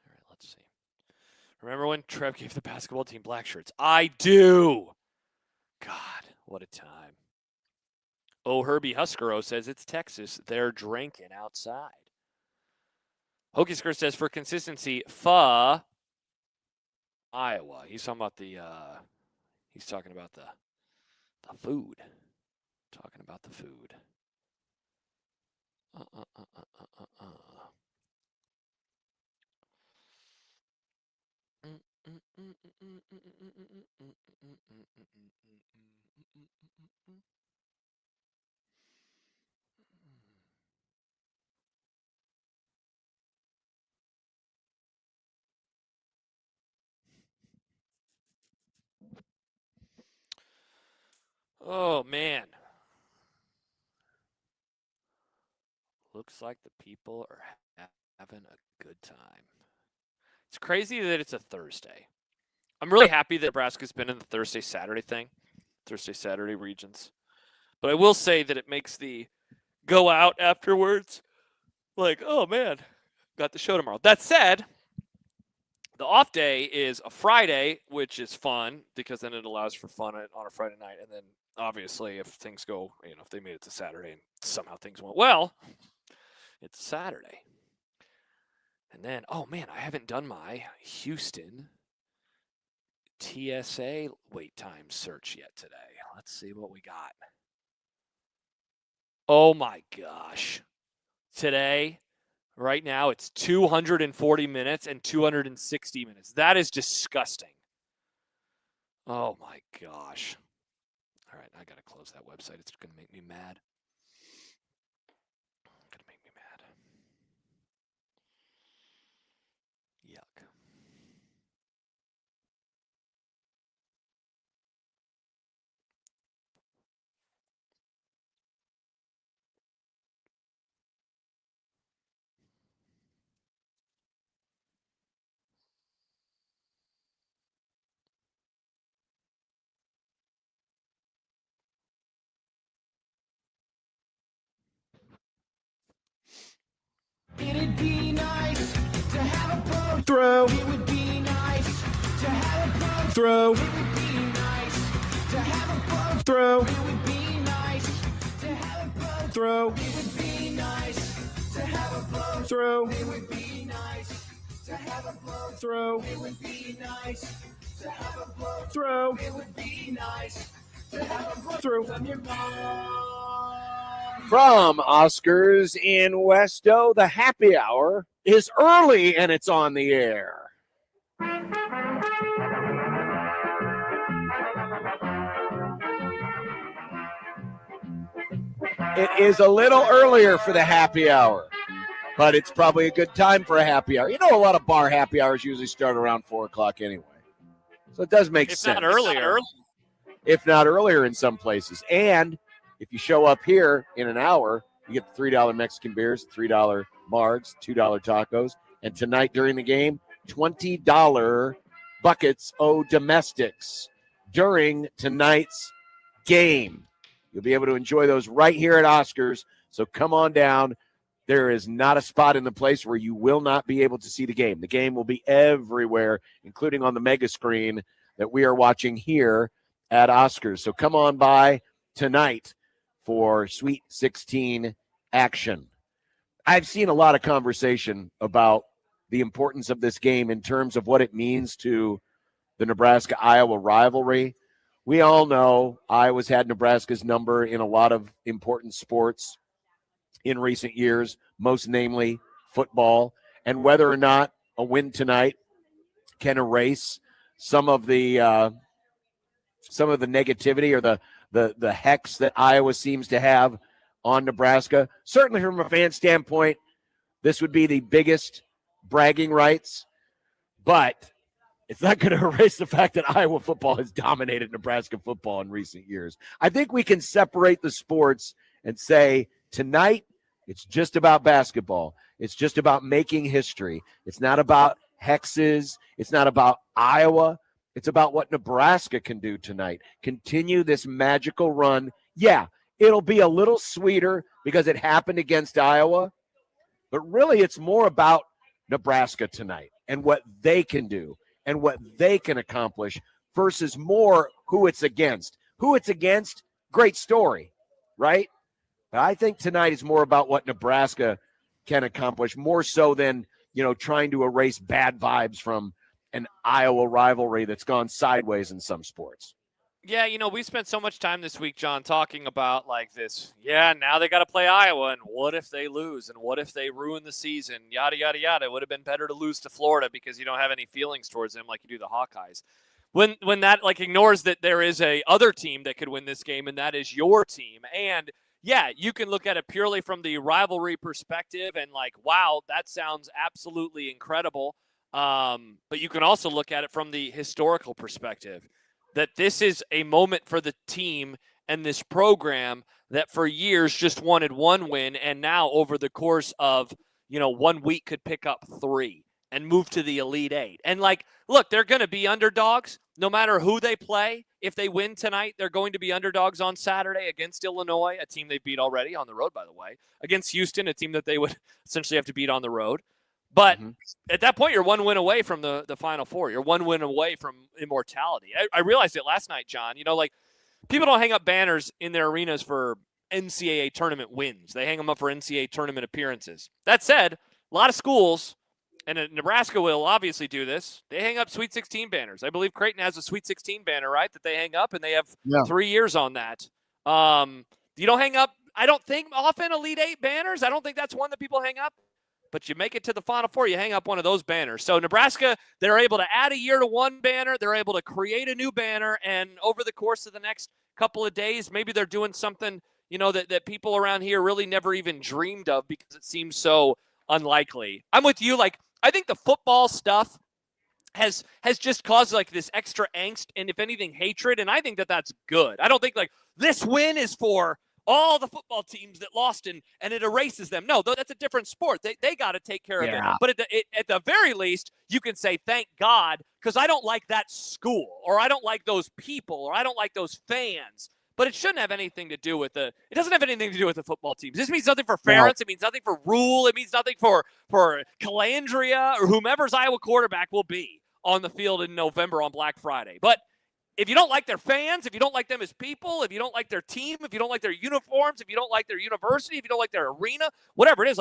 All right, let's see. Remember when Trev gave the basketball team black shirts? I do. God, what a time. Oh, Herbie Huskero says it's Texas. They're drinking outside. Hokisker says for consistency, Iowa. He's talking about the food. Talking about the food. Oh, man. Looks like the people are having a good time. It's crazy that it's a Thursday. I'm really happy that Nebraska's been in the Thursday-Saturday thing, Thursday-Saturday regions. But I will say that it makes the go out afterwards like, oh, man, got the show tomorrow. That said, the off day is a Friday, which is fun because then it allows for fun on a Friday night. And then, obviously, if things go, if they made it to Saturday and somehow things went well, it's Saturday. And then, oh, man, I haven't done my Houston TSA wait time search yet today. Let's see what we got. Oh, my gosh. Today, right now, it's 240 minutes and 260 minutes. That is disgusting. Oh, my gosh. All right, I got to close that website. It's going to make me mad. Going to make me mad. Yuck. It'd be nice to have a boat throw. It would be nice to have a boat throw. It would be nice to have a boat throw. It would be nice to have a boat throw. It would be nice to have a boat throw. It would be nice to have a boat throw. It would be nice to have a boat throw. It would be nice to have a boat throw from your mom. From Oscars in Westo, the happy hour is early and it's on the air. It is a little earlier for the happy hour, but it's probably a good time for a happy hour. A lot of bar happy hours usually start around 4 o'clock anyway. So it does make sense. If not earlier in some places. And if you show up here in an hour, you get the $3 Mexican beers, $3 margs, $2 tacos, and tonight during the game, $20 buckets o' domestics during tonight's game. You'll be able to enjoy those right here at Oscars, so come on down. There is not a spot in the place where you will not be able to see the game. The game will be everywhere, including on the mega screen that we are watching here at Oscars. So come on by tonight for Sweet 16 action. I've seen a lot of conversation about the importance of this game in terms of what it means to the Nebraska-Iowa rivalry. We all know Iowa's had Nebraska's number in a lot of important sports in recent years, most namely football, and whether or not a win tonight can erase some of the negativity or the hex that Iowa seems to have on Nebraska. Certainly from a fan standpoint, this would be the biggest bragging rights, but it's not going to erase the fact that Iowa football has dominated Nebraska football in recent years. I think we can separate the sports and say tonight it's just about basketball. It's just about making history. It's not about hexes. It's not about Iowa. It's about what Nebraska can do tonight. Continue this magical run. Yeah, it'll be a little sweeter because it happened against Iowa, but really it's more about Nebraska tonight and what they can do and what they can accomplish versus more who it's against. Who it's against, great story, right? But I think tonight is more about what Nebraska can accomplish, more so than, trying to erase bad vibes from an Iowa rivalry that's gone sideways in some sports. Yeah, we spent so much time this week, John, talking about this. Yeah, now they got to play Iowa, and what if they lose, and what if they ruin the season, yada, yada, yada. It would have been better to lose to Florida because you don't have any feelings towards them like you do the Hawkeyes. When that ignores that there is a other team that could win this game, and that is your team. And yeah, you can look at it purely from the rivalry perspective and wow, that sounds absolutely incredible. But you can also look at it from the historical perspective, that this is a moment for the team and this program that for years just wanted one win, and now over the course of 1 week could pick up 3 and move to the Elite Eight. And look, they're going to be underdogs no matter who they play. If they win tonight, they're going to be underdogs on Saturday against Illinois, a team they beat already on the road, by the way, against Houston, a team that they would essentially have to beat on the road. But at that point, you're 1 win away from the Final Four. You're 1 win away from immortality. I realized it last night, John. People don't hang up banners in their arenas for NCAA tournament wins. They hang them up for NCAA tournament appearances. That said, a lot of schools, and Nebraska will obviously do this, they hang up Sweet 16 banners. I believe Creighton has a Sweet 16 banner, right, that they hang up, and they have 3 years on that. You don't hang up, I don't think, often Elite Eight banners. I don't think that's one that people hang up. But you make it to the Final Four, you hang up one of those banners. So Nebraska, they're able to add a year to one banner. They're able to create a new banner. And over the course of the next couple of days, maybe they're doing something, that people around here really never even dreamed of because it seems so unlikely. I'm with you. I think the football stuff has just caused this extra angst and, if anything, hatred. And I think that that's good. I don't think this win is for all the football teams that lost and it erases them. No, that's a different sport. They got to take care of it. But at the very least, you can say, thank God, because I don't like that school, or I don't like those people, or I don't like those fans. But it shouldn't have anything to do with it doesn't have anything to do with the football teams. This means nothing for Ferentz. It means nothing for Rule. It means nothing for Calandria or whomever's Iowa quarterback will be on the field in November on Black Friday. But if you don't like their fans, if you don't like them as people, if you don't like their team, if you don't like their uniforms, if you don't like their university, if you don't like their arena, whatever it is,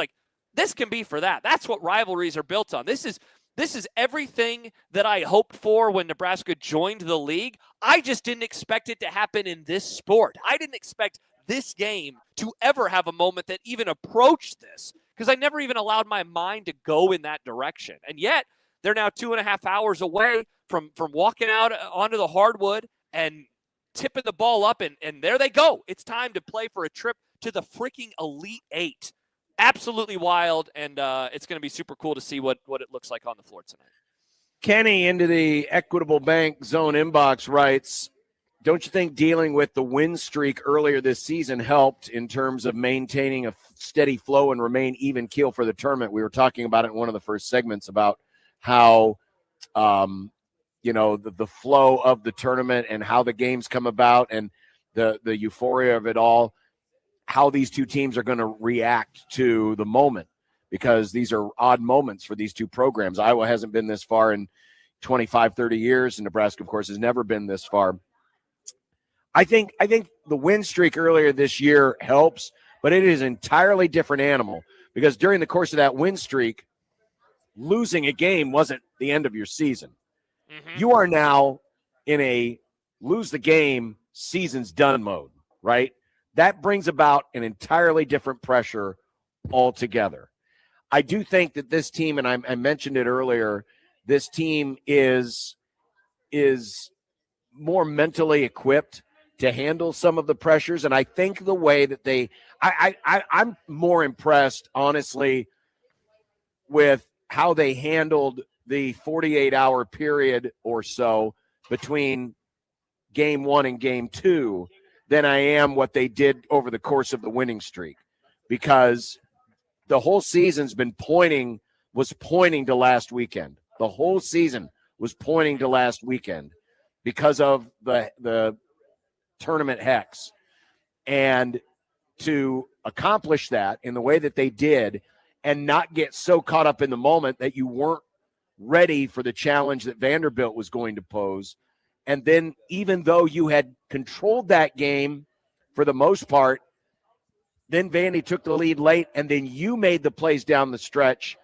this can be for that. That's what rivalries are built on. This is everything that I hoped for when Nebraska joined the league. I just didn't expect it to happen in this sport. I didn't expect this game to ever have a moment that even approached this, because I never even allowed my mind to go in that direction. And yet, they're now 2.5 hours away from walking out onto the hardwood and tipping the ball up, and there they go. It's time to play for a trip to the freaking Elite Eight. Absolutely wild, and it's going to be super cool to see what it looks like on the floor tonight. Kenny into the Equitable Bank Zone inbox writes, don't you think dealing with the win streak earlier this season helped in terms of maintaining a steady flow and remain even keel for the tournament? We were talking about it in one of the first segments about how the flow of the tournament and how the games come about and the euphoria of it all, how these two teams are going to react to the moment, because these are odd moments for these two programs. Iowa hasn't been this far in 25, 30 years, and Nebraska, of course, has never been this far. I think the win streak earlier this year helps, but it is an entirely different animal, because during the course of that win streak, losing a game wasn't the end of your season. You are now in a lose the game, season's done mode, right? That brings about an entirely different pressure altogether. I do think that this team, and I mentioned it earlier, this team is more mentally equipped to handle some of the pressures. And I think the way that I'm more impressed, honestly, with how they handled the 48-hour period or so between game 1 and game 2 than I am what they did over the course of the winning streak, because the whole season's been pointing to last weekend. The whole season was pointing to last weekend because of the tournament hex. And to accomplish that in the way that they did and not get so caught up in the moment that you weren't ready for the challenge that Vanderbilt was going to pose. And then even though you had controlled that game for the most part, then Vandy took the lead late, and then you made the plays down the stretch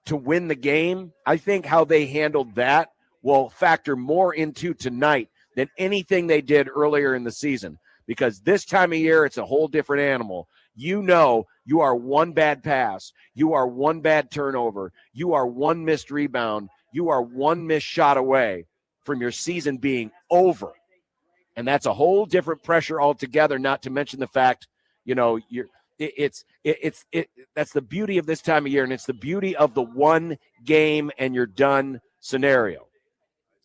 to win the game. I think how they handled that will factor more into tonight than anything they did earlier in the season, because this time of year, it's a whole different animal. You know, you are one bad pass. You are one bad turnover. You are one missed rebound. You are one missed shot away from your season being over. And that's a whole different pressure altogether, not to mention the fact, you know, that's the beauty of this time of year, and it's the beauty of the one game and you're done scenario,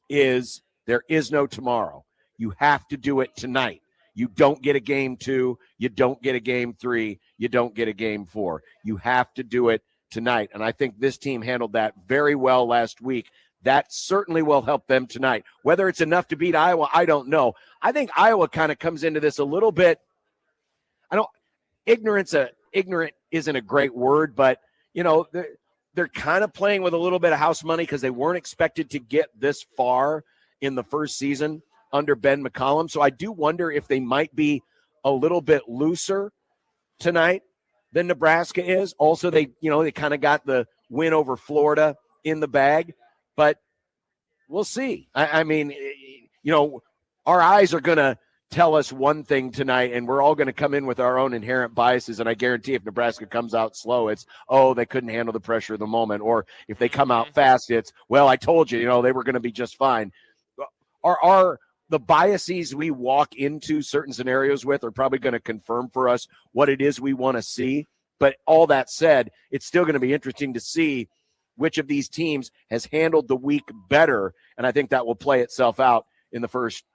is there is no tomorrow. You have to do it tonight. You don't get a game 2. You don't get a game 3. You don't get a game 4. You have to do it tonight. And I think this team handled that very well last week. That certainly will help them tonight. Whether it's enough to beat Iowa, I don't know. I think Iowa kind of comes into this a little bit. Ignorant isn't a great word, but, you know, they're kind of playing with a little bit of house money because they weren't expected to get this far in the first season under Ben McCollum. So I do wonder if they might be a little bit looser tonight than Nebraska is. Also, they kind of got the win over Florida in the bag, but we'll see. I mean, you know, our eyes are going to tell us one thing tonight, and we're all going to come in with our own inherent biases. And I guarantee if Nebraska comes out slow, it's, oh, they couldn't handle the pressure of the moment. Or if they come out fast, it's, well, I told you, they were going to be just fine. Are the biases we walk into certain scenarios with are probably going to confirm for us what it is we want to see. But all that said, it's still going to be interesting to see which of these teams has handled the week better. And I think that will play itself out in the first,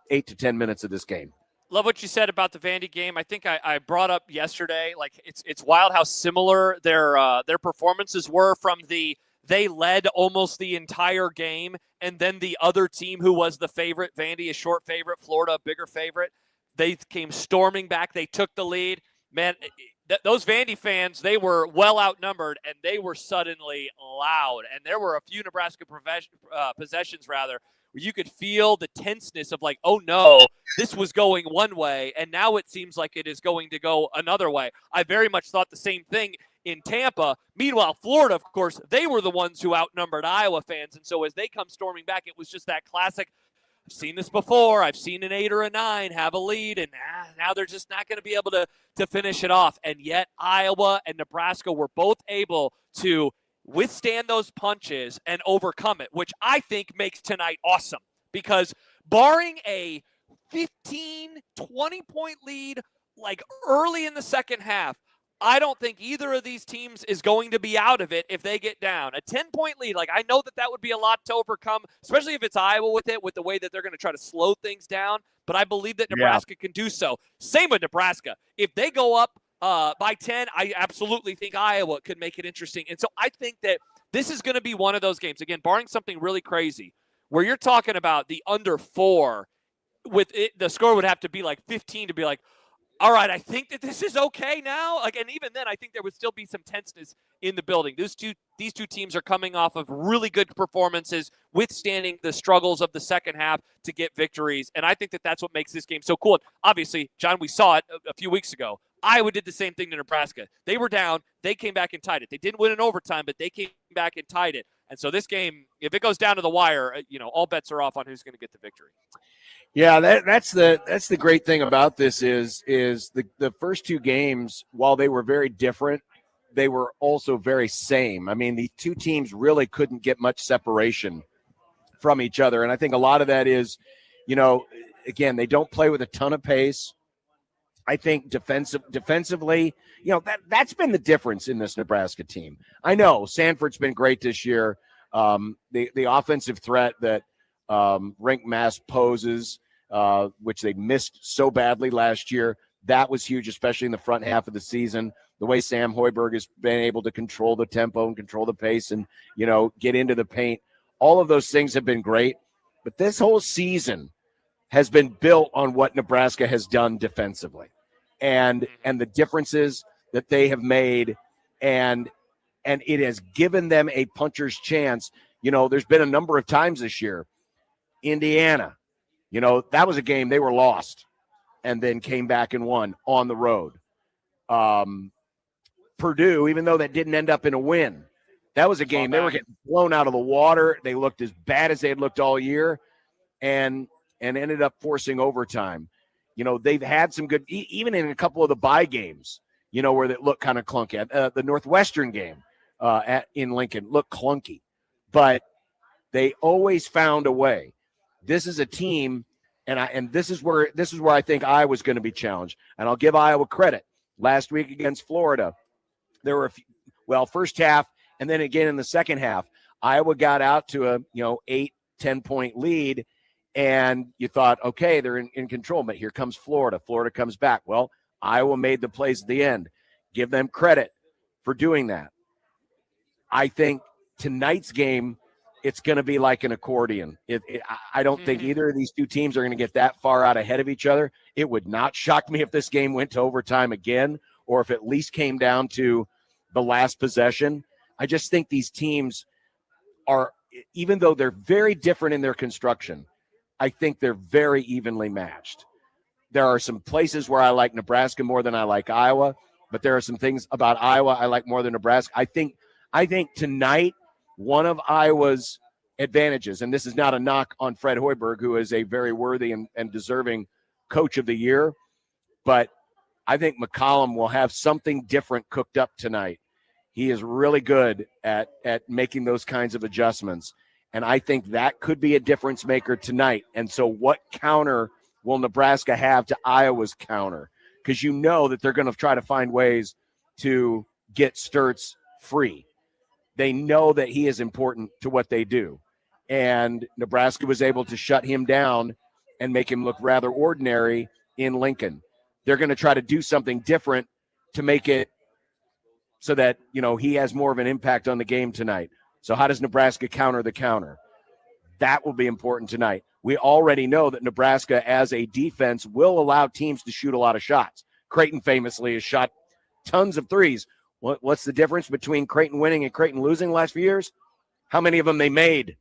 8 to 10 minutes of this game. Love what you said about the Vandy game. I think I brought up yesterday, like it's wild how similar their performances were from they led almost the entire game, and then the other team who was the favorite, Vandy, a short favorite, Florida, a bigger favorite, they came storming back. They took the lead. Man, those Vandy fans, they were well outnumbered, and they were suddenly loud. And there were a few Nebraska possessions, where you could feel the tenseness of like, oh no, this was going one way, and now it seems like it is going to go another way. I very much thought the same thing in Tampa. Meanwhile, Florida, of course, they were the ones who outnumbered Iowa fans. And so as they come storming back, it was just that classic, I've seen this before. I've seen an 8 or a 9 have a lead, and now they're just not going to be able to finish it off. And yet Iowa and Nebraska were both able to withstand those punches and overcome it, which I think makes tonight awesome, because barring a 15, 20-point lead like early in the second half, I don't think either of these teams is going to be out of it if they get down. A 10-point lead, like I know that would be a lot to overcome, especially if it's Iowa with the way that they're going to try to slow things down. But I believe that Nebraska can do so. Same with Nebraska. If they go up by 10, I absolutely think Iowa could make it interesting. And so I think that this is going to be one of those games, again, barring something really crazy, where you're talking about the under 4, with it, the score would have to be like 15 to be like, all right, I think that this is okay now. Like, and even then, I think there would still be some tenseness in the building. These two teams are coming off of really good performances, withstanding the struggles of the second half to get victories. And I think that that's what makes this game so cool. And obviously, John, we saw it a few weeks ago. Iowa did the same thing to Nebraska. They were down. They came back and tied it. They didn't win in overtime, but they came back and tied it. And so this game, if it goes down to the wire, all bets are off on who's going to get the victory. Yeah, that's the great thing about this is the first two games, while they were very different, they were also very same. I mean, the two teams really couldn't get much separation from each other. And I think a lot of that is, again, they don't play with a ton of pace. I think defensively, that's been the difference in this Nebraska team. I know Sanford's been great this year. The offensive threat that Rink Mass poses, which they missed so badly last year, that was huge, especially in the front half of the season. The way Sam Hoiberg has been able to control the tempo and control the pace and, get into the paint. All of those things have been great. But this whole season has been built on what Nebraska has done defensively and the differences that they have made. And it has given them a puncher's chance. There's been a number of times this year. Indiana, that was a game they were lost and then came back and won on the road. Purdue, even though that didn't end up in a win, that was a game they were getting blown out of the water. They looked as bad as they had looked all year and ended up forcing overtime. They've had some good, even in a couple of the bye games, where they look kind of clunky. The Northwestern game in Lincoln looked clunky, but they always found a way. This is a team, and this is where I think Iowa's going to be challenged. And I'll give Iowa credit. Last week against Florida, there were first half, and then again in the second half, Iowa got out to a 8-10 point lead, and you thought, okay, they're in control. But here comes Florida. Florida comes back. Well, Iowa made the plays at the end. Give them credit for doing that. I think tonight's game, it's going to be like an accordion. I don't think either of these two teams are going to get that far out ahead of each other. It would not shock me if this game went to overtime again, or if it at least came down to the last possession. I just think these teams are, even though they're very different in their construction, I think they're very evenly matched. There are some places where I like Nebraska more than I like Iowa, but there are some things about Iowa I like more than Nebraska. I think tonight, one of Iowa's advantages, and this is not a knock on Fred Hoiberg, who is a very worthy and deserving coach of the year, but I think McCollum will have something different cooked up tonight. He is really good at making those kinds of adjustments, and I think that could be a difference maker tonight. And so what counter will Nebraska have to Iowa's counter? Because that they're going to try to find ways to get Sturtz free. They know that he is important to what they do. And Nebraska was able to shut him down and make him look rather ordinary in Lincoln. They're going to try to do something different to make it so that, he has more of an impact on the game tonight. So how does Nebraska counter the counter? That will be important tonight. We already know that Nebraska as a defense will allow teams to shoot a lot of shots. Creighton famously has shot tons of threes. What's the difference between Creighton winning and Creighton losing the last few years? How many of them they made,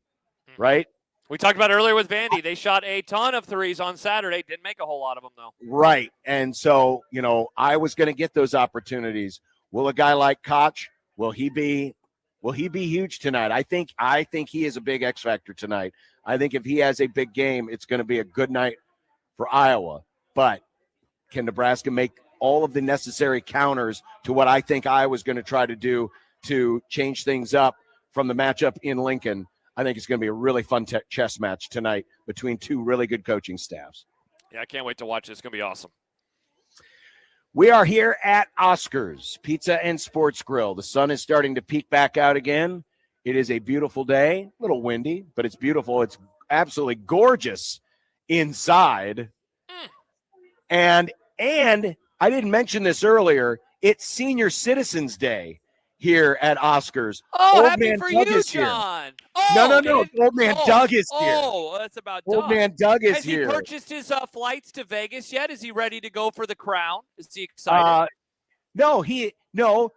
right? We talked about earlier with Vandy. They shot a ton of threes on Saturday. Didn't make a whole lot of them, though. Right. And so, I was going to get those opportunities. Will a guy like Koch, will he be huge tonight? I think he is a big X factor tonight. I think if he has a big game, it's going to be a good night for Iowa. But can Nebraska make all of the necessary counters to what I think Iowa's going to try to do to change things up from the matchup in Lincoln? I think it's going to be a really fun chess match tonight between two really good coaching staffs. Yeah, I can't wait to watch it. It's going to be awesome. We are here at Oscars Pizza and Sports Grill. The sun is starting to peek back out again. It is a beautiful day, a little windy, but it's beautiful. It's absolutely gorgeous inside. And I didn't mention this earlier. It's Senior Citizens Day here at Oscars. Oh, Old happy man for Doug you, is here. John. No. Old man Doug is here. Oh, that's about Doug. Old man Doug is Has here. Has he purchased his flights to Vegas yet? Is he ready to go for the crown? Is he excited? No, he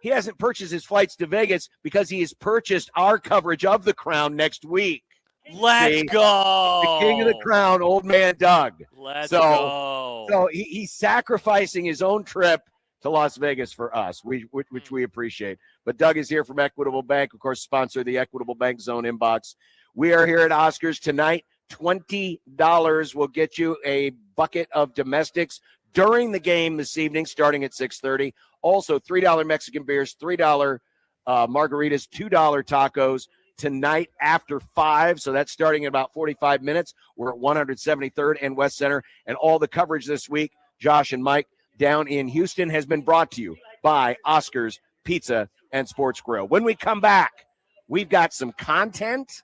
hasn't purchased his flights to Vegas because he has purchased our coverage of the crown next week. Let's go. The king of the crown, old man Doug. Let's go. So he's sacrificing his own trip to Las Vegas for us, which we appreciate. But Doug is here from Equitable Bank, of course, sponsor of the Equitable Bank Zone Inbox. We are here at Oscars tonight. $20 will get you a bucket of domestics during the game this evening, starting at 6:30. Also, $3 Mexican beers, $3 margaritas, $2 tacos tonight after 5. So that's starting in about 45 minutes. We're at 173rd and West Center. And all the coverage this week, Josh and Mike, down in Houston, has been brought to you by Oscars Pizza and Sports Grill. When we come back, we've got some content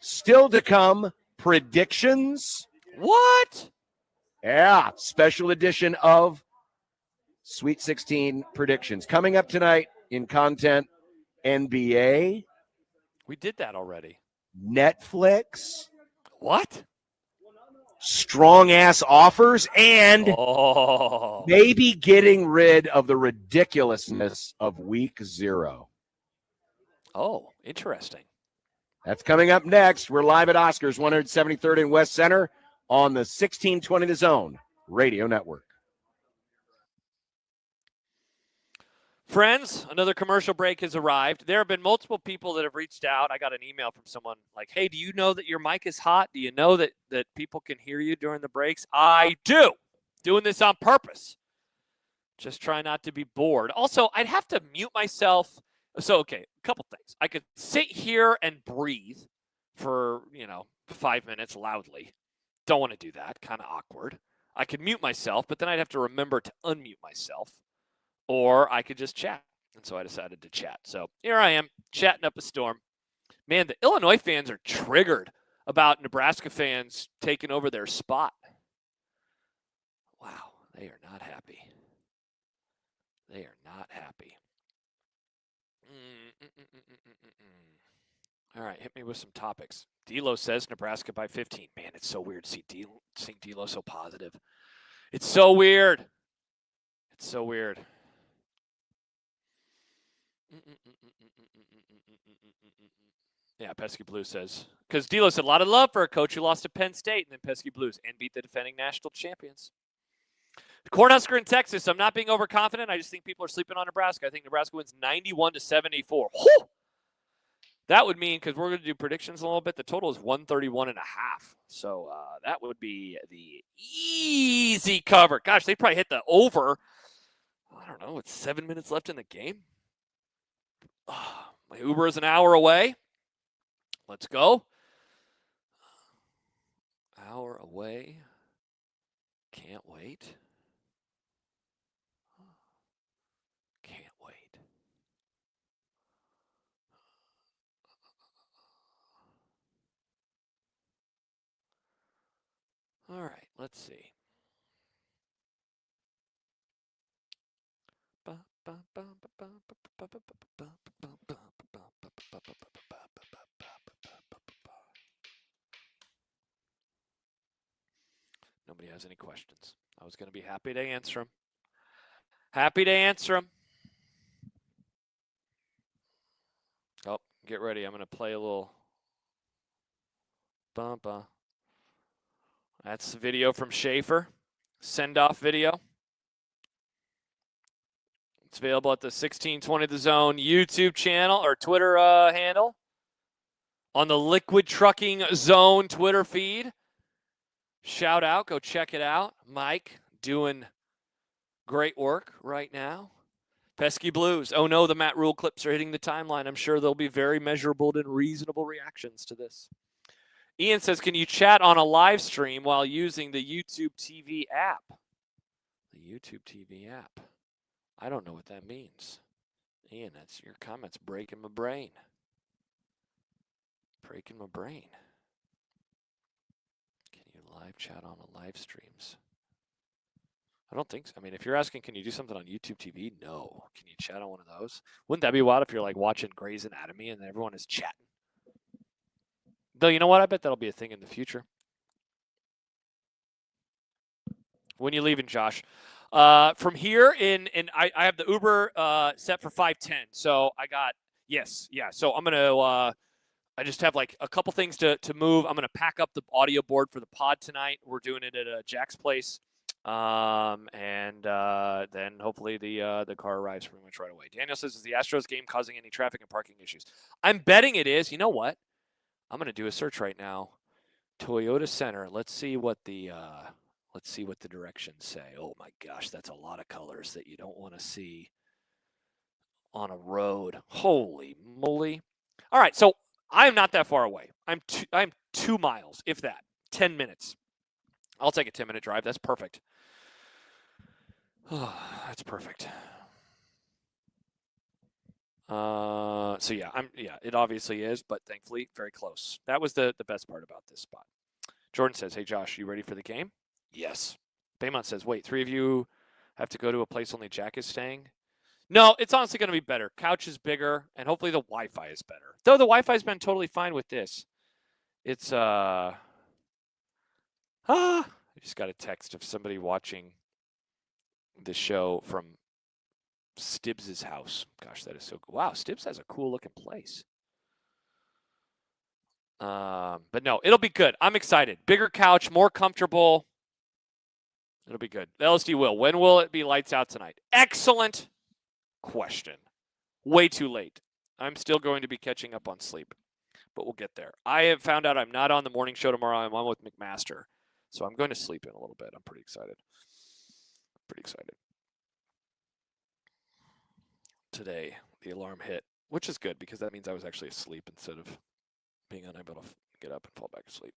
still to come, predictions. What? Yeah, special edition of Sweet 16 predictions. Coming up tonight in content, NBA. We did that already. Netflix. What? Strong-ass offers, and Oh. maybe getting rid of the ridiculousness of week 0. Oh, interesting. That's coming up next. We're live at Oscars, 173rd and West Center on the 1620 The Zone Radio Network. Friends, another commercial break has arrived. There have been multiple people that have reached out. I got an email from someone like, hey, do you know that your mic is hot? Do you know that people can hear you during the breaks? I do. Doing this on purpose. Just try not to be bored. Also, I'd have to mute myself. So, okay, a couple things. I could sit here and breathe for, 5 minutes loudly. Don't want to do that. Kind of awkward. I could mute myself, but then I'd have to remember to unmute myself. Or I could just chat. And so I decided to chat. So here I am, chatting up a storm. Man, the Illinois fans are triggered about Nebraska fans taking over their spot. Wow, they are not happy. They are not happy. All right, hit me with some topics. D'Lo says Nebraska by 15. Man, it's so weird to see D'Lo so positive. It's so weird. It's so weird. Yeah, Pesky Blue says, because D'Lo said a lot of love for a coach who lost to Penn State and then Pesky Blues and beat the defending national champions. Cornhusker in Texas. I'm not being overconfident. I just think people are sleeping on Nebraska. I think Nebraska wins 91-74. Whew! That would mean, because we're going to do predictions a little bit, the total is 131.5. So that would be the easy cover. Gosh, they probably hit the over. I don't know. It's 7 minutes left in the game. My Uber is an hour away. Let's go. Hour away. Can't wait. Can't wait. All right, let's see. Nobody has any questions. I was going to be happy to answer them. Happy to answer them. Oh, get ready. I'm going to play a little bumpa. That's the video from Schaefer. Send-off video. It's available at the 1620 The Zone YouTube channel or Twitter handle. On the Liquid Trucking Zone Twitter feed. Shout out. Go check it out. Mike doing great work right now. Pesky Blues. Oh, no, the Matt Rule clips are hitting the timeline. I'm sure there'll be very measurable and reasonable reactions to this. Ian says, can you chat on a live stream while using the YouTube TV app? The YouTube TV app. I don't know what that means. Ian, that's your comments breaking my brain. Breaking my brain. Can you live chat on the live streams? I don't think so. I mean, if you're asking, can you do something on YouTube TV? No. Can you chat on one of those? Wouldn't that be wild if you're like watching Grey's Anatomy and everyone is chatting? Though, you know what? I bet that'll be a thing in the future. When you leaving, Josh? From here I have the Uber set for 5:10. So I got, yes. Yeah. So I'm going to, I just have like a couple things to move. I'm going to pack up the audio board for the pod tonight. We're doing it at Jack's place And then hopefully the car arrives pretty much right away. Daniel says, is the Astros game causing any traffic and parking issues? I'm betting it is. You know what? I'm going to do a search right now. Toyota Center. Let's see what the directions say. Oh my gosh, that's a lot of colors that you don't want to see on a road. Holy moly. All right, so I'm not that far away. I'm 2 miles, if that. 10 minutes. I'll take a 10-minute drive. That's perfect. That's perfect. So yeah, it obviously is, but thankfully very close. That was the best part about this spot. Jordan says, hey Josh, you ready for the game? Yes. Baymont says, wait, 3 of you have to go to a place only Jack is staying? No, it's honestly going to be better. Couch is bigger, and hopefully the Wi-Fi is better. Though the Wi-Fi's been totally fine with this. It's I just got a text of somebody watching the show from Stibbs' house. Gosh, that is so cool. Wow, Stibbs has a cool looking place. But no, it'll be good. I'm excited. Bigger couch, more comfortable. It'll be good. LSD will. When will it be lights out tonight? Excellent question. Way too late. I'm still going to be catching up on sleep, but we'll get there. I have found out I'm not on the morning show tomorrow. I'm on with McMaster. So I'm going to sleep in a little bit. I'm pretty excited. Today, the alarm hit, which is good because that means I was actually asleep instead of being unable to get up and fall back asleep.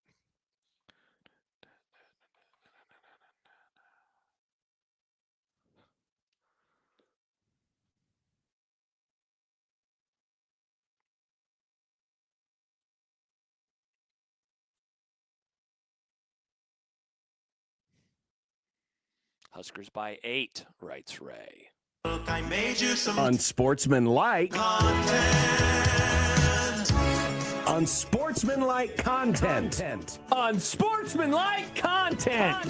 Huskers by 8, writes Ray. Look, I made you some unsportsmanlike content. Unsportsmanlike content. Unsportsmanlike content.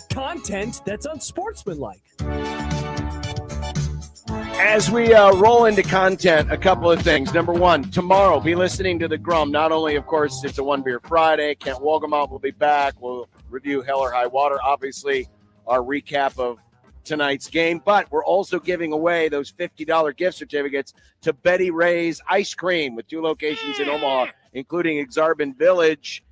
Content that's unsportsmanlike. As we roll into content, a couple of things. Number one, tomorrow, be listening to the Grum. Not only, of course, it's a One Beer Friday. Kent Wolgamott will be back. We'll review Hell or High Water. Obviously, our recap of tonight's game. But we're also giving away those $50 gift certificates to Betty Ray's Ice Cream with 2 locations in Omaha, including Exarban Village.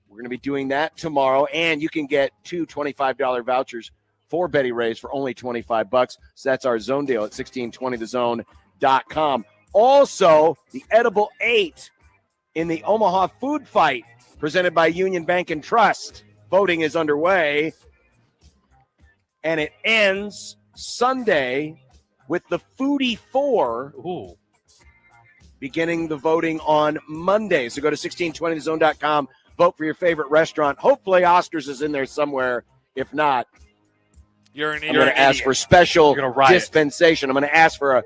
We're going to be doing that tomorrow. And you can get 2 $25 vouchers for Betty Ray's for only $25. So that's our zone deal at 1620thezone.com. Also, the Edible 8 in the Omaha Food Fight presented by Union Bank and Trust. Voting is underway. And it ends Sunday with the Foodie 4 beginning the voting on Monday. So go to 1620thezone.com, vote for your favorite restaurant. Hopefully Oscars is in there somewhere. If not, I'm going to ask for special dispensation. I'm going to ask for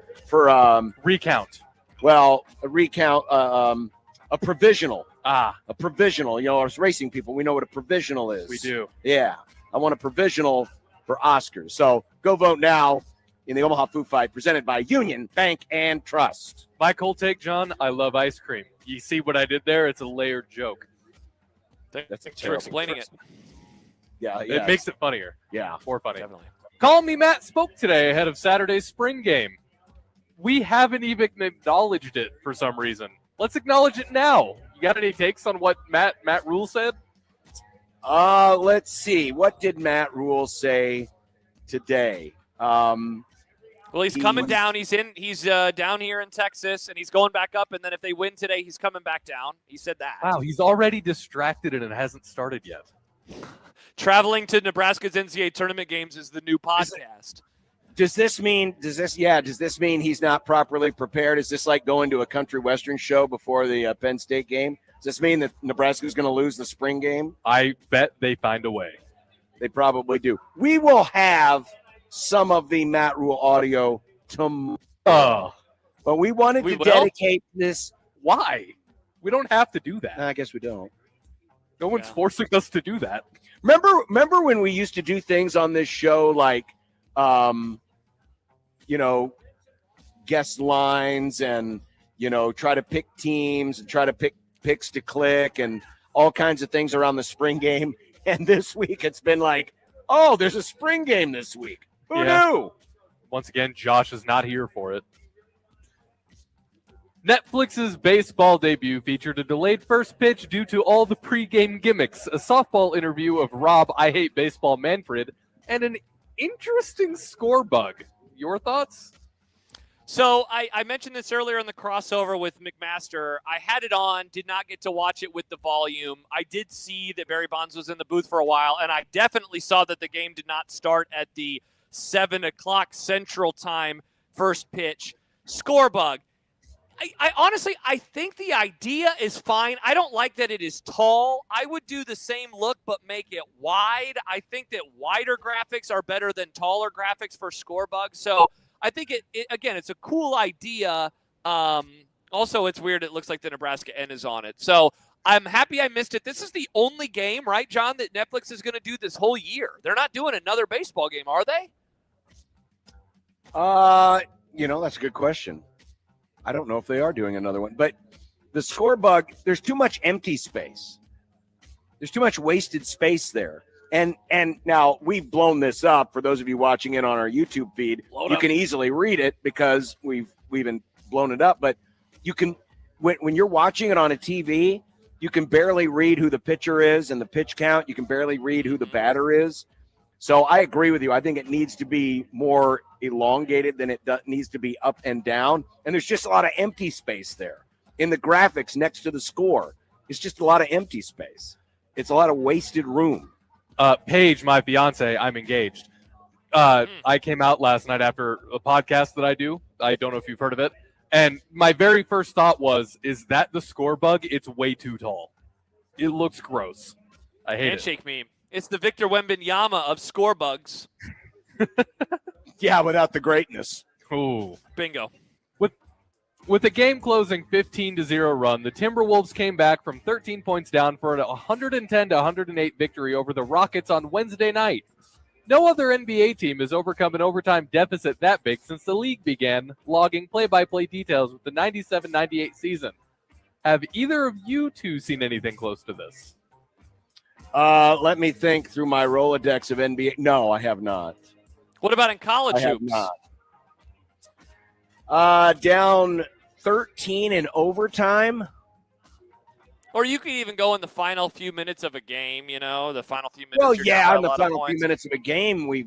a recount. Well, a recount, a provisional. A provisional. You know, us racing people, we know what a provisional is. We do. Yeah. I want a provisional for Oscars. So go vote now in the Omaha Food Fight presented by Union Bank and Trust. My cold take, John, I love ice cream. You see what I did there? It's a layered joke. That's for explaining it. Yeah, it makes it funnier. Yeah, more funny. Definitely. Call Me Matt spoke today ahead of Saturday's spring game. We haven't even acknowledged it for some reason. Let's acknowledge it now. You got any takes on what Matt Rule said? Let's see. What did Matt Rule say today? Well, he's coming down. He's down here in Texas, and he's going back up. And then if they win today, he's coming back down. He said that. Wow, he's already distracted and it hasn't started yet. Traveling to Nebraska's NCAA tournament games is the new podcast. Does this mean he's not properly prepared? Is this like going to a country western show before the Penn State game? Does this mean that Nebraska's going to lose the spring game? I bet they find a way. They probably do. We will have some of the Matt Rule audio tomorrow. But we wanted to dedicate this. Why? We don't have to do that. I guess we don't. No one's forcing us to do that. Remember when we used to do things on this show like, guest lines and, try to pick teams and try to pick picks to click and all kinds of things around the spring game. And this week it's been like, oh, there's a spring game this week. Who knew? Once again, Josh is not here for it. Netflix's baseball debut featured a delayed first pitch due to all the pregame gimmicks, a softball interview of Rob I Hate Baseball Manfred, and an interesting score bug. Your thoughts? So I mentioned this earlier in the crossover with McMaster. I had it on, did not get to watch it with the volume. I did see that Barry Bonds was in the booth for a while, and I definitely saw that the game did not start at the 7 o'clock Central Time first pitch. Score bug. I honestly, I think the idea is fine. I don't like that it is tall. I would do the same look, but make it wide. I think that wider graphics are better than taller graphics for score bugs. So I think again, it's a cool idea. Also, it's weird. It looks like the Nebraska N is on it. So I'm happy I missed it. This is the only game, right, John, that Netflix is going to do this whole year. They're not doing another baseball game, are they? That's a good question. I don't know if they are doing another one, but the score bug, there's too much empty space. There's too much wasted space there. And now we've blown this up. For those of you watching it on our YouTube feed, you can easily read it because we've been blown it up. But you can, when you're watching it on a TV, you can barely read who the pitcher is and the pitch count. You can barely read who the batter is. So I agree with you. I think it needs to be more elongated than it needs to be up and down. And there's just a lot of empty space there in the graphics next to the score. It's just a lot of empty space. It's a lot of wasted room. Paige, my fiance, I'm engaged. I came out last night after a podcast that I do. I don't know if you've heard of it. And my very first thought was, is that the score bug? It's way too tall. It looks gross. I hate Handshake meme. It's the Victor Wembanyama of score bugs. Yeah, without the greatness. Ooh. Bingo. With the game closing 15-0 run, the Timberwolves came back from 13 points down for a 110-108 victory over the Rockets on Wednesday night. No other NBA team has overcome an overtime deficit that big since the league began logging play-by-play details with the 97-98 season. Have either of you two seen anything close to this? Let me think through my Rolodex of NBA. No, I have not. What about in college I have hoops? Not. Down 13 in overtime. Or you could even go in the final few minutes of a game, the final few minutes. Well, you're yeah, down in by a the lot of final few points. minutes of a game, we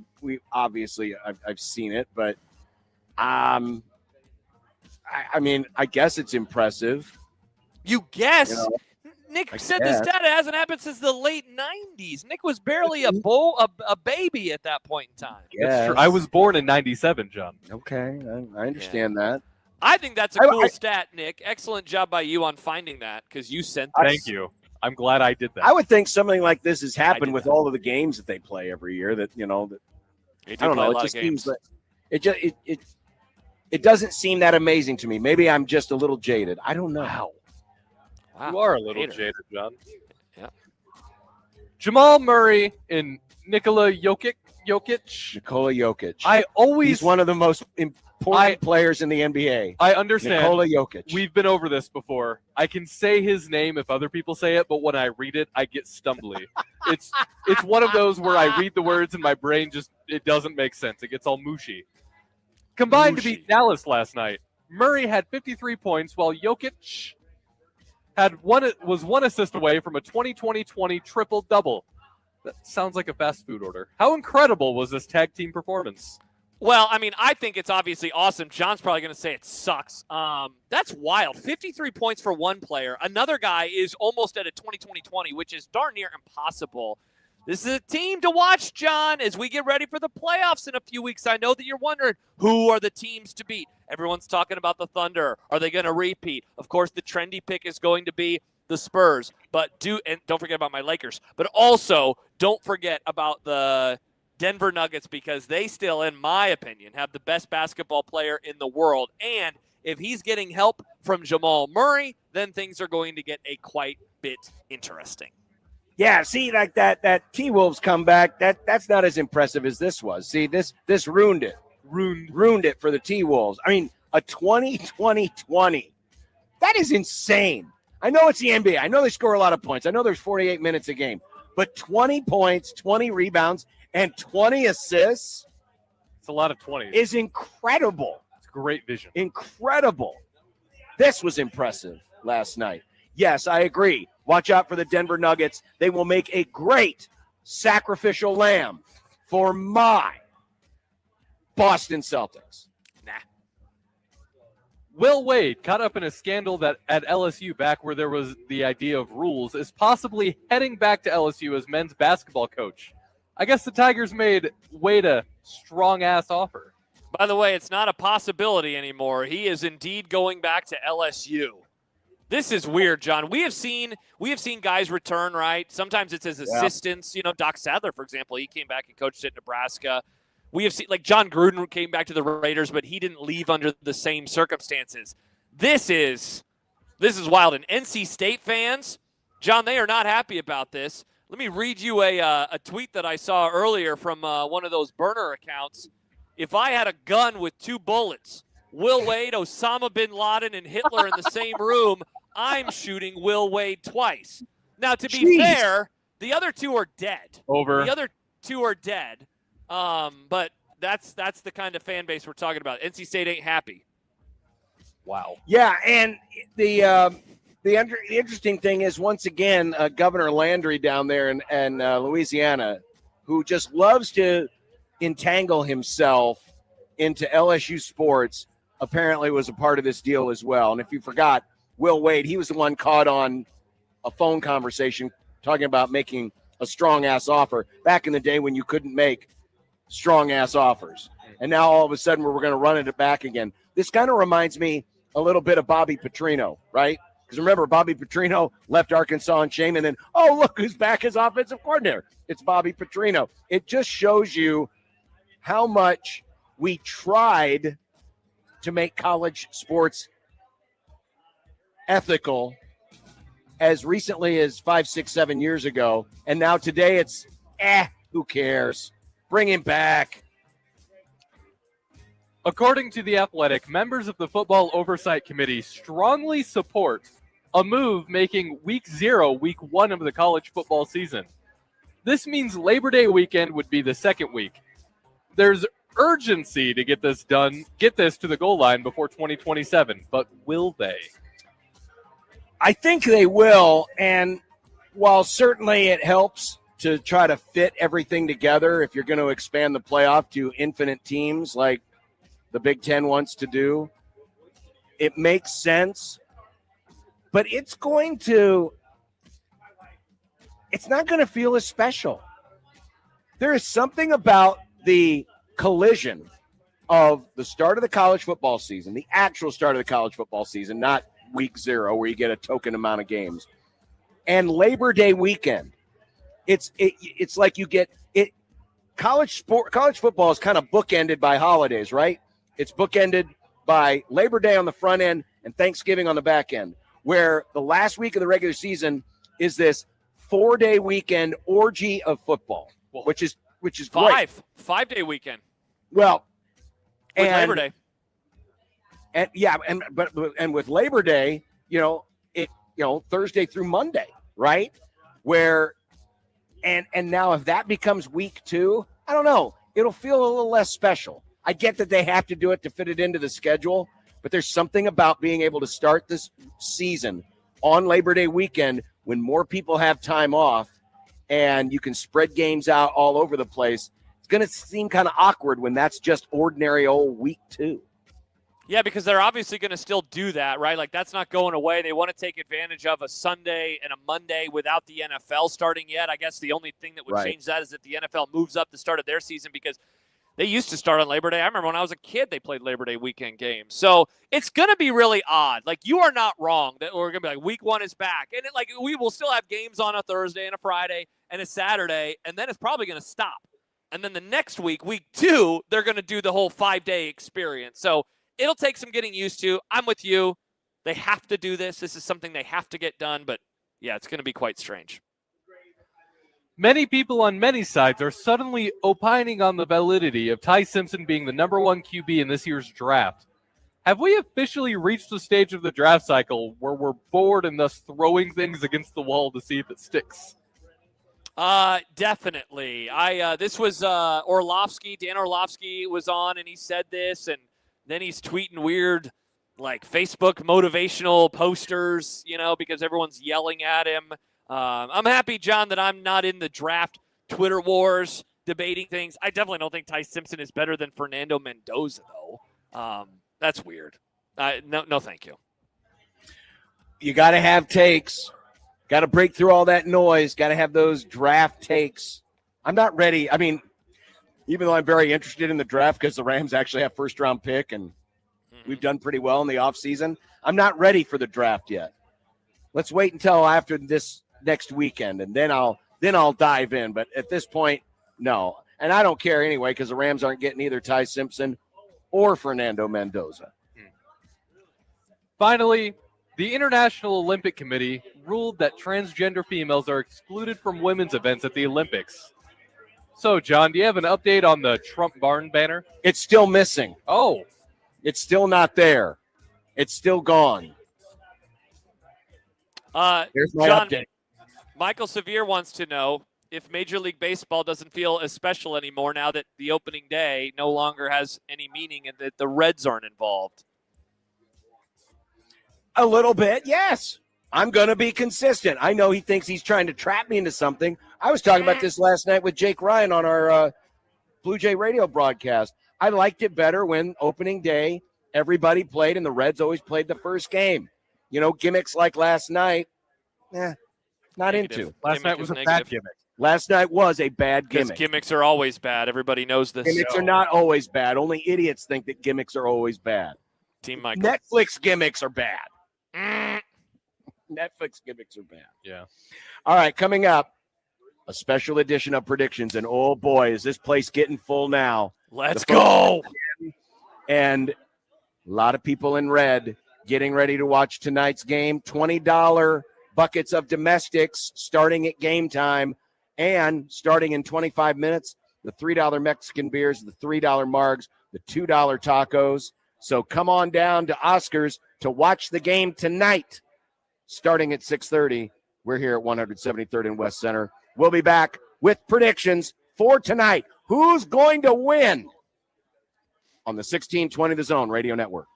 obviously I've seen it, but I mean, I guess it's impressive. You guess? I Nick said this stat hasn't happened since the late 90s. Nick was barely a baby at that point in time. Yeah, I was born in 97, John. Okay, I understand that. I think that's a cool stat, Nick. Excellent job by you on finding that because you sent this. Thank you. I'm glad I did that. I would think something like this has happened with all of the games that they play every year. That They do I don't play know. a It lot just of games. seems like it doesn't seem that amazing to me. Maybe I'm just a little jaded. I don't know. Wow. You are a little Hater. jaded, John. Yeah. Jamal Murray and Nikola Jokic. Nikola Jokic. He's He's one of the most important players in the NBA. I understand. Nikola Jokic. We've been over this before. I can say his name if other people say it, but when I read it, I get stumbly. It's one of those where I read the words and my brain it doesn't make sense. It gets all mushy. Combined to beat Dallas last night, Murray had 53 points, while Jokic was one assist away from a 20-20-20 triple-double. That sounds like a fast food order. How incredible was this tag team performance? Well, I mean, I think it's obviously awesome. John's probably going to say it sucks. That's wild. 53 points for one player. Another guy is almost at a 20-20-20, which is darn near impossible. This is a team to watch, John, as we get ready for the playoffs in a few weeks. I know that you're wondering, who are the teams to beat? Everyone's talking about the Thunder. Are they going to repeat? Of course, the trendy pick is going to be the Spurs. And don't forget about my Lakers. But also, don't forget about the Denver Nuggets, because they still, in my opinion, have the best basketball player in the world. And if he's getting help from Jamal Murray, then things are going to get a quite bit interesting. Yeah, see, like that T-Wolves comeback, that's not as impressive as this was. See, this ruined it. Ruined it for the T-Wolves. I mean, a 20-20-20. That is insane. I know it's the NBA. I know they score a lot of points. I know there's 48 minutes a game. but 20 points, 20 rebounds, and 20 assists It's a lot of 20s. is incredible. It's great vision. Incredible. This was impressive last night. Yes, I agree. Watch out for the Denver Nuggets. They will make a great sacrificial lamb for my Boston Celtics. Will Wade, caught up in a scandal that at LSU back where there was the idea of rules, is possibly heading back to LSU as men's basketball coach. I guess the Tigers made Wade a strong-ass offer. By the way, it's not a possibility anymore. He is indeed going back to LSU. This is weird, John. We have seen guys return, right? Sometimes it's as assistants. You know, Doc Sadler, for example, he came back and coached at Nebraska. We have seen, like, John Gruden came back to the Raiders, but he didn't leave under the same circumstances. This is wild. And NC State fans, John, they are not happy about this. Let me read you a tweet that I saw earlier from one of those burner accounts. If I had a gun with 2 bullets, Will Wade, Osama bin Laden, and Hitler in the same room, I'm shooting Will Wade twice. Now, to be fair, the other 2 are dead. Over. The other 2 are dead. But that's the kind of fan base we're talking about. NC State ain't happy. Wow. Yeah, and the interesting thing is, once again, Governor Landry down there in Louisiana, who just loves to entangle himself into LSU sports, apparently was a part of this deal as well. And if you forgot, Will Wade, he was the one caught on a phone conversation talking about making a strong-ass offer back in the day when you couldn't make strong-ass offers. And now all of a sudden we're going to run it back again. This kind of reminds me a little bit of Bobby Petrino, right? Because remember, Bobby Petrino left Arkansas in shame, and then, oh, look who's back as offensive coordinator. It's Bobby Petrino. It just shows you how much we tried to make college sports ethical as recently as 5, 6, 7 years ago. And now today it's, who cares? Bring him back. According to The Athletic, members of the Football Oversight Committee strongly support a move making Week 0 Week 1 of the college football season. This means Labor Day weekend would be the second week. There's urgency to get this done, get this to the goal line before 2027, but will they? I think they will, and while certainly it helps to try to fit everything together if you're going to expand the playoff to infinite teams like the Big Ten wants to do, it makes sense. But it's not going to feel as special. There is something about the collision of the start of the college football season, the actual start of the college football season, not Week 0 where you get a token amount of games, and Labor Day weekend. It's like you get it. College football is kind of bookended by holidays, right? It's bookended by Labor Day on the front end and Thanksgiving on the back end, where the last week of the regular season is this 4-day weekend orgy of football, which is great. 5-day weekend. Well, with Labor Day. And yeah, and with Labor Day, Thursday through Monday, right? Where and now if that becomes week 2, I don't know, it'll feel a little less special. I get that they have to do it to fit it into the schedule, but there's something about being able to start this season on Labor Day weekend when more people have time off and you can spread games out all over the place. It's going to seem kind of awkward when that's just ordinary old week 2. Yeah, because they're obviously going to still do that, right? Like, that's not going away. They want to take advantage of a Sunday and a Monday without the NFL starting yet. I guess the only thing that would change that is if the NFL moves up the start of their season, because they used to start on Labor Day. I remember when I was a kid, they played Labor Day weekend games. So it's going to be really odd. Like, you are not wrong that we're going to be like, week 1 is back. And we will still have games on a Thursday and a Friday and a Saturday, and then it's probably going to stop. And then the next week, week 2, they're going to do the whole 5-day experience. So it'll take some getting used to. I'm with you. They have to do this. This is something they have to get done. But, yeah, it's going to be quite strange. Many people on many sides are suddenly opining on the validity of Ty Simpson being the number 1 QB in this year's draft. Have we officially reached the stage of the draft cycle where we're bored and thus throwing things against the wall to see if it sticks? Definitely. This was Orlovsky. Dan Orlovsky was on, and he said this, and then he's tweeting weird, like Facebook motivational posters, because everyone's yelling at him. I'm happy, John, that I'm not in the draft Twitter wars debating things. I definitely don't think Ty Simpson is better than Fernando Mendoza, though. That's weird. No, thank you. You got to have takes. Got to break through all that noise. Got to have those draft takes. I'm not ready. I mean, even though I'm very interested in the draft because the Rams actually have first-round pick and we've done pretty well in the offseason, I'm not ready for the draft yet. Let's wait until after this next weekend, and then I'll dive in. But at this point, no. And I don't care anyway because the Rams aren't getting either Ty Simpson or Fernando Mendoza. Finally, the International Olympic Committee ruled that transgender females are excluded from women's events at the Olympics. So, John, do you have an update on the Trump barn banner? It's still missing. Oh. It's still not there. It's still gone. Here's my John, update. Michael Sevier wants to know if Major League Baseball doesn't feel as special anymore now that the opening day no longer has any meaning and that the Reds aren't involved. A little bit, yes. I'm going to be consistent. I know he thinks he's trying to trap me into something. I was talking about this last night with Jake Ryan on our Blue Jay radio broadcast. I liked it better when opening day everybody played and the Reds always played the first game. Gimmicks like last night, not Negative. into. Last night was a bad gimmick. Last night was a bad Because gimmick. gimmicks are always bad. Everybody knows this. Gimmicks are not always bad. Only idiots think that gimmicks are always bad. Team Michael. Netflix gimmicks are bad. Netflix gimmicks are bad. Yeah. All right, coming up, a special edition of predictions. And oh boy, is this place getting full now. Let's go. And a lot of people in red getting ready to watch tonight's game. $20 buckets of domestics starting at game time. And starting in 25 minutes, the $3 Mexican beers, the $3 margs, the $2 tacos. So come on down to Oscars to watch the game tonight. Starting at 6:30, we're here at 173rd and West Center. We'll be back with predictions for tonight. Who's going to win on the 1620 The Zone Radio Network?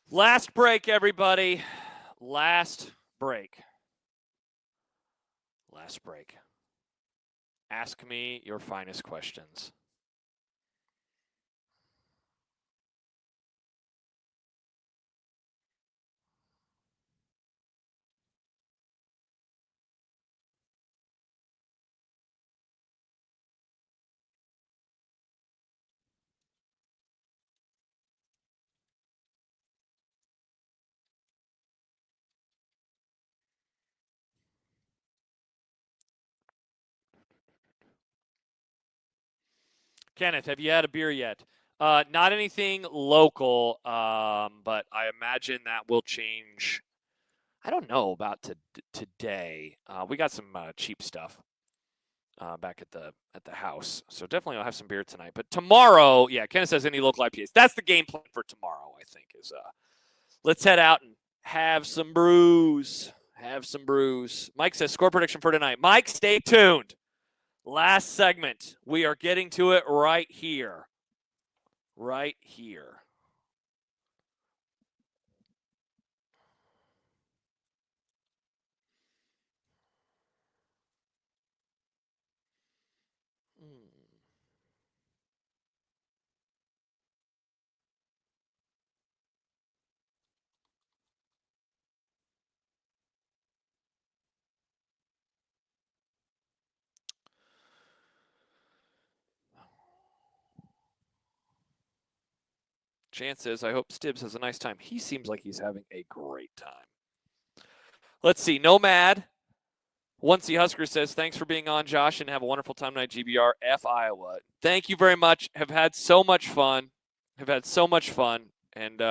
Last break, everybody. Last break. Ask me your finest questions. Kenneth, have you had a beer yet? Not anything local, but I imagine that will change. I don't know about today. We got some cheap stuff back at the house, so definitely I'll have some beer tonight. But tomorrow, yeah, Kenneth says any local IPAs. That's the game plan for tomorrow. I think is let's head out and have some brews. Mike says score prediction for tonight. Mike, stay tuned. Last segment. We are getting to it right here. Right here. Chance says, I hope Stibbs has a nice time. He seems like he's having a great time. Let's see. Nomad. Once the Husker says, thanks for being on, Josh, and have a wonderful time tonight, GBR, F Iowa. Thank you very much. Have had so much fun. And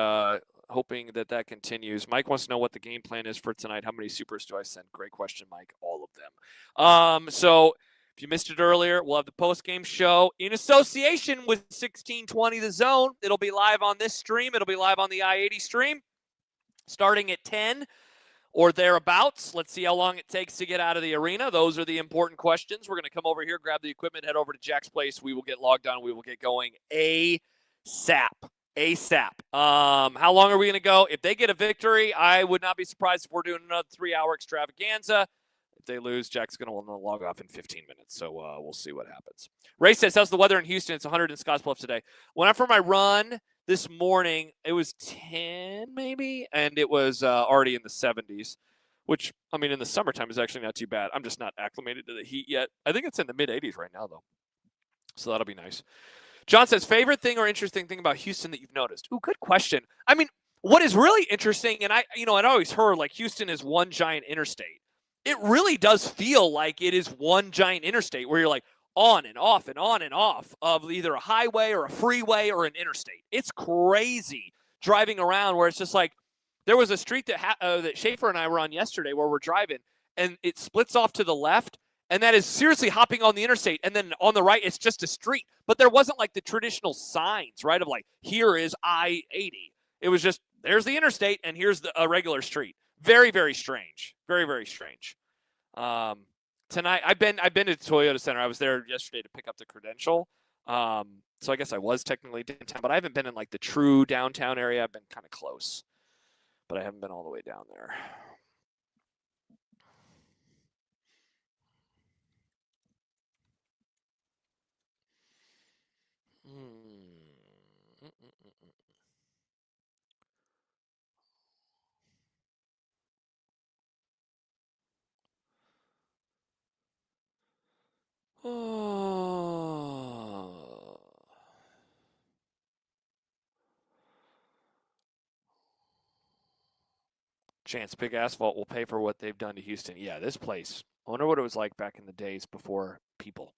hoping that continues. Mike wants to know what the game plan is for tonight. How many supers do I send? Great question, Mike. All of them. So if you missed it earlier, we'll have the post-game show in association with 1620 The Zone. It'll be live on this stream. It'll be live on the I-80 stream starting at 10. or thereabouts. Let's see how long it takes to get out of the arena. Those are the important questions. We're going to come over here, grab the equipment, head over to Jack's place. We will get logged on. We will get going ASAP. How long are we going to go? If they get a victory, I would not be surprised if we're doing another 3-hour extravaganza. If they lose, Jack's going to want to log off in 15 minutes. So we'll see what happens. Ray says, how's the weather in Houston? It's 100 in Scottsbluff today. When I'm for my run this morning, it was 10 maybe, and it was already in the 70s, which, I mean, in the summertime is actually not too bad. I'm just not acclimated to the heat yet. I think it's in the mid-80s right now, though. So that'll be nice. John says, favorite thing or interesting thing about Houston that you've noticed? Ooh, good question. I mean, what is really interesting, and I'd always heard like Houston is one giant interstate. It really does feel like it is one giant interstate where you're like on and off and on and off of either a highway or a freeway or an interstate. It's crazy driving around where it's just like there was a street that Schaefer and I were on yesterday where we're driving, and it splits off to the left, and that is seriously hopping on the interstate. And then on the right, it's just a street. But there wasn't like the traditional signs, right, of like, here is I-80. It was just, there's the interstate, and here's a regular street. Very, very strange. Very, very strange. Tonight, I've been to Toyota Center. I was there yesterday to pick up the credential. So I guess I was technically downtown, but I haven't been in like the true downtown area. I've been kind of close, but I haven't been all the way down there. Oh. Chance Big Asphalt will pay for what they've done to Houston. Yeah, this place. I wonder what it was like back in the days before people.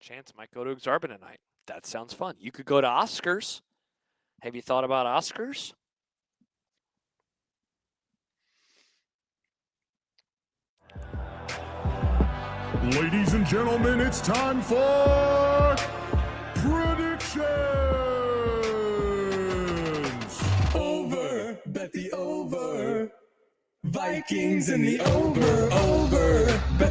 Chance might go to Exarban tonight. That sounds fun. You could go to Oscars. Have you thought about Oscars? Ladies and gentlemen, it's time for predictions. Over, bet the over. Vikings in the over.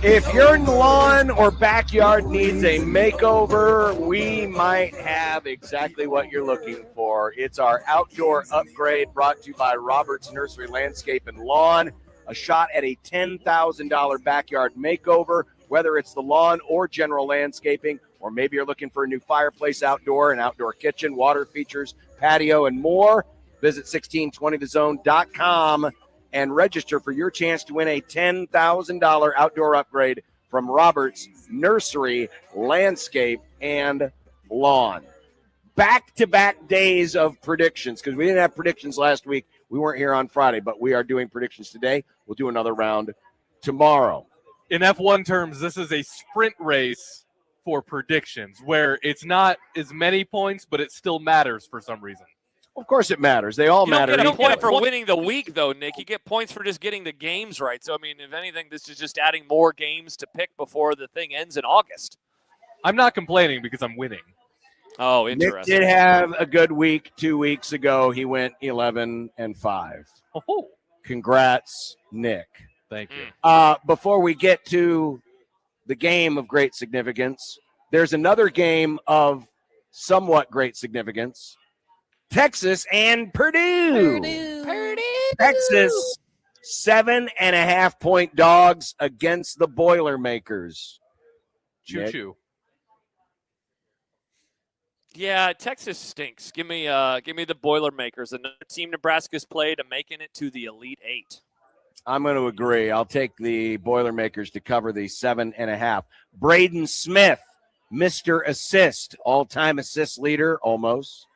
If your lawn or backyard needs a makeover, we might have exactly what you're looking for. It's our outdoor upgrade brought to you by Roberts Nursery Landscape and Lawn. A shot at a $10,000 backyard makeover, whether it's the lawn or general landscaping, or maybe you're looking for a new fireplace outdoor, an outdoor kitchen, water features, patio, and more. Visit 1620thezone.com and register for your chance to win a $10,000 outdoor upgrade from Roberts Nursery, Landscape, and Lawn. Back-to-back days of predictions, because we didn't have predictions last week. We weren't here on Friday, but we are doing predictions today. We'll do another round tomorrow. In F1 terms, this is a sprint race for predictions where it's not as many points, but it still matters for some reason. Of course it matters. They all matter. You don't get a point for winning the week, though, Nick. You get points for just getting the games right. So, I mean, if anything, this is just adding more games to pick before the thing ends in August. I'm not complaining because I'm winning. Oh, interesting. Nick did have a good week 2 weeks ago. He went 11-5. Oh. Congrats, Nick. Thank you. Before we get to the game of great significance, there's another game of somewhat great significance. Texas and Purdue. Texas, 7.5-point dogs against the Boilermakers. Choo-choo. Yeah, Texas stinks. Give me the Boilermakers, another team Nebraska's played, making it to the Elite Eight. I'm going to agree. I'll take the Boilermakers to cover the 7.5. Braden Smith Mr. Assist, all-time assist leader, almost.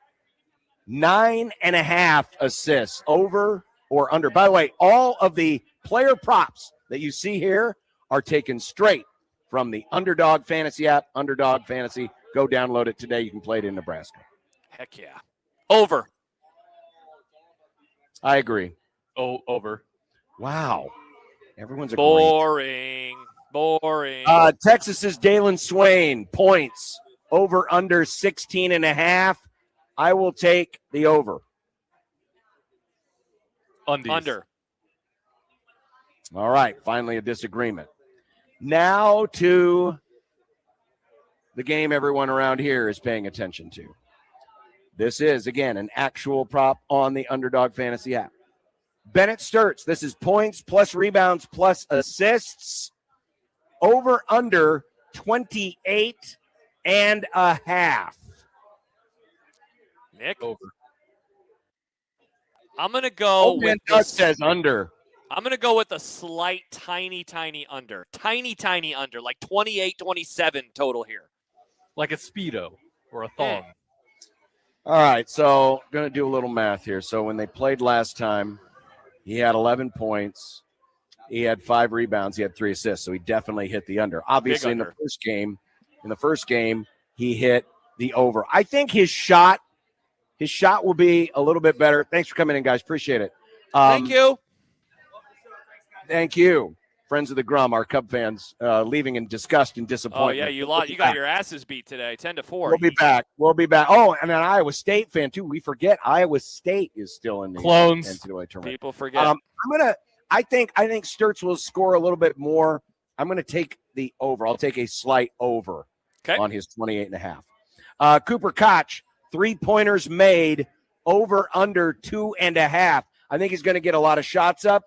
9.5 assists, over or under. By the way, all of the player props that you see here are taken straight from the Underdog Fantasy app, Underdog Fantasy. Go download it today. You can play it in Nebraska. Heck yeah. Over. I agree. Oh, over. Wow. Everyone's agreeing. Boring. Texas's Dalen Swain, points, over under 16.5. I will take the over. Under. All right, finally a disagreement. Now to the game everyone around here is paying attention to. This is, again, an actual prop on the Underdog Fantasy app. Bennett Sturts, this is points plus rebounds plus assists. Over under 28.5. Nick? Over. I'm going to go with Doug says under. I'm going to go with a slight, tiny under. Tiny under, like 28, 27 total here. Like a Speedo or a thong. All right, so going to do a little math here. So when they played last time, he had 11 points. He had 5 rebounds. He had 3 assists, so he definitely hit the under. Obviously, in the first game, he hit the over. I think his shot will be a little bit better. Thanks for coming in, guys. Appreciate it. Thank you. Thank you, friends of the Grum, our Cub fans, leaving in disgust and disappointment. Oh yeah, you got your asses beat today, 10-4. We'll be back. Oh, and an Iowa State fan too. We forget Iowa State is still in the clones. NCAA tournament. People forget. I think Sturts will score a little bit more. I'm gonna take the over. I'll take a slight over on his 28.5. Cooper Koch, 3-pointers made, over under 2.5. I think he's gonna get a lot of shots up.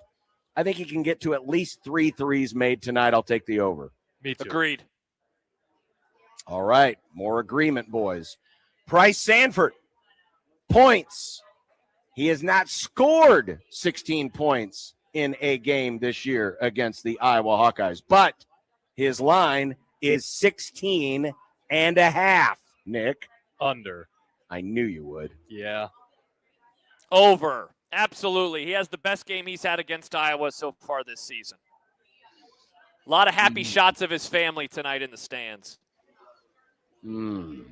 I think he can get to at least 3 threes made tonight. I'll take the over. Me too. Agreed. All right, more agreement, boys. Price Sanford, points. He has not scored 16 points in a game this year against the Iowa Hawkeyes, but his line is 16.5. Nick? Under. I knew you would. Yeah. Over. Absolutely. He has the best game he's had against Iowa so far this season. A lot of happy shots of his family tonight in the stands. Man,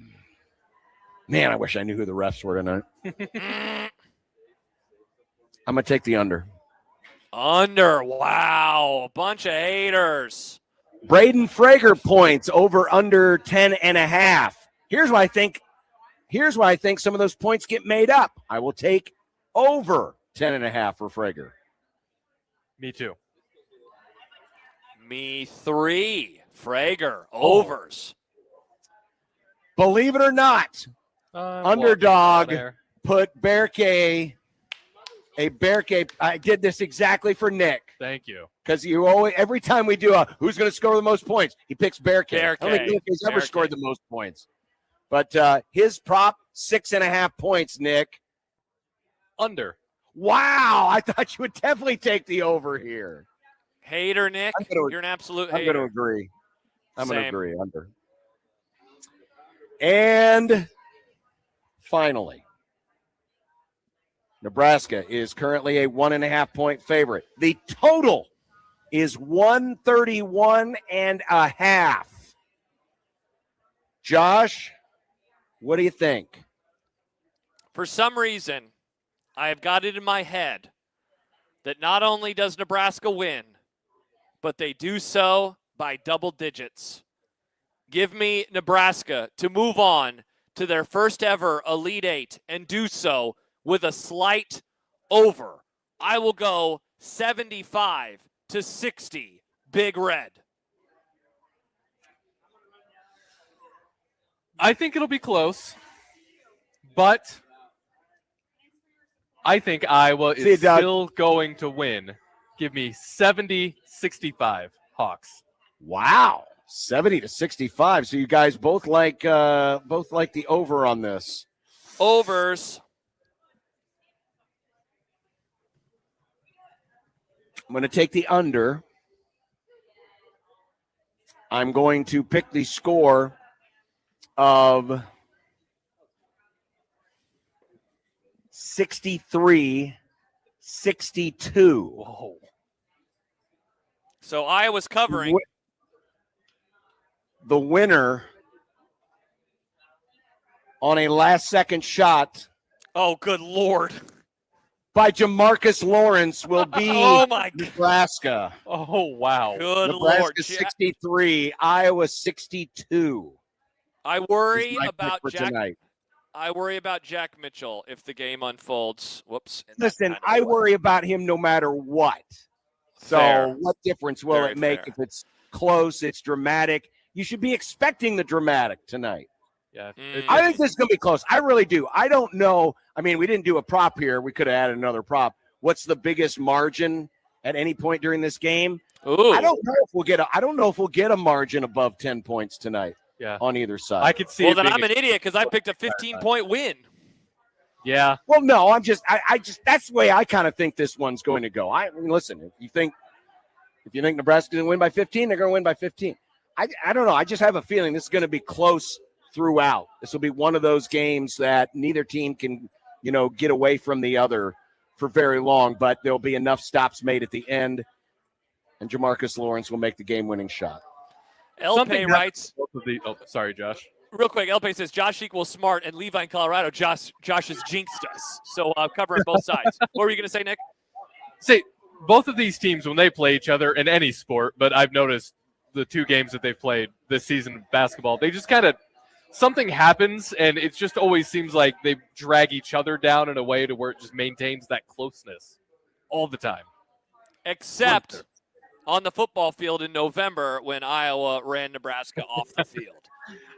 I wish I knew who the refs were tonight. I'm going to take the under. Under. Wow. A bunch of haters. Braden Frager, points, over under 10.5. Here's why I think some of those points get made up. I will take over 10.5 for Frager. Me too. Me 3. Frager. Overs. Believe it or not, Underdog put I did this exactly for Nick. Thank you. Because every time we do who's going to score the most points, he picks Bear K. I don't think he's ever scored the most points. But his prop, 6.5 points, Nick. Under. Wow, I thought you would definitely take the over here. Hater, Nick. You're an absolute hater. I'm going to agree. I'm going to agree. Under. And finally, Nebraska is currently a 1.5-point favorite. The total is 131.5. Josh, what do you think? For some reason, I have got it in my head that not only does Nebraska win, but they do so by double digits. Give me Nebraska to move on to their first ever Elite Eight and do so with a slight over. I will go 75-60, Big Red. I think it'll be close, but I think Iowa is still going to win. Give me 70-65 Hawks. Wow. 70-65. So you guys both like the over on this. Overs. I'm going to take the under. I'm going to pick the score of 63-62. Whoa. So Iowa's covering. The winner on a last-second shot. Oh, good Lord. By Jamarcus Lawrence will be Oh, my God. Nebraska. Oh, wow. Good Nebraska Lord. 63, Iowa 62. I worry is my pick about for Jack. tonight. I worry about Jack Mitchell if the game unfolds. Whoops. in that Listen, kind of I way. worry about him no matter what. So Fair. what difference will Very it make fair. if it's close, it's dramatic? You should be expecting the dramatic tonight. Yeah. I think this is going to be close. I really do. I don't know. I mean, we didn't do a prop here. We could have added another prop. What's the biggest margin at any point during this game? Ooh. I don't know if we'll get a margin above 10 points tonight. Yeah. On either side. I could see. Well, it then being I'm an idiot because I picked a 15-point win. Yeah. Well, no, I just that's the way I kind of think this one's going to go. I mean, listen, if you think Nebraska's going to win by 15, they're going to win by 15. I don't know. I just have a feeling this is going to be close throughout. This will be one of those games that neither team can, get away from the other for very long, but there'll be enough stops made at the end, and Jamarcus Lawrence will make the game-winning shot. LP writes. Sorry, Josh. Real quick, LP says Josh equals smart, and Levi in Colorado. Josh has jinxed us. So covering both sides. What were you going to say, Nick? See, both of these teams, when they play each other in any sport, but I've noticed the two games that they've played this season of basketball, they just kind of something happens, and it just always seems like they drag each other down in a way to where it just maintains that closeness all the time. Except on the football field in November when Iowa ran Nebraska off the field.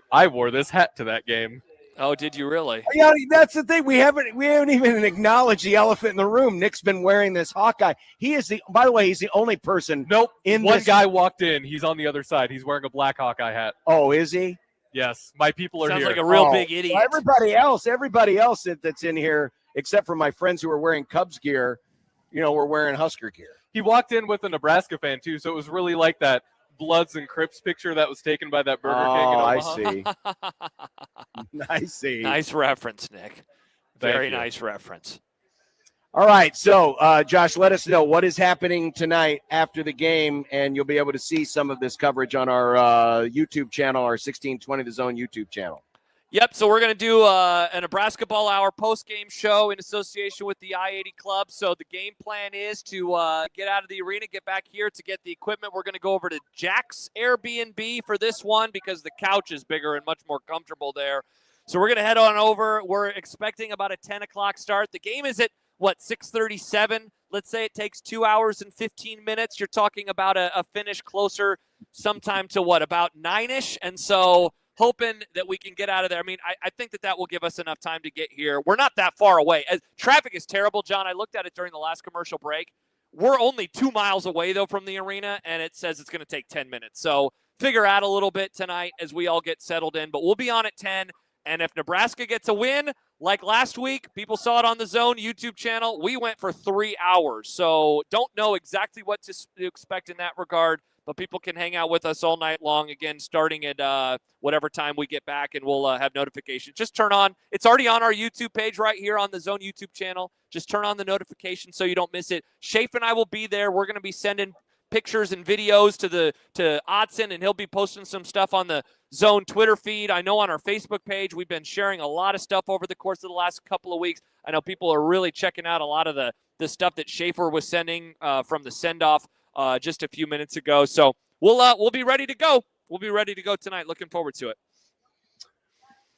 I wore this hat to that game. Oh, did you really? Yeah, that's the thing. We haven't even acknowledged the elephant in the room. Nick's been wearing this Hawkeye. By the way, he's the only person. Nope. In One this guy walked in. He's on the other side. He's wearing a black Hawkeye hat. Oh, is he? Yes. My people are Sounds here. like a real big idiot. Well, everybody else that's in here, except for my friends who are wearing Cubs gear, we're wearing Husker gear. He walked in with a Nebraska fan, too, so it was really like that Bloods and Crips picture that was taken by that Burger King in Omaha. I see. Nice reference, Nick. Very nice reference. All right, so Josh, let us know what is happening tonight after the game, and you'll be able to see some of this coverage on our YouTube channel, our 1620 The Zone YouTube channel. Yep, so we're going to do a Nebraska Ball Hour post-game show in association with the I-80 Club. So the game plan is to get out of the arena, get back here to get the equipment. We're going to go over to Jack's Airbnb for this one because the couch is bigger and much more comfortable there. So we're going to head on over. We're expecting about a 10 o'clock start. The game is at, 6:37? Let's say it takes 2 hours and 15 minutes. You're talking about a finish closer sometime to about 9-ish. And so hoping that we can get out of there. I mean, I think that will give us enough time to get here. We're not that far away. Traffic is terrible, John. I looked at it during the last commercial break. We're only 2 miles away, though, from the arena, and it says it's going to take 10 minutes. So figure out a little bit tonight as we all get settled in. But we'll be on at 10. And if Nebraska gets a win, like last week, people saw it on the Zone YouTube channel, we went for 3 hours. So don't know exactly what to expect in that regard, but people can hang out with us all night long, again, starting at whatever time we get back, and we'll have notifications. Just turn on. It's already on our YouTube page right here on the Zone YouTube channel. Just turn on the notifications so you don't miss it. Shafe and I will be there. We're going to be sending pictures and videos to Otson, and he'll be posting some stuff on the Zone Twitter feed. I know on our Facebook page we've been sharing a lot of stuff over the course of the last couple of weeks. I know people are really checking out a lot of the stuff that Schaefer was sending from the send-off just a few minutes ago. So we'll be ready to go. We'll be ready to go tonight. Looking forward to it.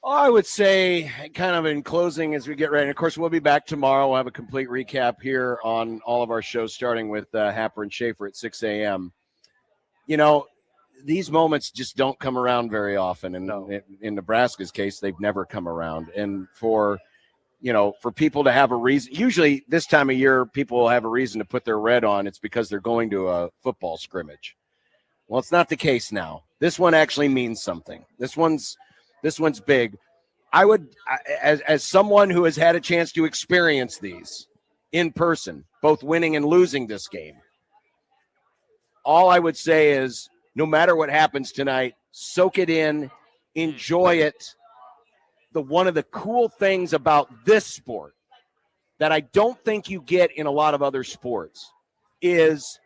I would say, kind of in closing as we get ready, and of course we'll be back tomorrow. We'll have a complete recap here on all of our shows, starting with Happer and Schaefer at 6 a.m. These moments just don't come around very often. And in Nebraska's case, they've never come around. And for people to have a reason, usually this time of year, people will have a reason to put their red on. It's because they're going to a football scrimmage. Well, it's not the case now. This one actually means something. This one's big. I would, as someone who has had a chance to experience these in person, both winning and losing this game, all I would say is, no matter what happens tonight, soak it in, enjoy it. One of the cool things about this sport that I don't think you get in a lot of other sports is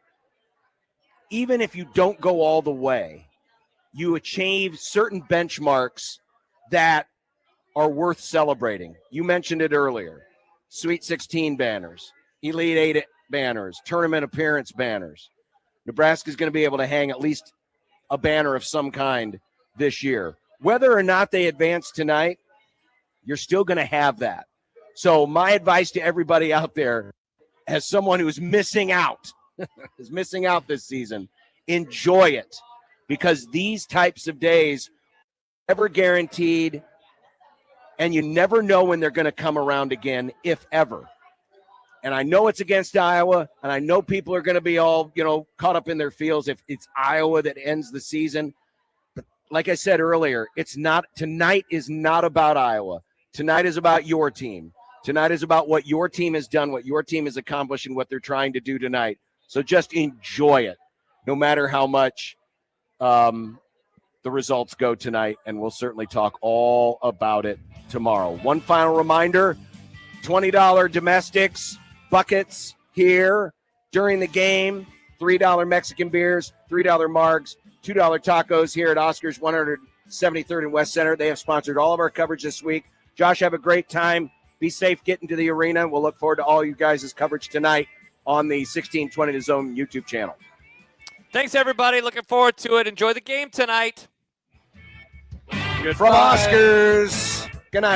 even if you don't go all the way, you achieve certain benchmarks that are worth celebrating. You mentioned it earlier. Sweet 16 banners, Elite 8 banners, tournament appearance banners. Nebraska's going to be able to hang at least a banner of some kind this year. Whether or not they advance tonight, you're still going to have that. So my advice to everybody out there, as someone who is missing out, this season, enjoy it, because these types of days are never guaranteed, and you never know when they're going to come around again, if ever. And I know it's against Iowa, and I know people are going to be all, caught up in their feels if it's Iowa that ends the season. But like I said earlier, tonight is not about Iowa. Tonight is about your team. Tonight is about what your team has done, what your team has accomplished, and what they're trying to do tonight. So just enjoy it, no matter how much the results go tonight, and we'll certainly talk all about it tomorrow. One final reminder, $20 domestics, buckets here during the game, $3 Mexican beers, $3 margs, $2 tacos here at Oscars 173rd and West Center. They have sponsored all of our coverage this week. Josh, have a great time. Be safe getting to the arena. We'll look forward to all you guys' coverage tonight on the 1620 The Zone YouTube channel. Thanks, everybody. Looking forward to it. Enjoy the game tonight. From Oscars.